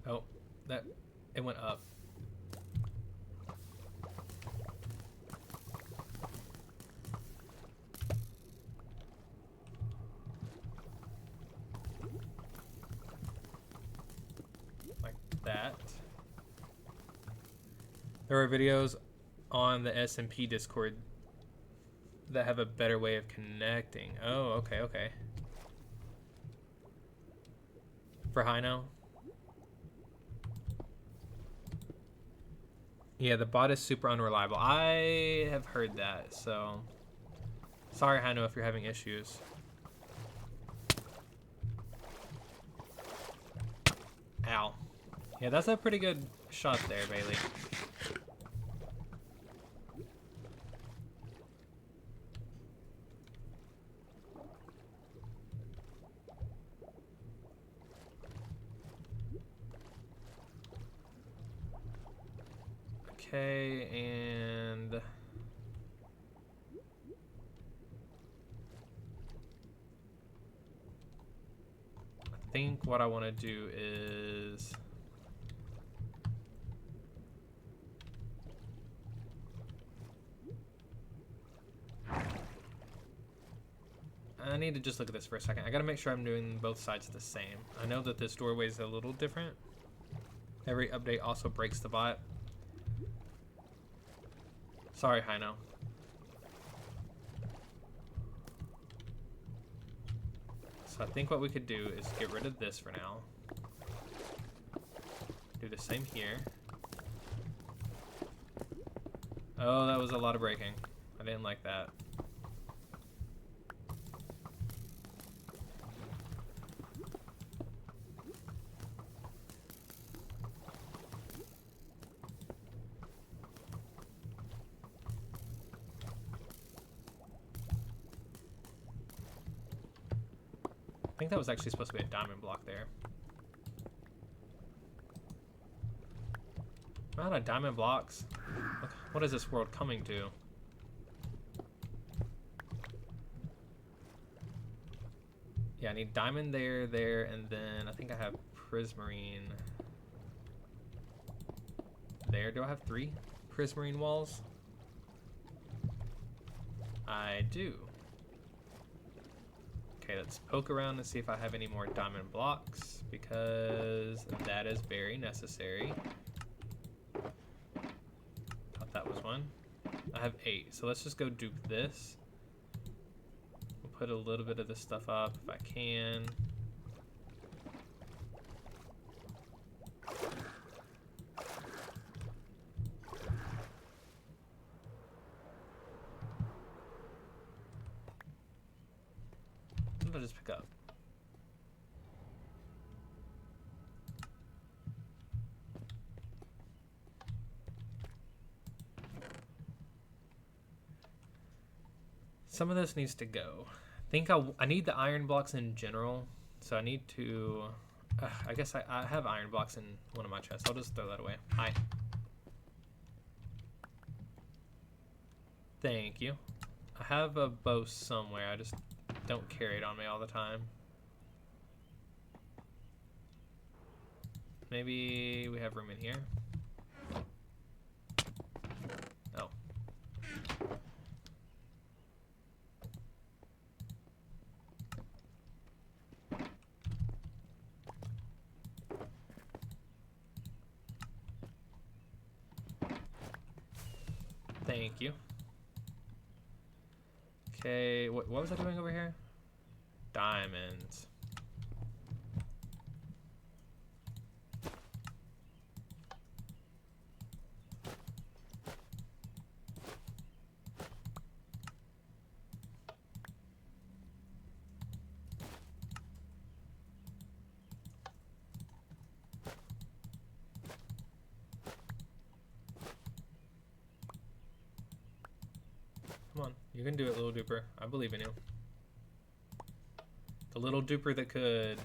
B: Oh, it went up. Like that. There are videos on the SMP Discord that have a better way of connecting. Oh, okay, okay. For Hino? Yeah, the bot is super unreliable. I have heard that, so sorry, Hino, if you're having issues. Ow. Yeah, that's a pretty good shot there, Bailey. Okay, and I think what I want to do is I need to just look at this for a second. I gotta make sure I'm doing both sides the same. I know that this doorway is a little different. Every update also breaks the bot. Sorry, Hino. So I think what we could do is get rid of this for now. Do the same here. Oh, that was a lot of breaking. I didn't like that. I think that was actually supposed to be a diamond block there. I'm out of diamond blocks. Look, what is this world coming to? Yeah, I need diamond there, and then I think I have prismarine there. Do I have 3 prismarine walls? I do. Okay, let's poke around and see if I have any more diamond blocks, because that is very necessary. Thought that was one. I have 8, so let's just go dupe this. We'll put a little bit of this stuff up if I can. I'll just pick up. Some of this needs to go. I think I need the iron blocks in general, so I need to... I guess I have iron blocks in one of my chests. I'll just throw that away. Hi. Thank you. I have a bow somewhere. I just don't carry it on me all the time. Maybe we have room in here. Oh. Thank you. Okay, what was I doing over here? Diamonds. Come on, you can do it, little duper. I believe in you. The little duper that could.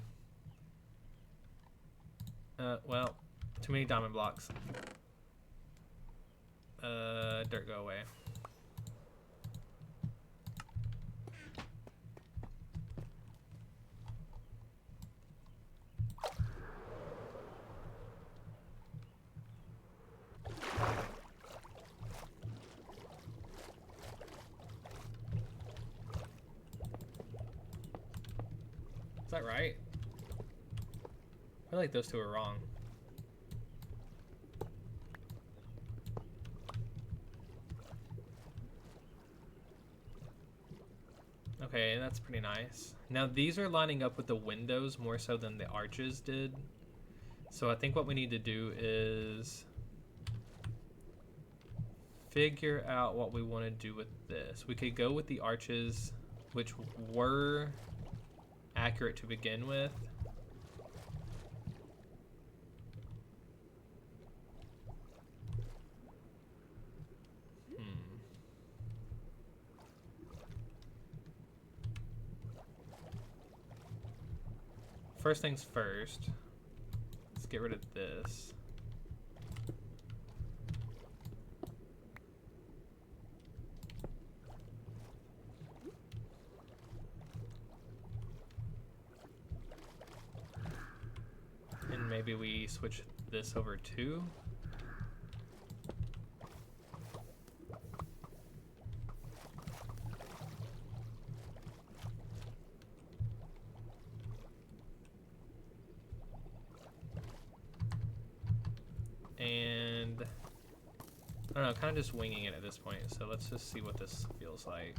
B: Well, too many diamond blocks. Dirt, go away. Is that right? I feel like those two are wrong. Okay, that's pretty nice. Now these are lining up with the windows more so than the arches did. So I think what we need to do is figure out what we want to do with this. We could go with the arches, which were accurate to begin with. First things first, let's get rid of this. And maybe we switch this over too. And I don't know, kind of just winging it at this point. So let's just see what this feels like.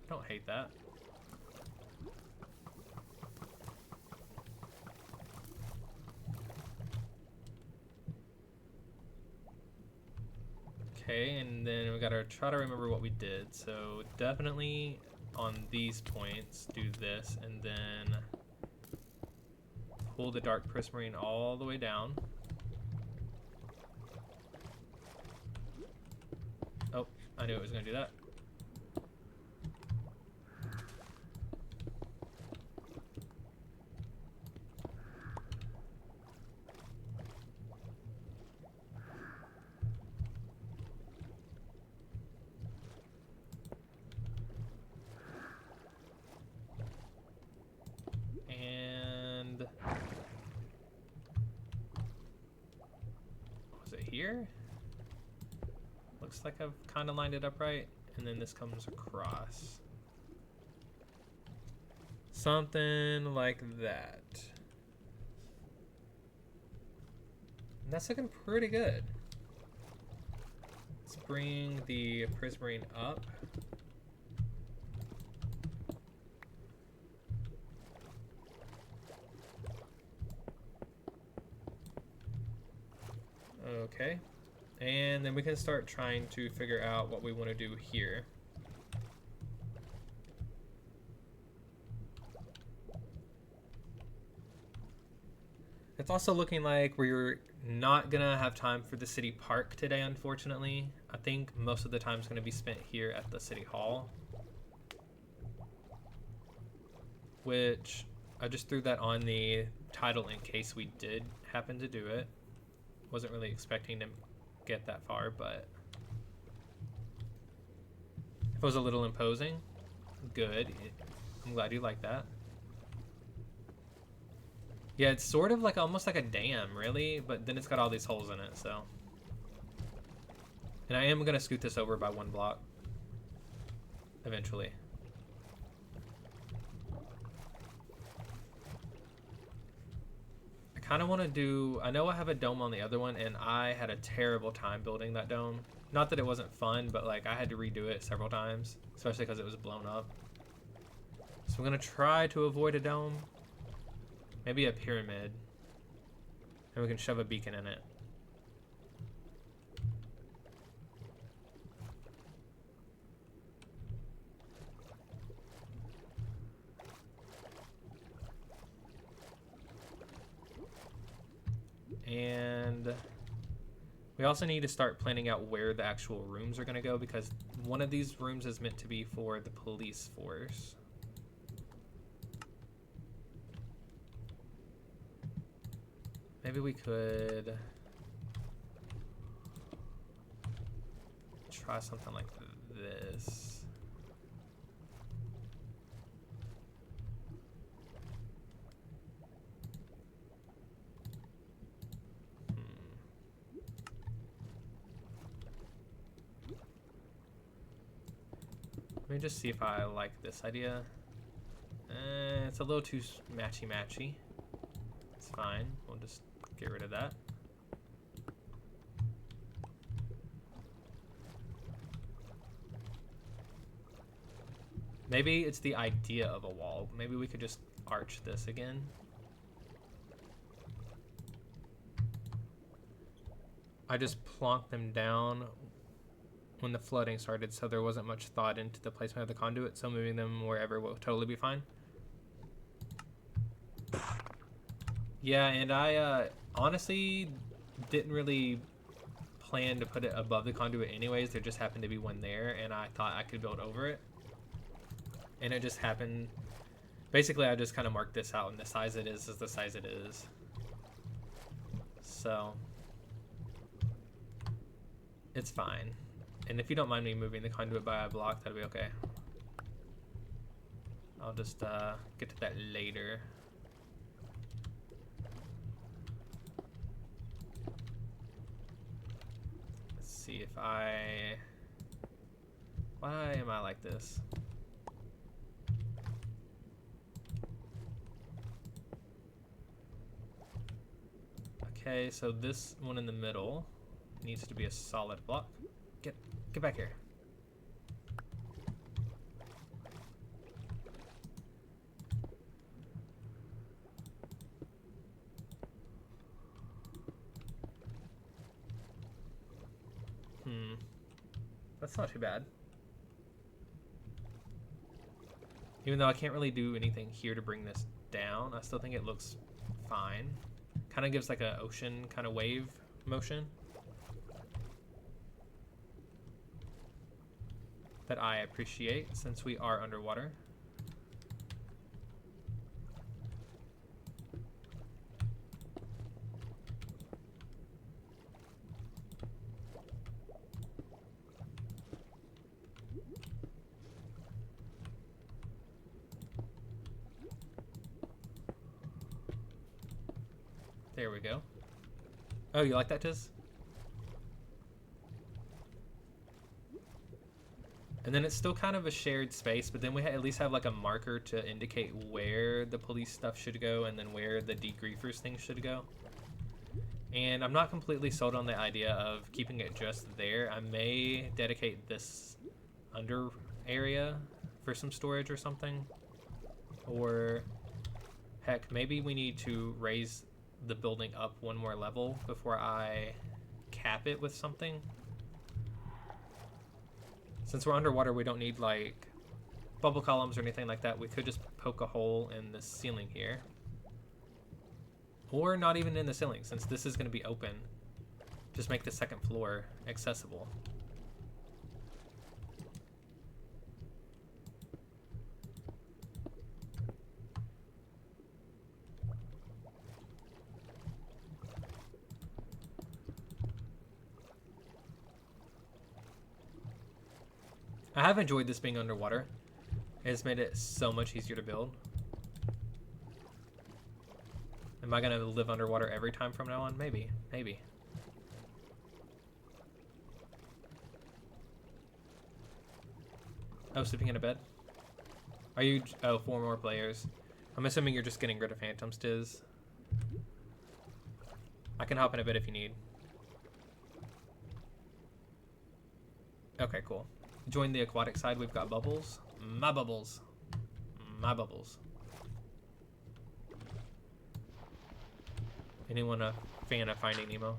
B: I don't hate that. Okay, and then we gotta try to remember what we did. So definitely on these points, do this, and then pull the dark prismarine all the way down. Oh, I knew it was gonna do that. Here. Looks like I've kind of lined it up right, and then this comes across. Something like that. And that's looking pretty good. Let's bring the prismarine up. Okay, and then we can start trying to figure out what we want to do here. It's also looking like we're not gonna have time for the city park today, unfortunately. I think most of the time is gonna be spent here at the city hall, which I just threw that on the title in case we did happen to do it. Wasn't really expecting to get that far, but if it was a little imposing, good. I'm glad you like that. Yeah, it's sort of like almost like a dam, really, but then it's got all these holes in it, so. And I am gonna scoot this over by 1 block eventually. Kind of want to do, I know I have a dome on the other one, and I had a terrible time building that dome. Not that it wasn't fun, but like I had to redo it several times, especially because it was blown up. So I'm gonna try to avoid a dome, maybe a pyramid, and we can shove a beacon in it. And We also need to start planning out where the actual rooms are going to go, because one of these rooms is meant to be for the police force. Maybe we could try something like this. Let me just see if I like this idea. It's a little too matchy-matchy. It's fine. We'll just get rid of that. Maybe it's the idea of a wall. Maybe we could just arch this again. I just plonked them down when the flooding started, so there wasn't much thought into the placement of the conduit, so moving them wherever will totally be fine. Yeah, and I honestly didn't really plan to put it above the conduit anyways. There just happened to be one there, and I thought I could build over it. And it just happened. Basically, I just kind of marked this out, and the size it is the size it is. So it's fine. And if you don't mind me moving the conduit by a block, that'll be okay. I'll just get to that later. Let's see if I... Why am I like this? Okay, so this one in the middle needs to be a solid block. Get back here. That's not too bad. Even though I can't really do anything here to bring this down, I still think it looks fine. Kind of gives like an ocean kind of wave motion that I appreciate since we are underwater. There we go. Oh, you like that, Tiz? And then it's still kind of a shared space, but then we at least have like a marker to indicate where the police stuff should go and then where the degriefers things should go. And I'm not completely sold on the idea of keeping it just there. I may dedicate this under area for some storage or something. Or heck, maybe we need to raise the building up one more level before I cap it with something. Since we're underwater, we don't need like bubble columns or anything like that. We could just poke a hole in the ceiling here. Or not even in the ceiling, since this is going to be open. Just make the second floor accessible. I have enjoyed this being underwater. It's made it so much easier to build. Am I gonna live underwater every time from now on? Maybe, maybe. Oh, sleeping in a bed? Are you, oh, 4 more players. I'm assuming you're just getting rid of phantoms, Tiz. I can hop in a bed if you need. Okay, cool. Join the aquatic side. We've got bubbles. My bubbles. My bubbles. Anyone a fan of Finding Nemo?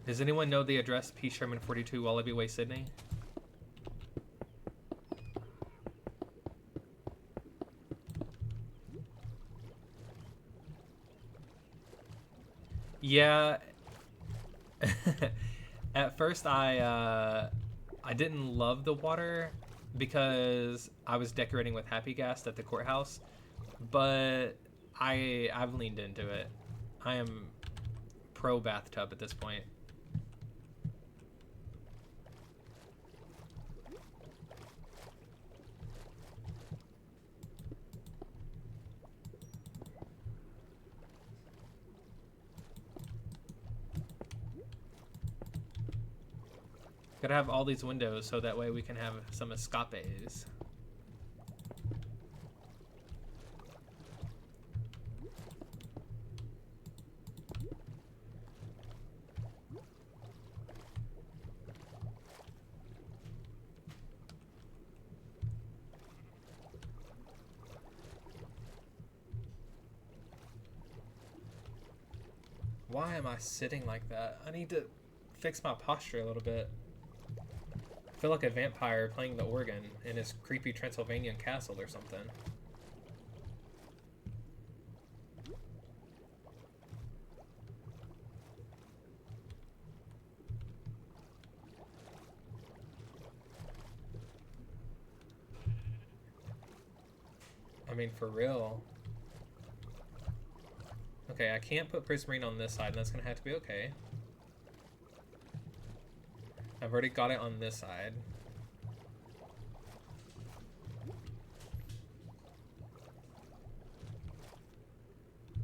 B: Does anyone know the address? P. Sherman 42, Wallaby Way, Sydney? Yeah. At first, I didn't love the water because I was decorating with Happy Gas at the courthouse, but I've leaned into it. I am pro bathtub at this point. Gotta have all these windows so that way we can have some escapes. Why am I sitting like that? I need to fix my posture a little bit. I feel like a vampire playing the organ in his creepy Transylvanian castle or something. I mean, for real. Okay, I can't put Prismarine on this side, and that's gonna have to be okay. I've already got it on this side.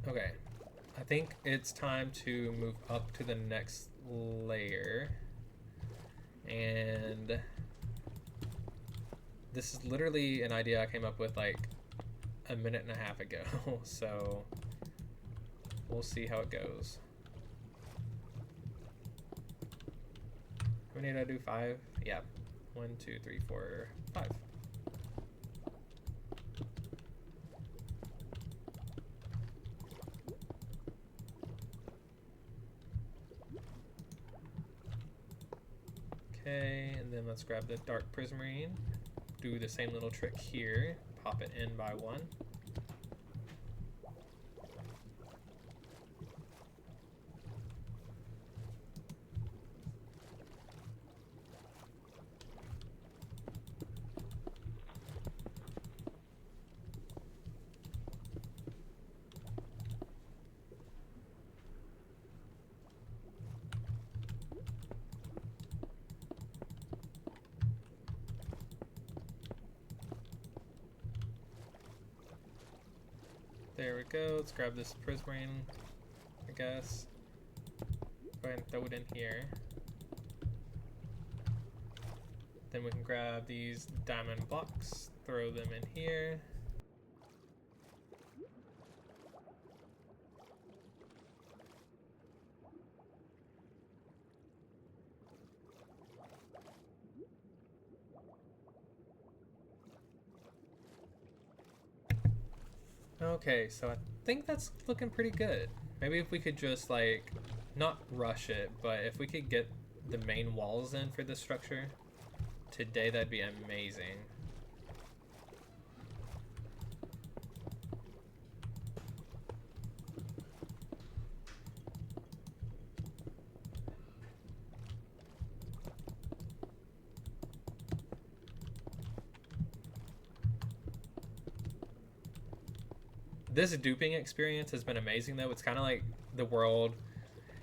B: Okay, I think it's time to move up to the next layer. And this is literally an idea I came up with like a minute and a half ago, so we'll see how it goes. How many did I do? 5? Yeah. 1, 2, 3, 4, 5. Okay, and then let's grab the dark prismarine. Do the same little trick here. Pop it in by 1. There we go. Let's grab this prismarine, I guess. Go ahead and throw it in here. Then we can grab these diamond blocks, throw them in here. Okay, so I think that's looking pretty good. Maybe if we could just like, not rush it, but if we could get the main walls in for this structure today, that'd be amazing. This duping experience has been amazing though. It's kind of like the world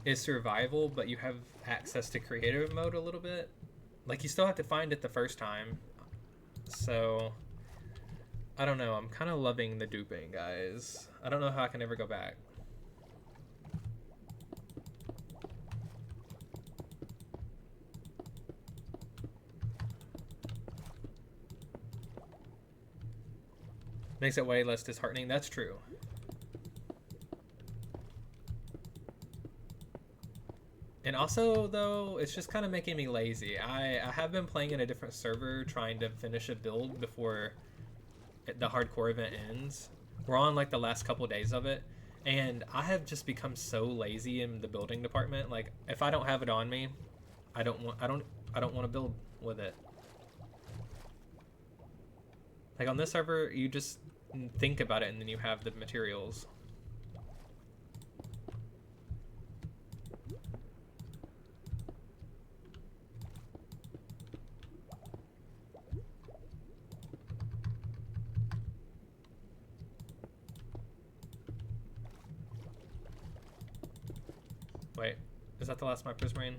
B: is survival, but you have access to creative mode a little bit. Like you still have to find it the first time. So I don't know. I'm kind of loving the duping, guys. I don't know how I can ever go back. Makes it way less disheartening. That's true. And also, though, it's just kind of making me lazy. I have been playing in a different server trying to finish a build before the hardcore event ends. We're on like the last couple days of it, And I have just become so lazy in the building department. Like, if I don't have it on me, I don't want to build with it. Like on this server, you just think about it and then you have the materials. Wait, is that the last of my prismarine?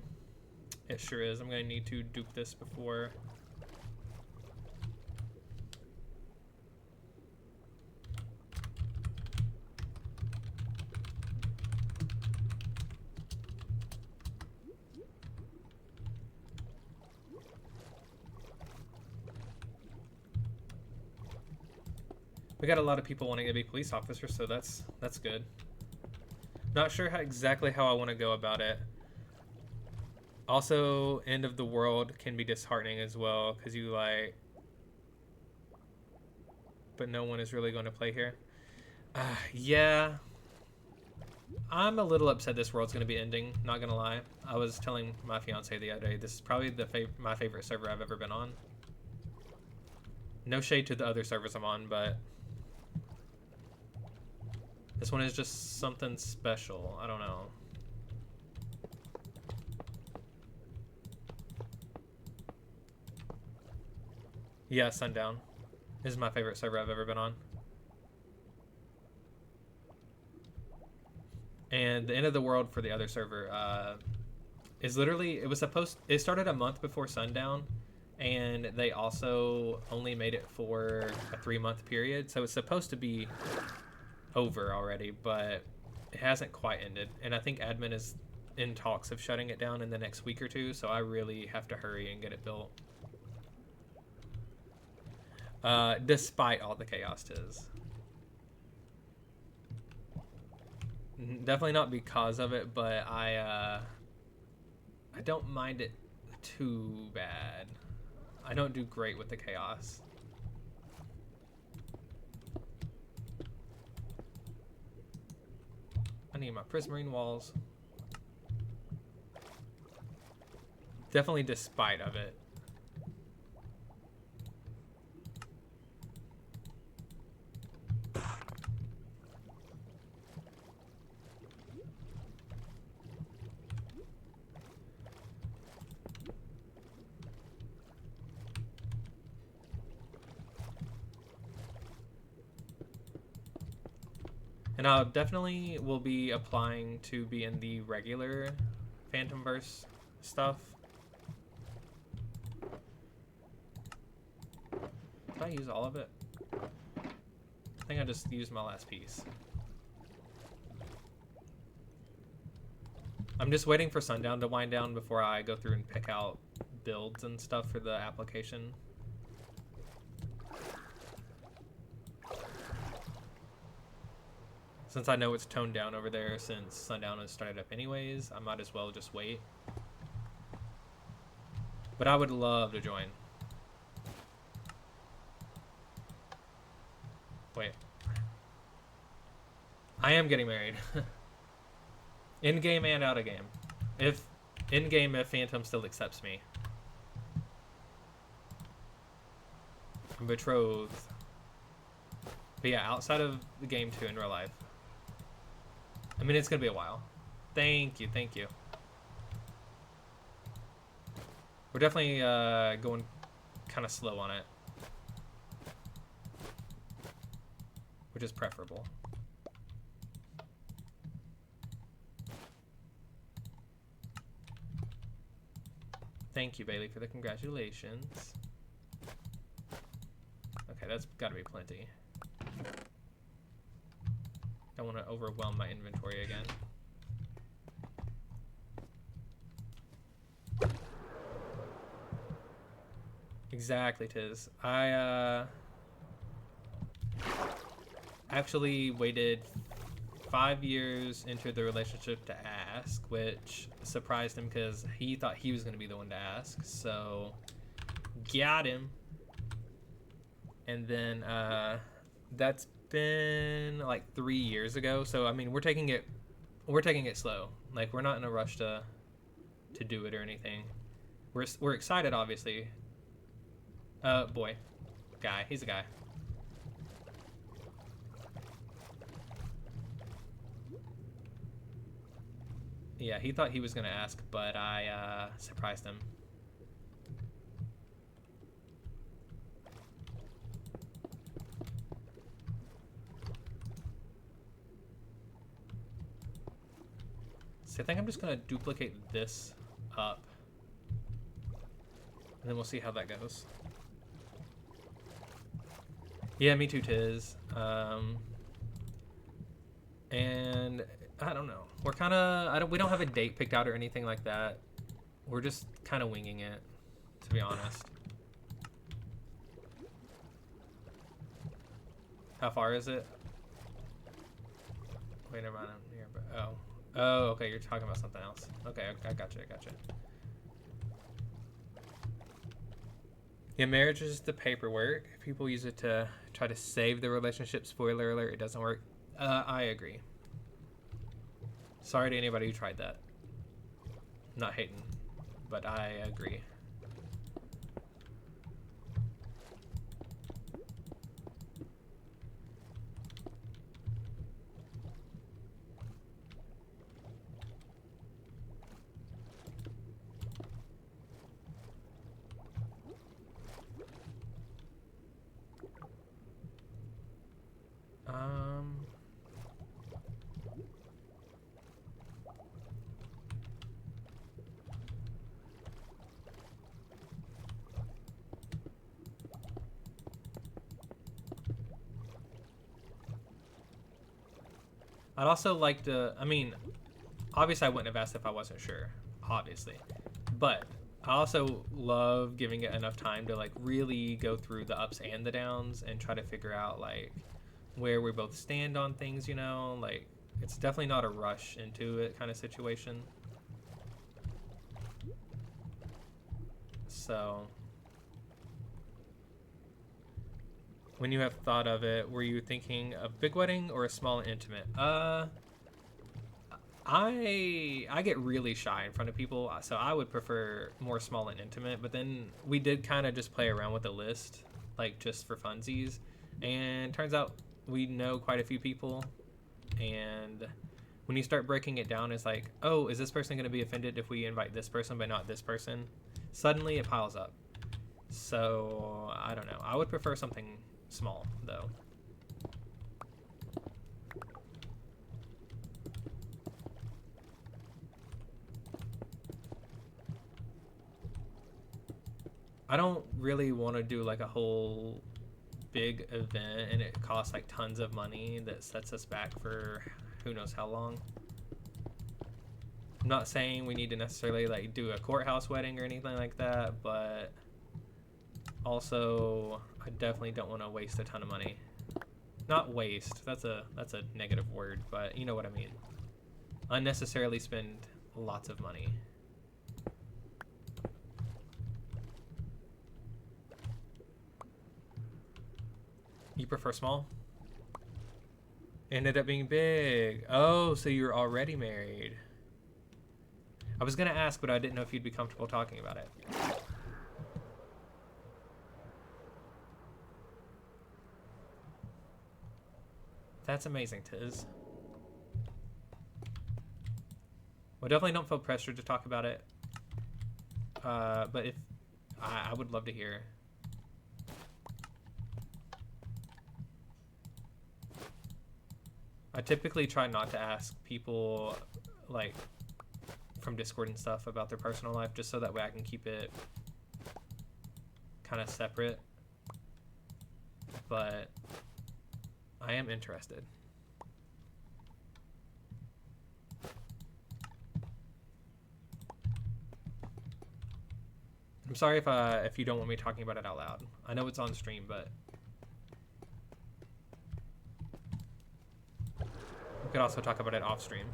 B: It sure is. I'm going to need to dupe this before. We got a lot of people wanting to be police officers, so that's good. Not sure exactly how I want to go about it. Also, end of the world can be disheartening as well, because you like... But no one is really going to play here. Yeah. I'm a little upset this world's going to be ending, not going to lie. I was telling my fiance the other day, this is probably my favorite server I've ever been on. No shade to the other servers I'm on, but... This one is just something special. I don't know. Yeah, Sundown. This is my favorite server I've ever been on. And the end of the world for the other server is literally... It started a month before Sundown. And they also only made it for a 3-month period. So it's supposed to be... over already, but it hasn't quite ended, and I think admin is in talks of shutting it down in the next week or two, so I really have to hurry and get it built, despite all the chaos tis. Definitely not because of it, but I don't mind it too bad. I don't do great with the chaos. I need my prismarine walls. Definitely despite of it. And I definitely will be applying to be in the regular Phantomverse stuff. Did I use all of it? I think I just used my last piece. I'm just waiting for Sundown to wind down before I go through and pick out builds and stuff for the application. Since I know it's toned down over there since Sundown has started up anyways, I might as well just wait. But I would love to join. Wait. I am getting married. In-game and out-of-game. In-game, if Phantom still accepts me. I'm betrothed. But yeah, outside of the game too, in real life. I mean, it's gonna be a while. Thank you, thank you. We're definitely going kind of slow on it, which is preferable. Thank you, Bailey, for the congratulations. Okay, that's gotta be plenty. Don't want to overwhelm my inventory again. Exactly, Tiz. I actually waited 5 years into the relationship to ask, which surprised him because he thought he was going to be the one to ask. So, got him. And then that's been like 3 years ago, so I mean we're taking it slow. Like we're not in a rush to do it or anything. We're excited, obviously. Boy, guy, he's a guy. Yeah, he thought he was gonna ask, but I surprised him. So I think I'm just gonna duplicate this up, and then we'll see how that goes. Yeah, me too, Tiz. And I don't know. We're kind of we don't have a date picked out or anything like that. We're just kind of winging it, to be honest. How far is it? Wait, never mind. I'm here, but oh, okay. You're talking about something else. Okay, I gotcha. Yeah, marriage is the paperwork. People use it to try to save the relationship. Spoiler alert: it doesn't work. I agree. Sorry to anybody who tried that. Not hating, but I agree. I'd also like to, I mean, obviously I wouldn't have asked if I wasn't sure, obviously. But I also love giving it enough time to like really go through the ups and the downs and try to figure out like where we both stand on things, you know? Like it's definitely not a rush into it kind of situation. So when you have thought of it, were you thinking a big wedding or a small and intimate? I get really shy in front of people, so I would prefer more small and intimate. But then we did kind of just play around with the list, like just for funsies, and turns out we know quite a few people. And when you start breaking it down, it's like, oh, is this person going to be offended if we invite this person but not this person? Suddenly it piles up. So I don't know. I would prefer something small though. I don't really want to do like a whole big event and it costs like tons of money that sets us back for who knows how long. I'm not saying we need to necessarily like do a courthouse wedding or anything like that, but also I definitely don't want to waste a ton of money. Not waste, that's a negative word, but you know what I mean. Unnecessarily spend lots of money. You prefer small? Ended up being big. Oh, so you're already married. I was gonna ask, but I didn't know if you'd be comfortable talking about it. That's amazing, Tiz. Well, definitely don't feel pressured to talk about it. But if I would love to hear. I typically try not to ask people like from Discord and stuff about their personal life, just so that way I can keep it kind of separate. But I am interested. I'm sorry if you don't want me talking about it out loud. I know it's on stream, but we could also talk about it off stream.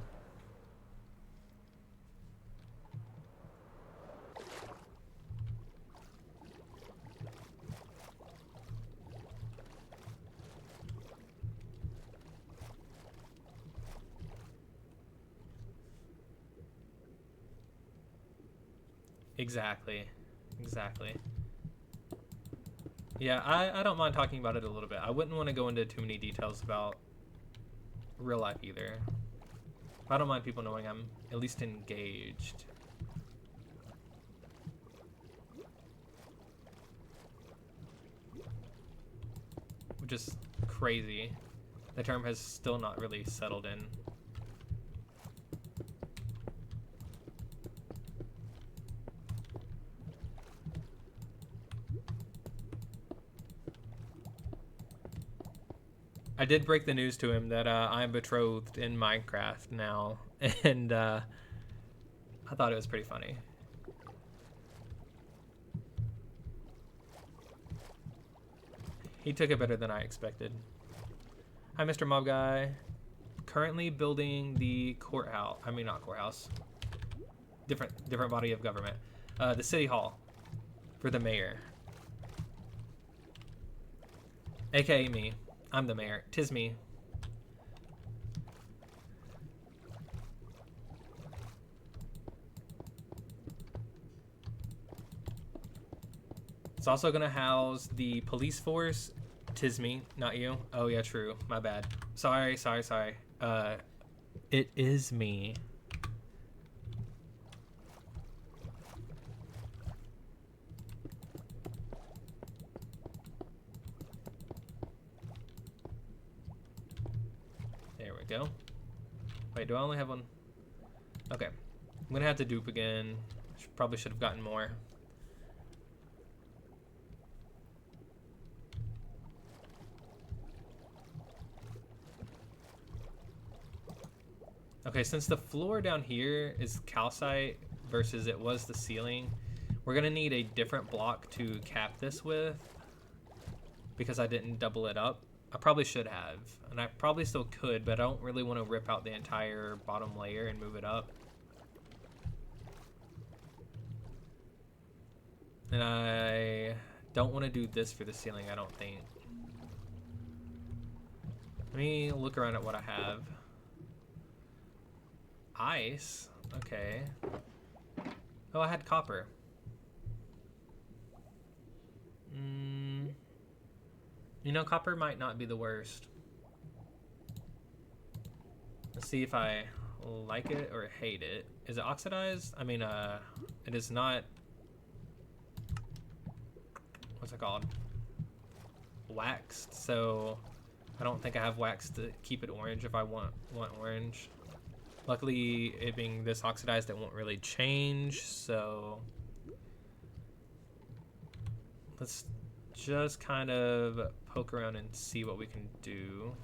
B: Exactly. Exactly. Yeah, I don't mind talking about it a little bit. I wouldn't want to go into too many details about real life either. I don't mind people knowing I'm at least engaged. Which is crazy. The term has still not really settled in. I did break the news to him that I'm betrothed in Minecraft now, and I thought it was pretty funny. He took it better than I expected. Hi, Mr. Mob Guy. Currently building the courthouse. I mean, not courthouse. Different body of government. The city hall for the mayor. AKA me. I'm the mayor. 'Tis me. It's also gonna house the police force. 'Tis me, not you. Oh yeah, true. My bad. Sorry. It is me. There we go. Wait, do I only have one? Okay. I'm gonna have to dupe again. Probably should have gotten more. Okay, since the floor down here is calcite versus it was the ceiling, we're gonna need a different block to cap this with because I didn't double it up. I probably should have, and I probably still could, but I don't really want to rip out the entire bottom layer and move it up. And I don't want to do this for the ceiling, I don't think. Let me look around at what I have. Ice, okay. Oh, I had copper. You know, copper might not be the worst. Let's see if I like it or hate it. Is it oxidized? I mean, it is not. What's it called? Waxed. So I don't think I have wax to keep it orange if I want orange. Luckily, it being this oxidized, it won't really change, so let's just kind of poke around and see what we can do.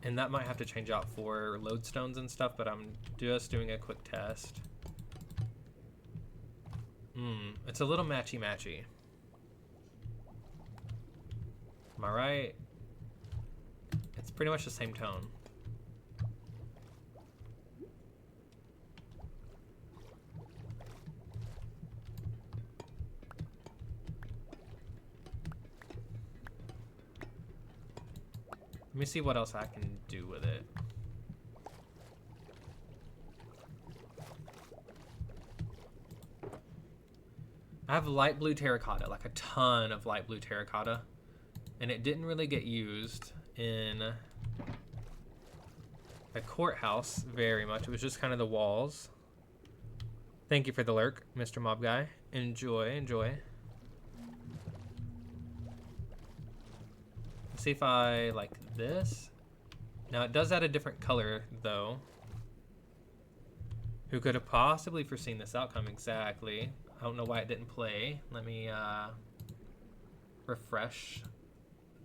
B: And that might have to change out for lodestones and stuff, but I'm just doing a quick test. It's a little matchy-matchy. Am I right? It's pretty much the same tone. Let me see what else I can do with it. I have light blue terracotta, like a ton of light blue terracotta. And it didn't really get used in a courthouse very much. It was just kind of the walls. Thank you for the lurk, Mr. Mob Guy. Enjoy, enjoy. Let's see if I like this. Now it does add a different color though. Who could have possibly foreseen this outcome exactly? I don't know why it didn't play. Let me refresh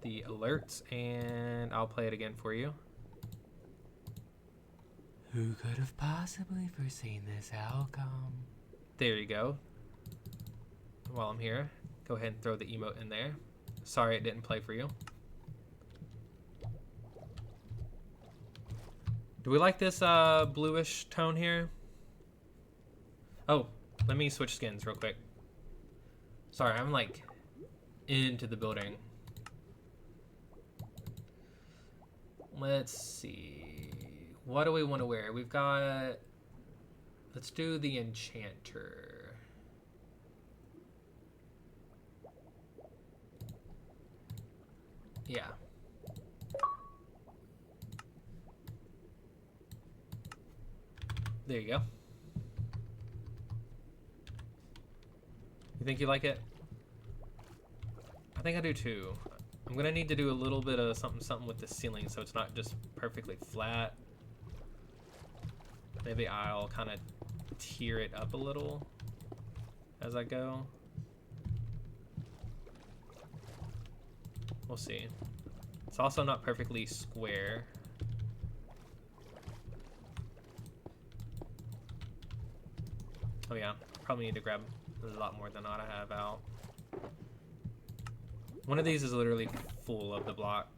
B: the alerts and I'll play it again for you. Who could have possibly foreseen this outcome? There you go. While I'm here, go ahead and throw the emote in there. Sorry it didn't play for you. Do we like this bluish tone here? Oh, let me switch skins real quick. Sorry, I'm like into the building. Let's see. What do we want to wear? We've got... Let's do the Enchanter. Yeah. There you go. You think you like it? I think I do too. I'm gonna need to do a little bit of something with the ceiling so it's not just perfectly flat. Maybe I'll kind of tear it up a little as I go. We'll see. It's also not perfectly square. Oh yeah, probably need to grab a lot more than what I have out. One of these is literally full of the block.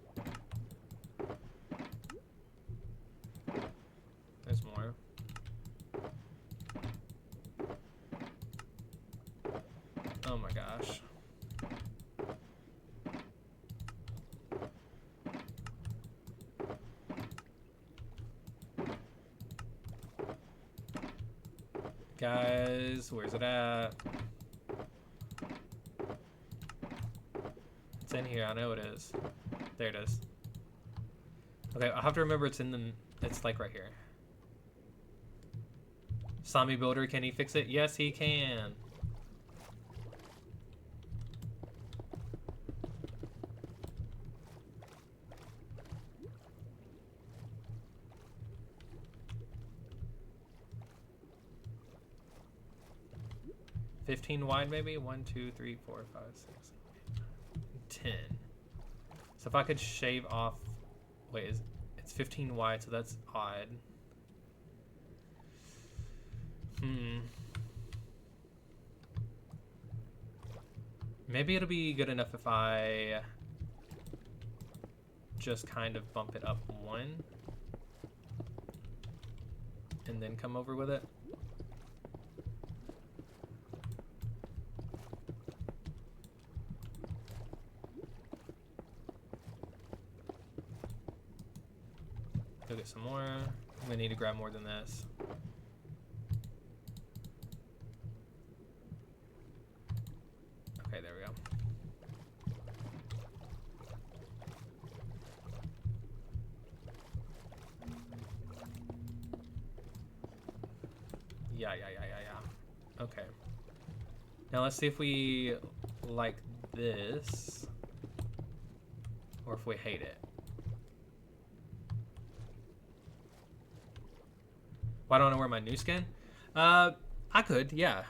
B: There's more. Oh my gosh. Guys, where's it at? It's in here, I know it is. There it is. Okay, I'll have to remember it's in the... It's like right here. Zombie Builder, can he fix it? Yes, he can. Wide maybe? 1, 2, 3, 4, 5, 6, 10. So if I could shave off, wait, it's 15 wide, so that's odd. Maybe it'll be good enough if I just kind of bump it up 1 and then come over with it. Go get some more. I'm gonna need to grab more than this. Okay, there we go. Yeah. Okay. Now let's see if we like this or if we hate it. Why don't I wear my new skin? I could, yeah.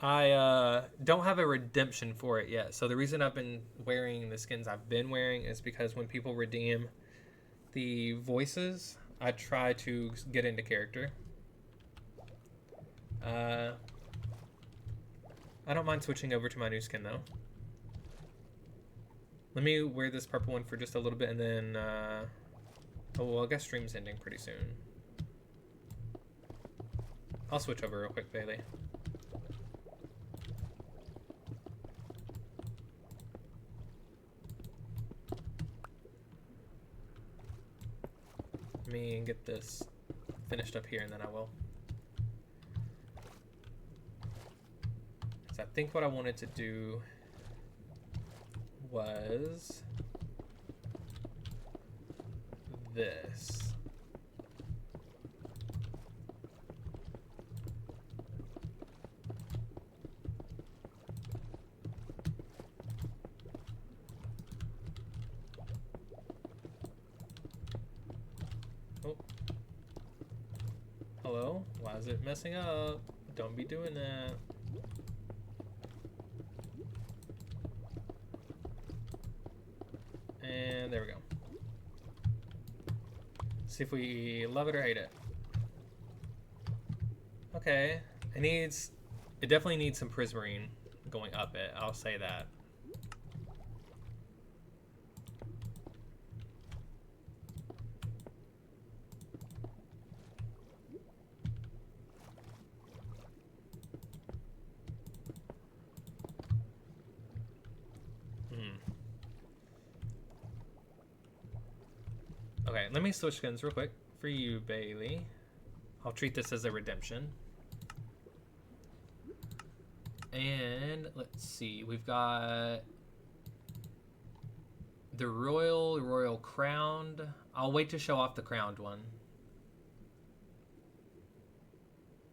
B: I don't have a redemption for it yet. So the reason I've been wearing the skins I've been wearing is because when people redeem the voices, I try to get into character. I don't mind switching over to my new skin though. Let me wear this purple one for just a little bit and then, oh, well, I guess stream's ending pretty soon. I'll switch over real quick, Bailey. Let me get this finished up here and then I will. So I think what I wanted to do was this. Hello? Why is it messing up? Don't be doing that. And there we go. See if we love it or hate it. Okay. It definitely needs some prismarine going up it. I'll say that. Okay, Okay, let me switch skins real quick for you, Bailey. I'll treat this as a redemption. And let's see, we've got the Royal Crowned. I'll wait to show off the Crowned one,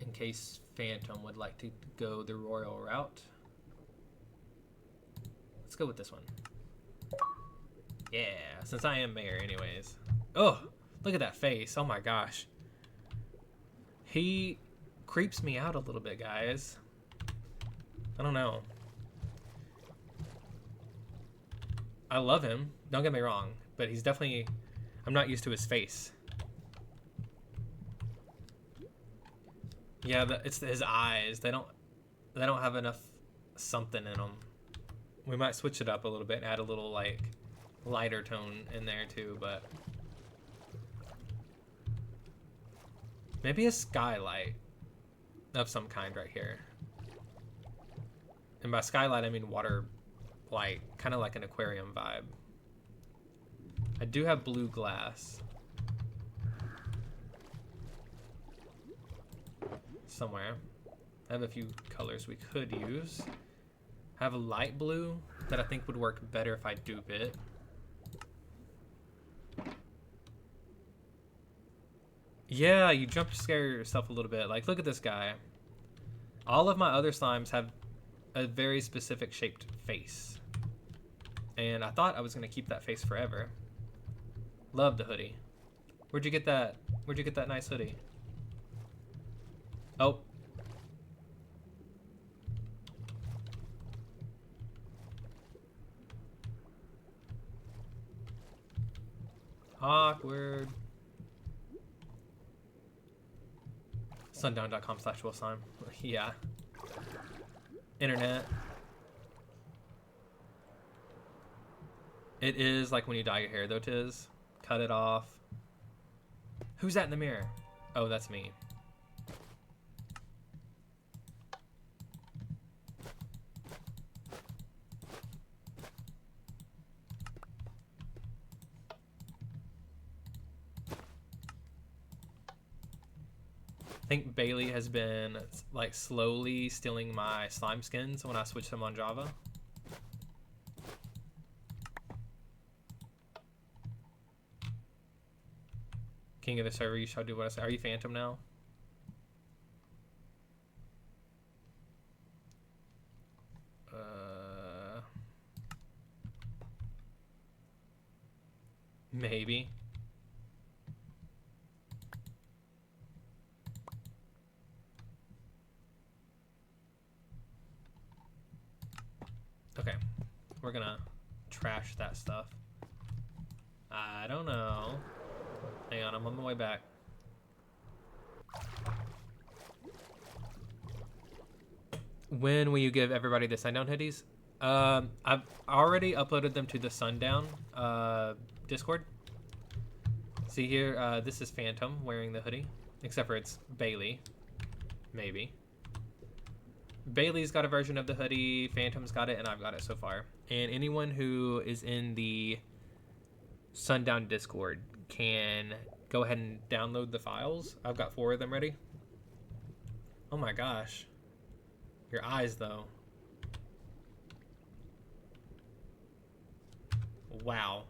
B: in case Phantom would like to go the Royal route. Let's go with this one. Yeah, since I am mayor anyways. Oh, look at that face. Oh my gosh. He creeps me out a little bit, guys. I don't know. I love him, don't get me wrong, but he's definitely, I'm not used to his face. Yeah, it's his eyes. They don't have enough something in them. We might switch it up a little bit and add a little like lighter tone in there too, but maybe a skylight of some kind right here. And by skylight I mean water light, kind of like an aquarium vibe. I do have blue glass somewhere. I have a few colors we could use. I have a light blue that I think would work better if I dupe it. Yeah, you jump scare yourself a little bit. Like, look at this guy. All of my other slimes have a very specific shaped face. And I thought I was going to keep that face forever. Love the hoodie. Where'd you get that? Where'd you get that nice hoodie? Oh. Awkward. Sundown.com/WillSlime. Yeah. Internet. It is like when you dye your hair, though, Tiz. Cut it off. Who's that in the mirror? Oh, that's me. I think Bailey has been like slowly stealing my slime skins when I switched them on Java. King of the server, you shall do what I say. Are you Phantom now? Maybe. Okay, we're gonna trash that stuff. I don't know. Hang on, I'm on my way back. When will you give everybody the Sundown hoodies? I've already uploaded them to the Sundown Discord. See here, this is Phantom wearing the hoodie, except for it's Bailey, maybe. Bailey's got a version of the hoodie, Phantom's got it, and I've got it so far. And anyone who is in the Sundown Discord can go ahead and download the files. I've got 4 of them ready. Oh my gosh. Your eyes, though. Wow.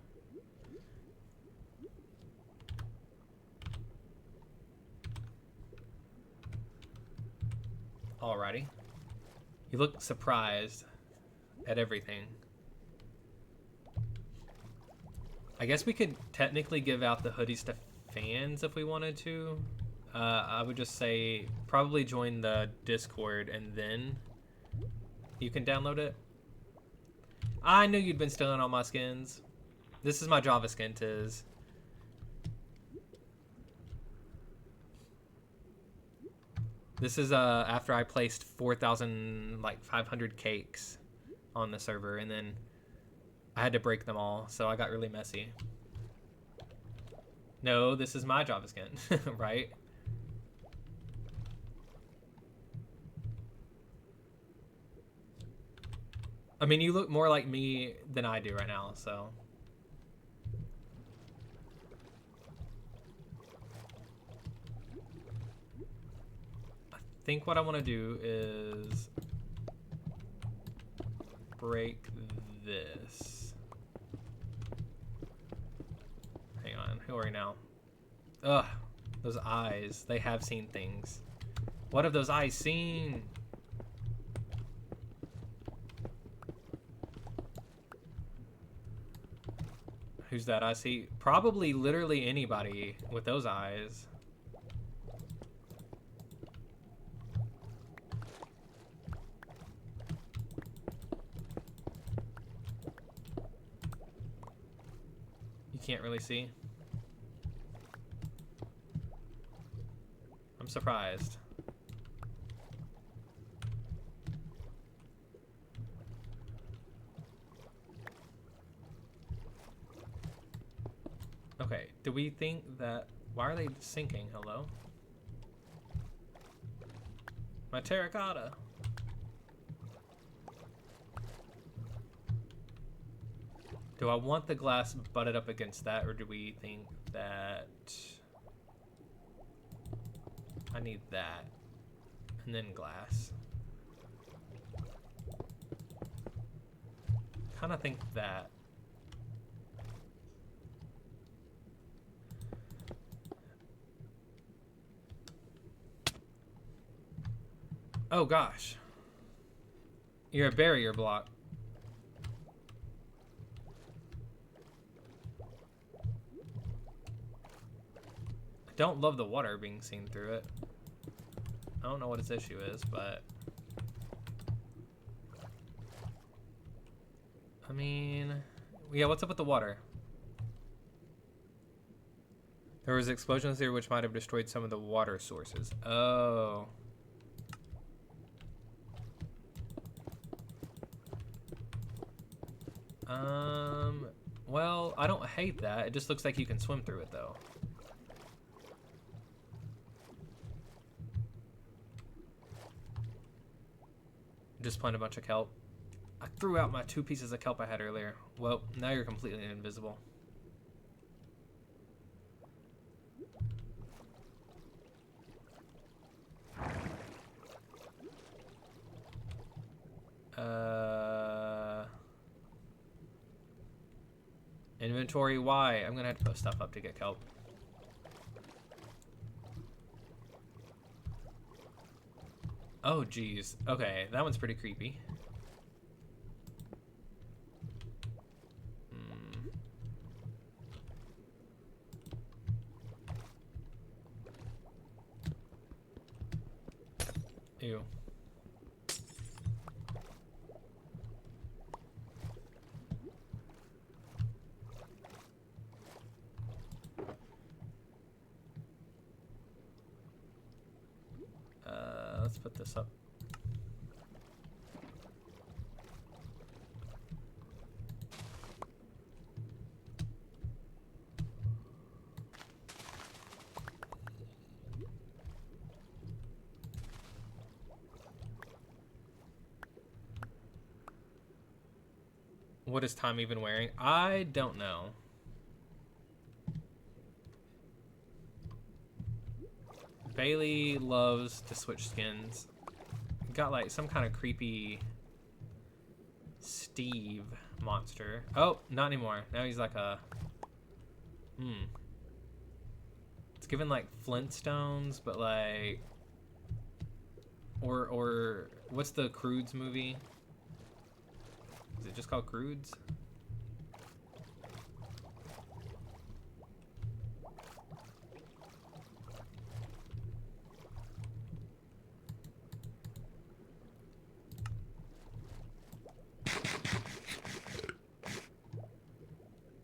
B: Alrighty. You look surprised at everything. I guess we could technically give out the hoodies to fans if we wanted to. I would just say probably join the Discord and then you can download it. I knew you'd been stealing all my skins. This is my Java skin, Tiz. This is after I placed 4,500 cakes on the server, and then I had to break them all, so I got really messy. No, this is my Java skin, right? I mean, you look more like me than I do right now, so. think what I want to do is break this. Hang on, who are you now? Ugh, those eyes. They have seen things. What have those eyes seen? Who's that I see? Probably literally anybody with those eyes. You can't really see. I'm surprised. Okay, do we think that... Why are they sinking? Hello? My terracotta. Do I want the glass butted up against that, or do we think that... I need that. And then glass. Kinda think that. Oh gosh. You're a barrier block. I don't love the water being seen through it. I don't know what its issue is, but... I mean... Yeah, what's up with the water? There was explosions here which might have destroyed some of the water sources. Oh... Well, I don't hate that. It just looks like you can swim through it, though. Just plant a bunch of kelp. I threw out my 2 pieces of kelp I had earlier. Well, now you're completely invisible. Inventory, why? I'm gonna have to put stuff up to get kelp. Oh, geez. Okay, that one's pretty creepy. Ew. Let's put this up. What is Tom even wearing? I don't know. Bailey loves to switch skins. Got like some kind of creepy Steve monster. Oh, not anymore. Now he's like a... It's given like Flintstones, but like... Or what's the Croods movie? Is it just called Croods?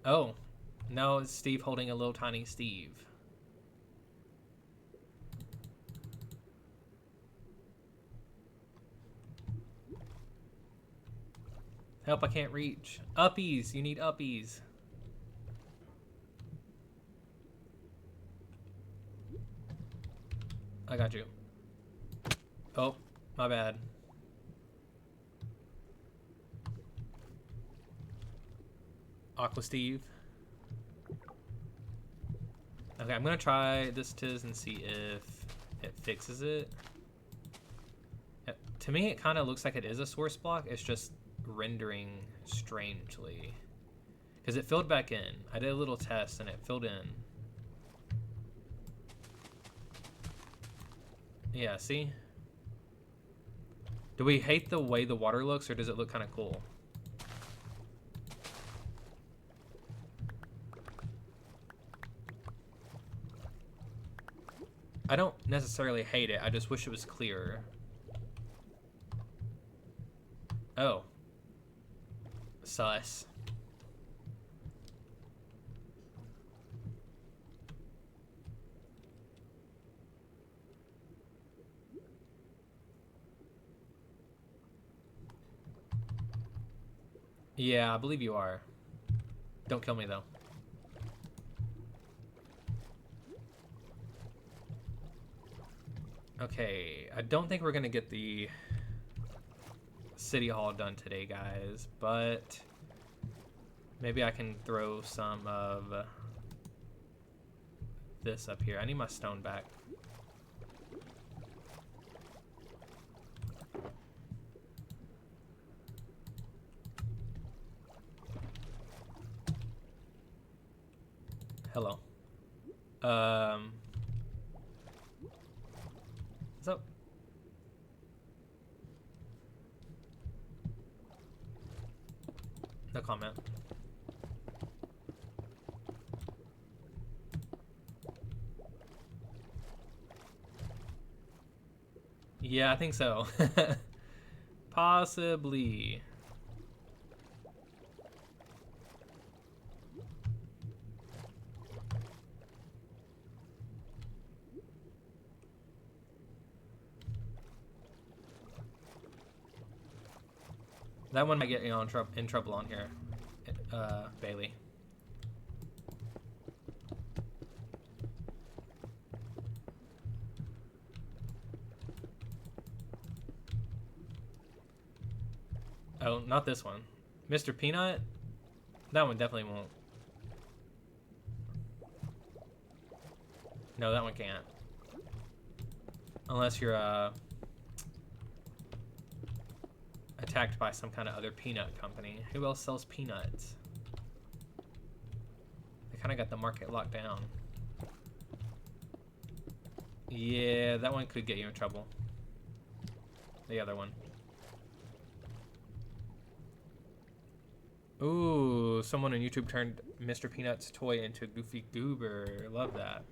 B: Oh, no, it's Steve holding a little tiny Steve. Help, I can't reach. Uppies, you need uppies. I got you. Oh, my bad. Aqua Steve. Okay, I'm gonna try this Tiz and see if it fixes it. To me, it kind of looks like it is a source block. It's just rendering strangely. Because it filled back in. I did a little test and it filled in. Yeah, see? Do we hate the way the water looks, or does it look kind of cool? I don't necessarily hate it. I just wish it was clearer. Oh. Sus. Yeah, I believe you are. Don't kill me, though. Okay, I don't think we're gonna get the City Hall done today, guys, but maybe I can throw some of this up here. I need my stone back. Hello. What's up? No comment. Yeah, I think so. Possibly. That one might get you in trouble on here, Bailey. Oh, not this one. Mr. Peanut? That one definitely won't. No, that one can't. Unless you're, attacked by some kind of other peanut company. Who else sells peanuts? They kind of got the market locked down. Yeah, that one could get you in trouble. The other one. Ooh, someone on YouTube turned Mr. Peanut's toy into Goofy Goober. Love that.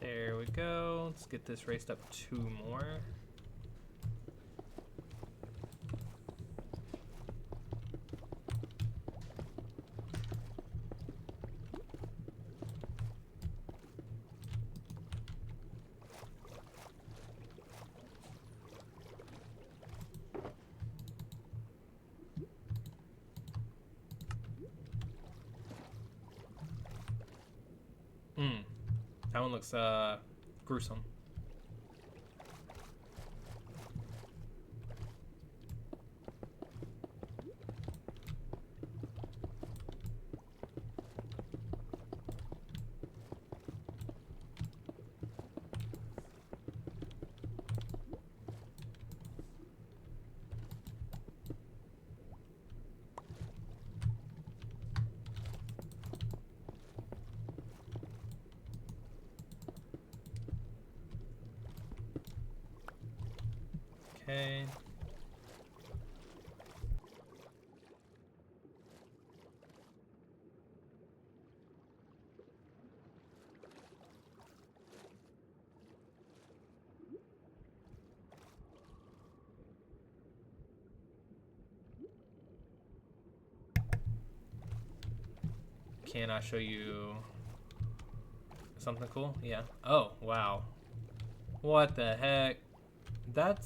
B: There we go. Let's get this raced up 2 more. That one looks gruesome. Okay. Can I show you something cool? Yeah. Oh, wow. What the heck? That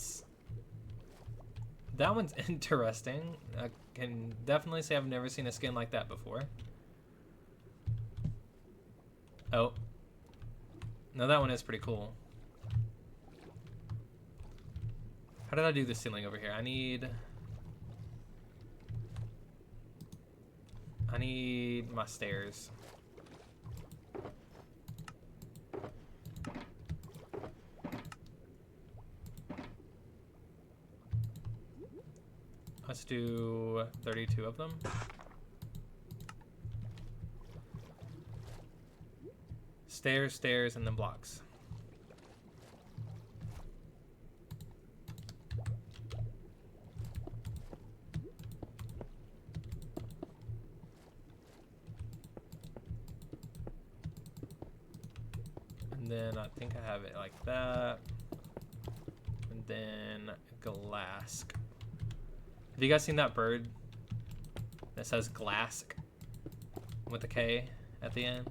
B: one's interesting. I can definitely say I've never seen a skin like that before. Oh. No, that one is pretty cool. How did I do the ceiling over here? I need my stairs. Let's do 32 of them. Stairs, stairs, and then blocks. And then I think I have it like that. And then glass. Have you guys seen that bird that says glass with a K at the end?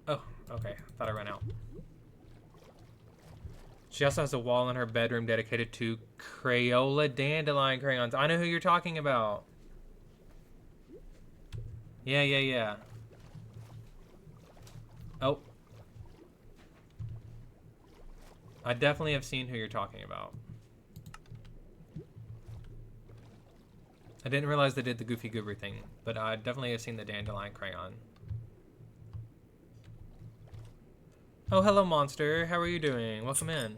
B: Oh, okay. Thought I ran out. She also has a wall in her bedroom dedicated to Crayola dandelion crayons. I know who you're talking about. Yeah. Oh. I definitely have seen who you're talking about. I didn't realize they did the Goofy Goober thing, but I definitely have seen the dandelion crayon. Oh, hello, Monster. How are you doing? Welcome in.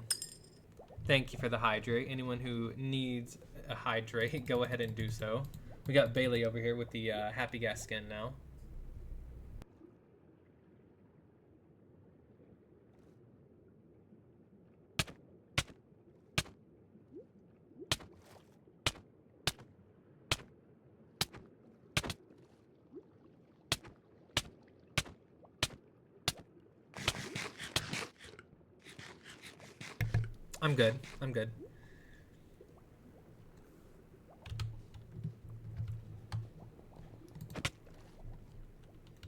B: Thank you for the hydrate. Anyone who needs a hydrate, go ahead and do so. We got Bailey over here with the Happy Gas skin now. I'm good. I'm good.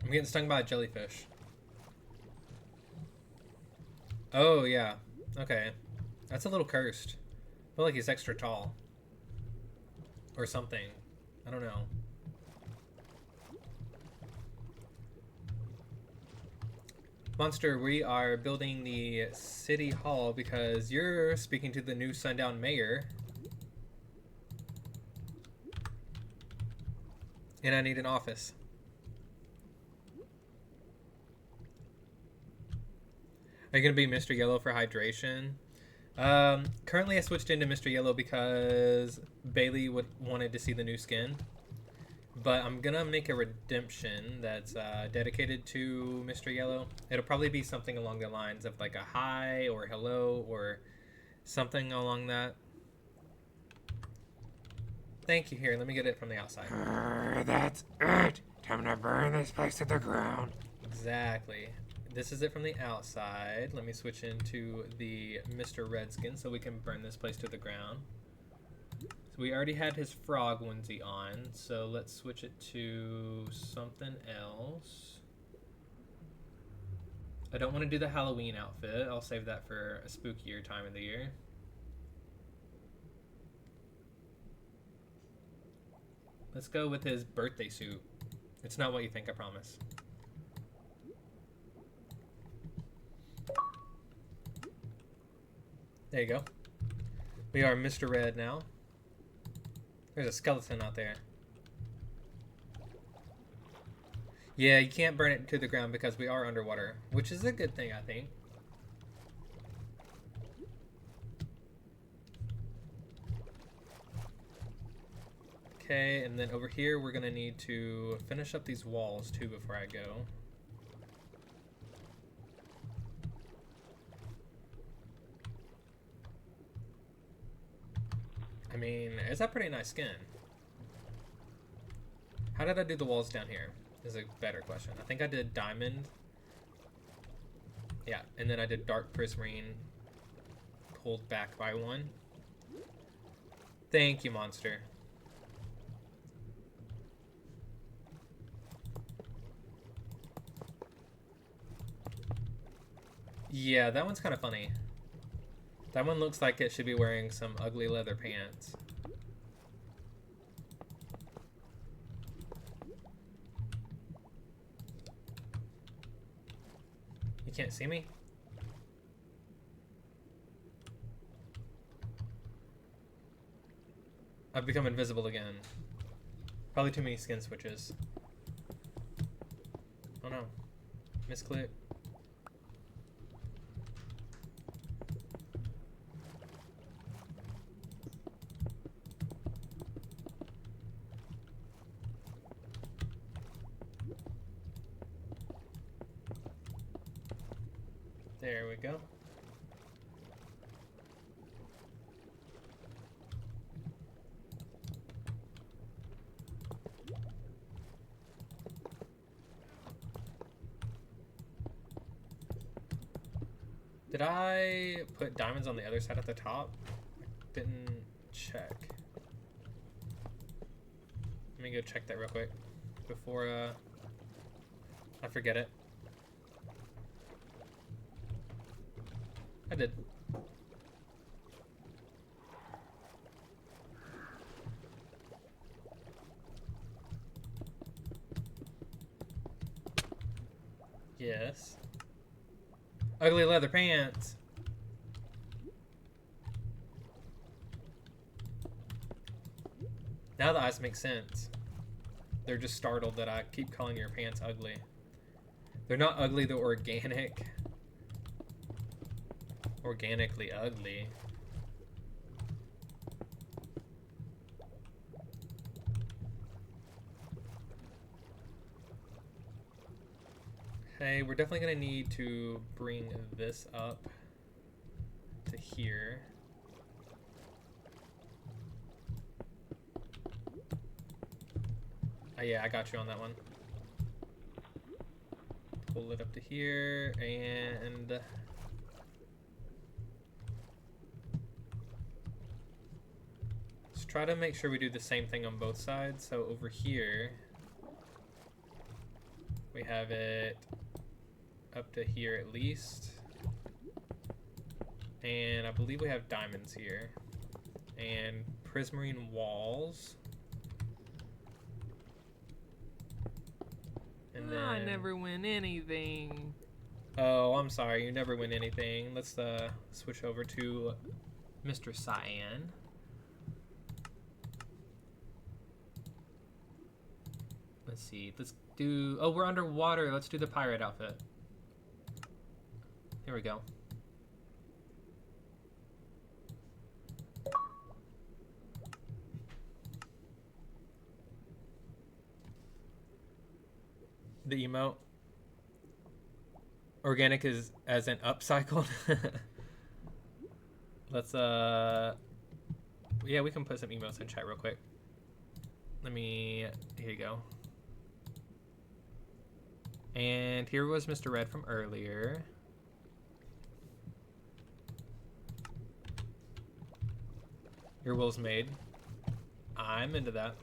B: I'm getting stung by a jellyfish. Oh, yeah. Okay. That's a little cursed. I feel like he's extra tall. Or something. I don't know. Monster, we are building the city hall because you're speaking to the new Sundown mayor. And I need an office. Are you going to be Mr. Yellow for hydration? Currently I switched into Mr. Yellow because Bailey wanted to see the new skin. But I'm going to make a redemption that's dedicated to Mr. Yellow. It'll probably be something along the lines of like a hi or hello or something along that. Thank you. Here, let me get it from the outside.
A: That's it. Time to burn this place to the ground.
B: Exactly. This is it from the outside. Let me switch into the Mr. Redskin so we can burn this place to the ground. So we already had his frog onesie on, so let's switch it to something else. I don't want to do the Halloween outfit. I'll save that for a spookier time of the year. Let's go with his birthday suit. It's not what you think, I promise. There you go. We are Mr. Red now. There's a skeleton out there. Yeah, you can't burn it to the ground because we are underwater, which is a good thing, I think. Okay, and then over here we're gonna need to finish up these walls too before I go. I mean, it's a pretty nice skin. How did I do the walls down here? Is a better question. I think I did diamond. Yeah, and then I did dark prismarine pulled back by one. Thank you, monster. Yeah, that one's kind of funny. That one looks like it should be wearing some ugly leather pants. You can't see me? I've become invisible again. Probably too many skin switches. Oh no. Misclick. There we go. Did I put diamonds on the other side at the top? Didn't check. Let me go check that real quick before I forget it. I did. Yes. Ugly leather pants. Now the eyes make sense. They're just startled that I keep calling your pants ugly. They're not ugly, they're organic. Organically ugly. Okay, we're definitely gonna need to bring this up to here. Oh yeah, I got you on that one. Pull it up to here and let's try to make sure we do the same thing on both sides. So over here we have it up to here at least. And I believe we have diamonds here. And prismarine walls. And then
C: I never win anything.
B: Oh, I'm sorry, you never win anything. Let's switch over to Mr. Cyan. Let's see. Let's do... Oh, we're underwater. Let's do the pirate outfit. Here we go. The emote. Organic is as an upcycled. Let's yeah, we can put some emotes in chat real quick. Here you go. And here was Mr. Red from earlier. Your will's made. I'm into that.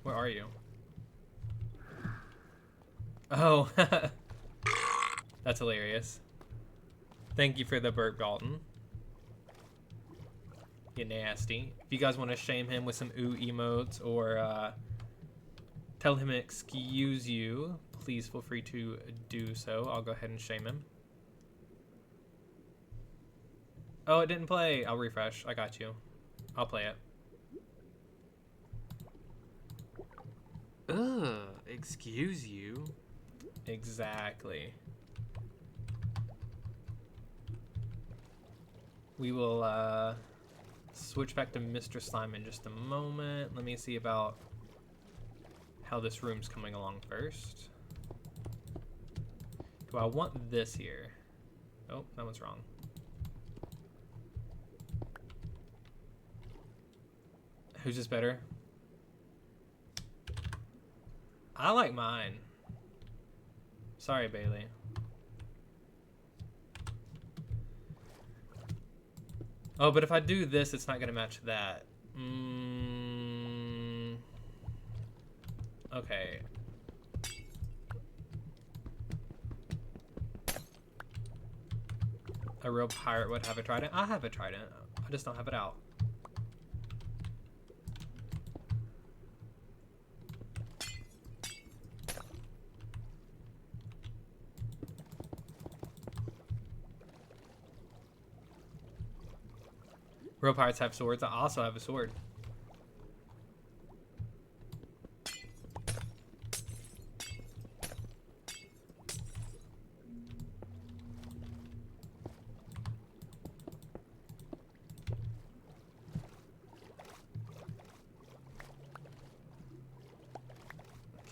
B: Where are you? Oh, that's hilarious. Thank you for the burp, Dalton. You nasty. If you guys want to shame him with some ooh emotes or tell him excuse you, please feel free to do so. I'll go ahead and shame him. Oh, it didn't play. I'll refresh. I got you. I'll play it.
C: Ugh, excuse you.
B: Exactly. We will switch back to Mr. Slime in just a moment. Let me see about how this room's coming along first. Do I want this here? Oh, that one's wrong. Who's this better? I like mine. Sorry, Bailey. Oh, but if I do this, it's not gonna match that. Okay. A real pirate would have a trident. I have a trident. I just don't have it out. Real pirates have swords. I also have a sword.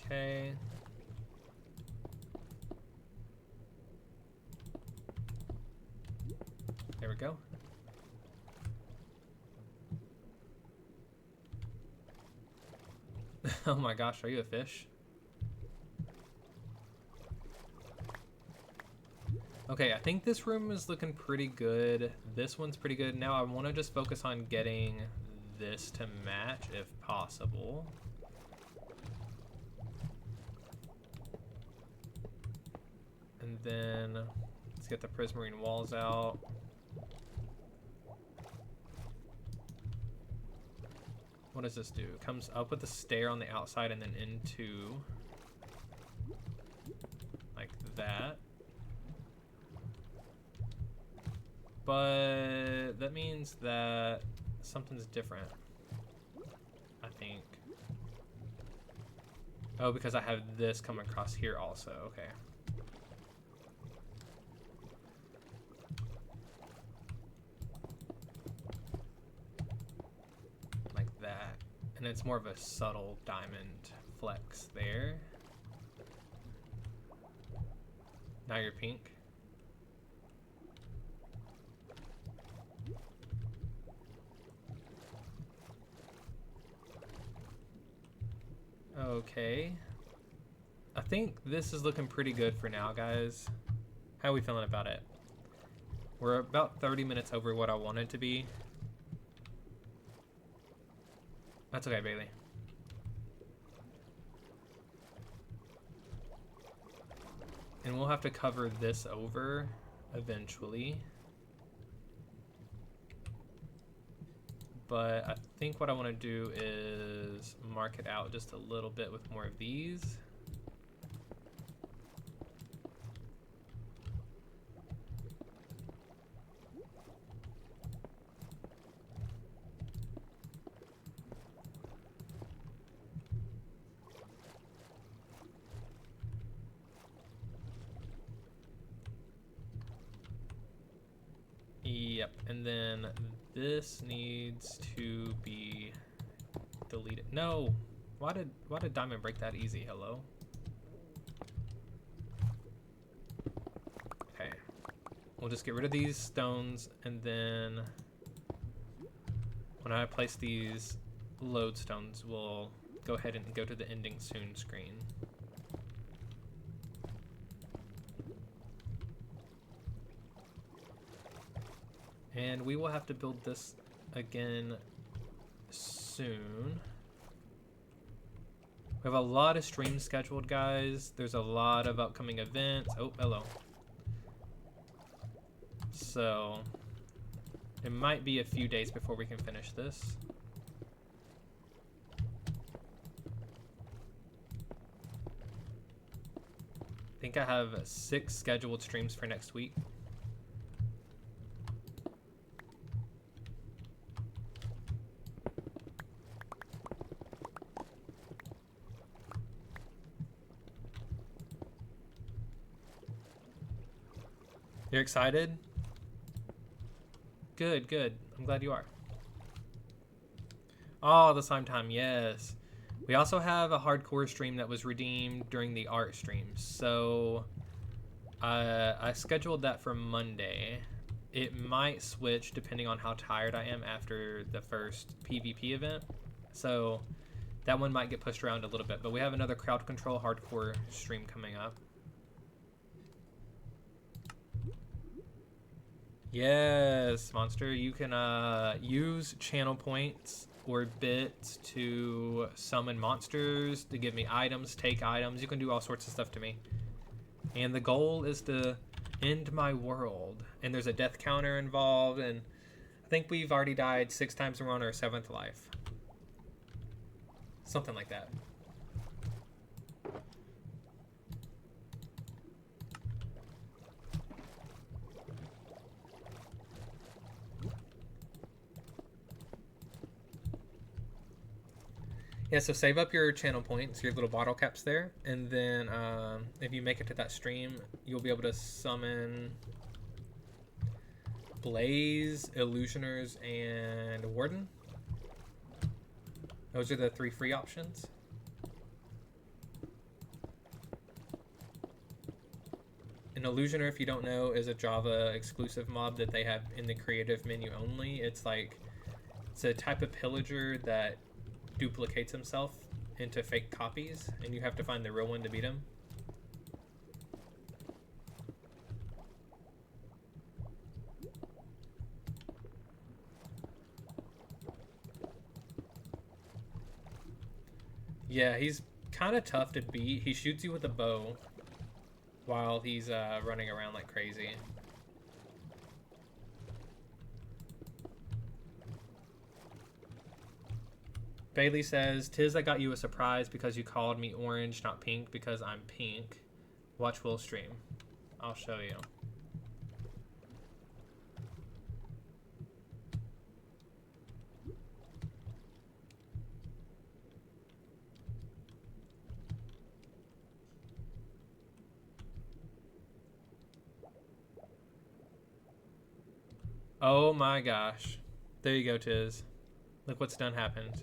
B: Okay. There we go. Oh my gosh, are you a fish? Okay, I think this room is looking pretty good. This one's pretty good. Now I want to just focus on getting this to match if possible. And then let's get the prismarine walls out. What does this do? It comes up with a stair on the outside and then into like that. But that means that something's different, I think. Oh, because I have this coming across here also. Okay. And it's more of a subtle diamond flex there. Now you're pink. Okay. I think this is looking pretty good for now, guys. How are we feeling about it? We're about 30 minutes over what I wanted to be. That's okay, Bailey. And we'll have to cover this over eventually. But I think what I want to do is mark it out just a little bit with more of these. Yep, and then this needs to be deleted. No, why did diamond break that easy? Hello. Okay, we'll just get rid of these stones, and then when I place these lodestones, we'll go ahead and go to the ending soon screen. And we will have to build this again soon. We have a lot of streams scheduled, guys. There's a lot of upcoming events. Oh, hello. So, it might be a few days before we can finish this. I think I have 6 scheduled streams for next week. You're excited? Good, good. I'm glad you are. Oh, the slime time, yes. We also have a hardcore stream that was redeemed during the art stream. So I scheduled that for Monday. It might switch depending on how tired I am after the first PvP event. So that one might get pushed around a little bit. But we have another crowd control hardcore stream coming up. Yes, Monster, you can use channel points or bits to summon monsters, to give me items, take items. You can do all sorts of stuff to me. And the goal is to end my world. And there's a death counter involved, and I think we've already died 6 times and we're on our 7th life. Something like that. Yeah, so save up your channel points, your little bottle caps there, and then if you make it to that stream, you'll be able to summon Blaze, Illusioners, and Warden. Those are the 3 free options. An Illusioner, if you don't know, is a Java exclusive mob that they have in the creative menu only. It's a type of pillager that duplicates himself into fake copies, and you have to find the real one to beat him. Yeah, he's kind of tough to beat. He shoots you with a bow while he's running around like crazy. Bailey says, "Tiz, I got you a surprise because you called me orange, not pink, because I'm pink. Watch Will stream. I'll show you." Oh my gosh. There you go, Tiz. Look what's done happened.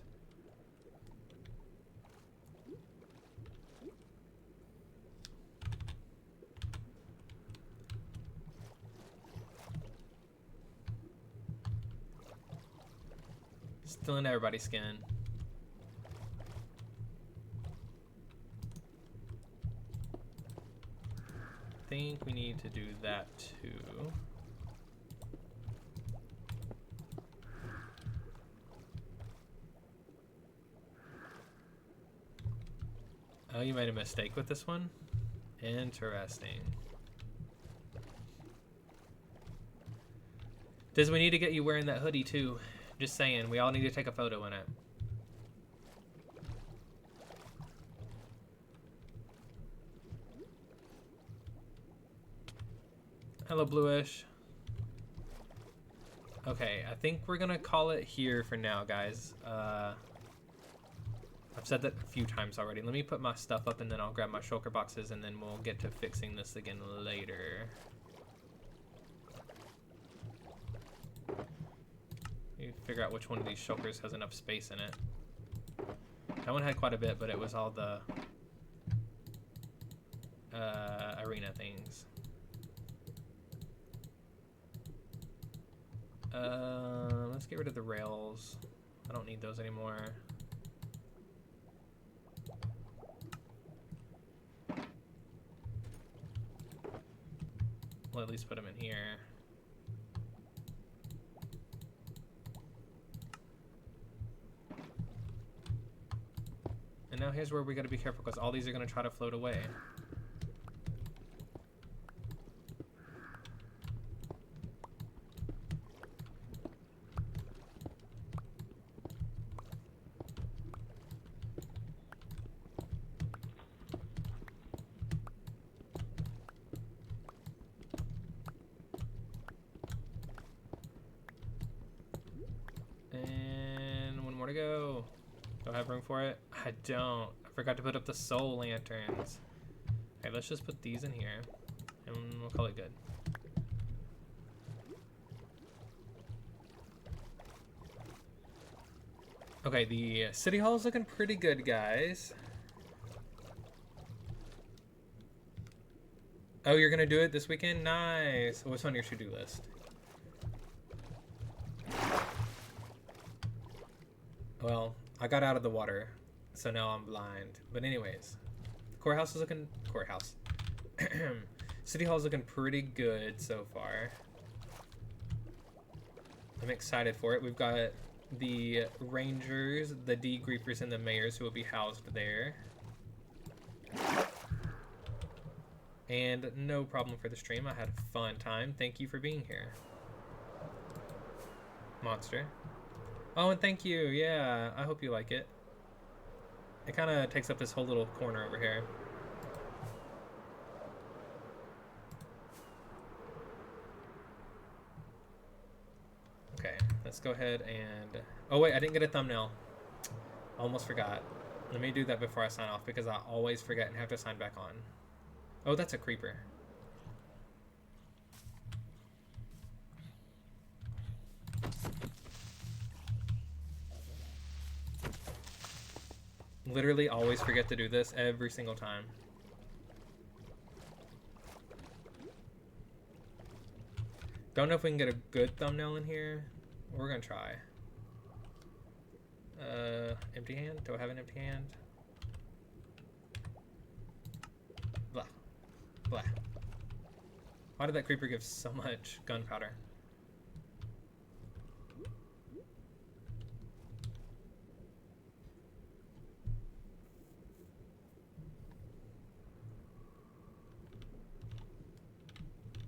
B: Still in everybody's skin. I think we need to do that too. Oh, you made a mistake with this one? Interesting. Does we need to get you wearing that hoodie too? Just saying, we all need to take a photo in it. Hello, Bluish. Okay, I think we're gonna call it here for now, guys. I've said that a few times already. Let me put my stuff up and then I'll grab my shulker boxes and then we'll get to fixing this again later. You figure out which one of these shulkers has enough space in it. That one had quite a bit, but it was all the arena things. Let's get rid of the rails. I don't need those anymore. We'll at least put them in here. And now here's where we gotta be careful because all these are gonna try to float away. And one more to go. Do I have room for it? I don't. I forgot to put up the soul lanterns. Okay, let's just put these in here and we'll call it good. Okay, the city hall is looking pretty good, guys. Oh, you're gonna do it this weekend? Nice. What's on your to-do list? Well, I got out of the water, so now I'm blind. But anyways, courthouse is looking... Courthouse. City Hall's looking pretty good so far. I'm excited for it. We've got the rangers, the degriefers, and the mayors who will be housed there. And no problem for the stream. I had a fun time. Thank you for being here. Monster. Oh, and thank you. Yeah, I hope you like it. It kind of takes up this whole little corner over here. Okay, let's go ahead and... Oh, wait, I didn't get a thumbnail. Almost forgot. Let me do that before I sign off because I always forget and have to sign back on. Oh, that's a creeper. Literally always forget to do this every single time. Don't know if we can get a good thumbnail in here. We're gonna try. Empty hand? Do I have an empty hand? Blah. Blah. Why did that creeper give so much gunpowder?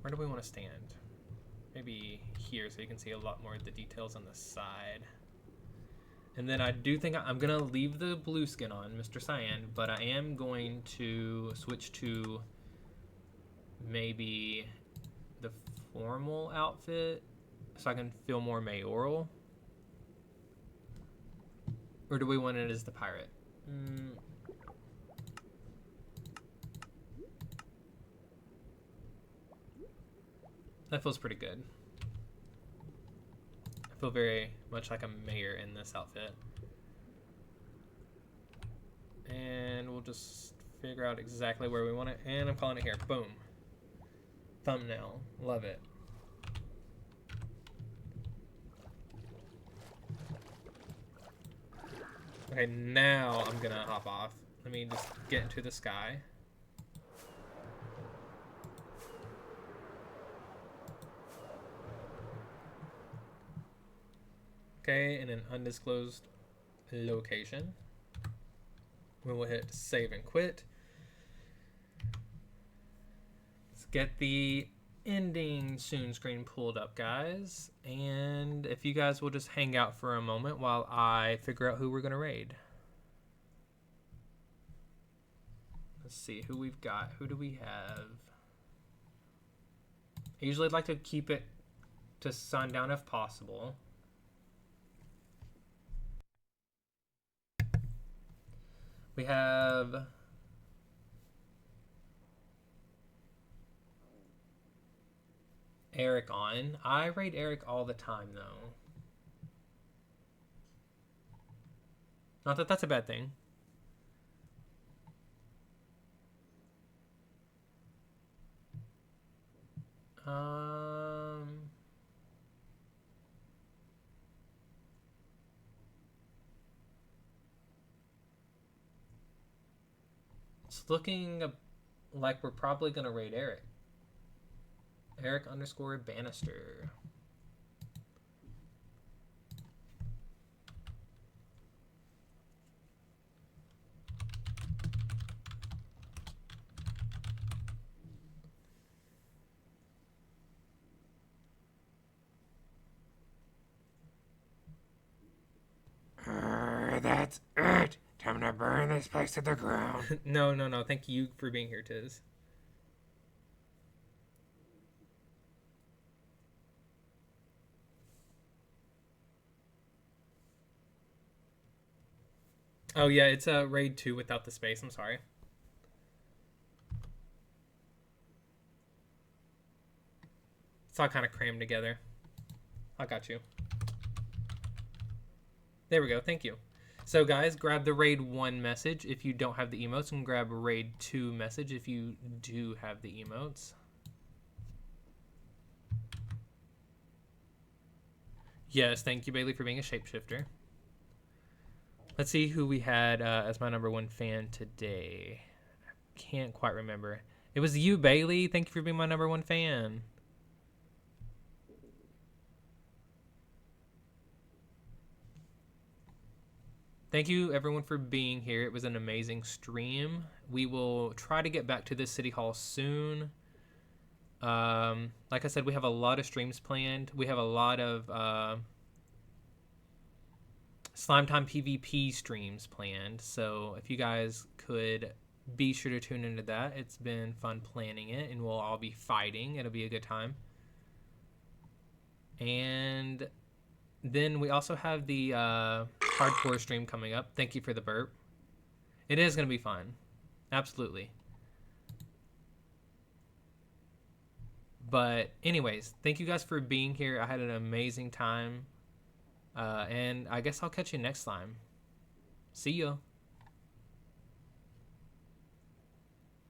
B: Where do we want to stand? Maybe here so you can see a lot more of the details on the side. And then I do think I'm going to leave the blue skin on, Mr. Cyan, but I am going to switch to maybe the formal outfit so I can feel more mayoral. Or do we want it as the pirate? That feels pretty good. I feel very much like a mayor in this outfit. And we'll just figure out exactly where we want it. And I'm calling it here. Boom. Thumbnail. Love it. Okay, now I'm gonna hop off. Let me just get into the sky. Okay, in an undisclosed location. We will hit save and quit. Let's get the ending soon screen pulled up, guys. And if you guys will just hang out for a moment while I figure out who we're going to raid. Let's see who we've got. Who do we have? I usually like to keep it to sundown if possible. We have Eric on. I raid Eric all the time, though. Not that that's a bad thing. It's looking like we're probably gonna raid Eric. Eric underscore Bannister.
A: That's it. Time to burn this place to the ground.
B: No. Thank you for being here, Tiz. Oh yeah, it's a raid 2 without the space. I'm sorry. It's all kind of crammed together. I got you. There we go. Thank you. So guys, grab the raid 1 message if you don't have the emotes, and grab a raid 2 message if you do have the emotes. Yes, thank you, Bailey, for being a shapeshifter. Let's see who we had as my number 1 fan today. I can't quite remember. It was you, Bailey. Thank you for being my number 1 fan. thank you everyone for being here. It was an amazing stream. We will try to get back to this city hall soon. Like I said, we have a lot of streams planned. We have a lot of Slime Time PvP streams planned. So if you guys could be sure to tune into that. It's been fun planning it, and we'll all be fighting. It'll be a good time. And then we also have the hardcore stream coming up. Thank you for the burp. It is going to be fun. Absolutely. But anyways, thank you guys for being here. I had an amazing time. And I guess I'll catch you next time. See ya.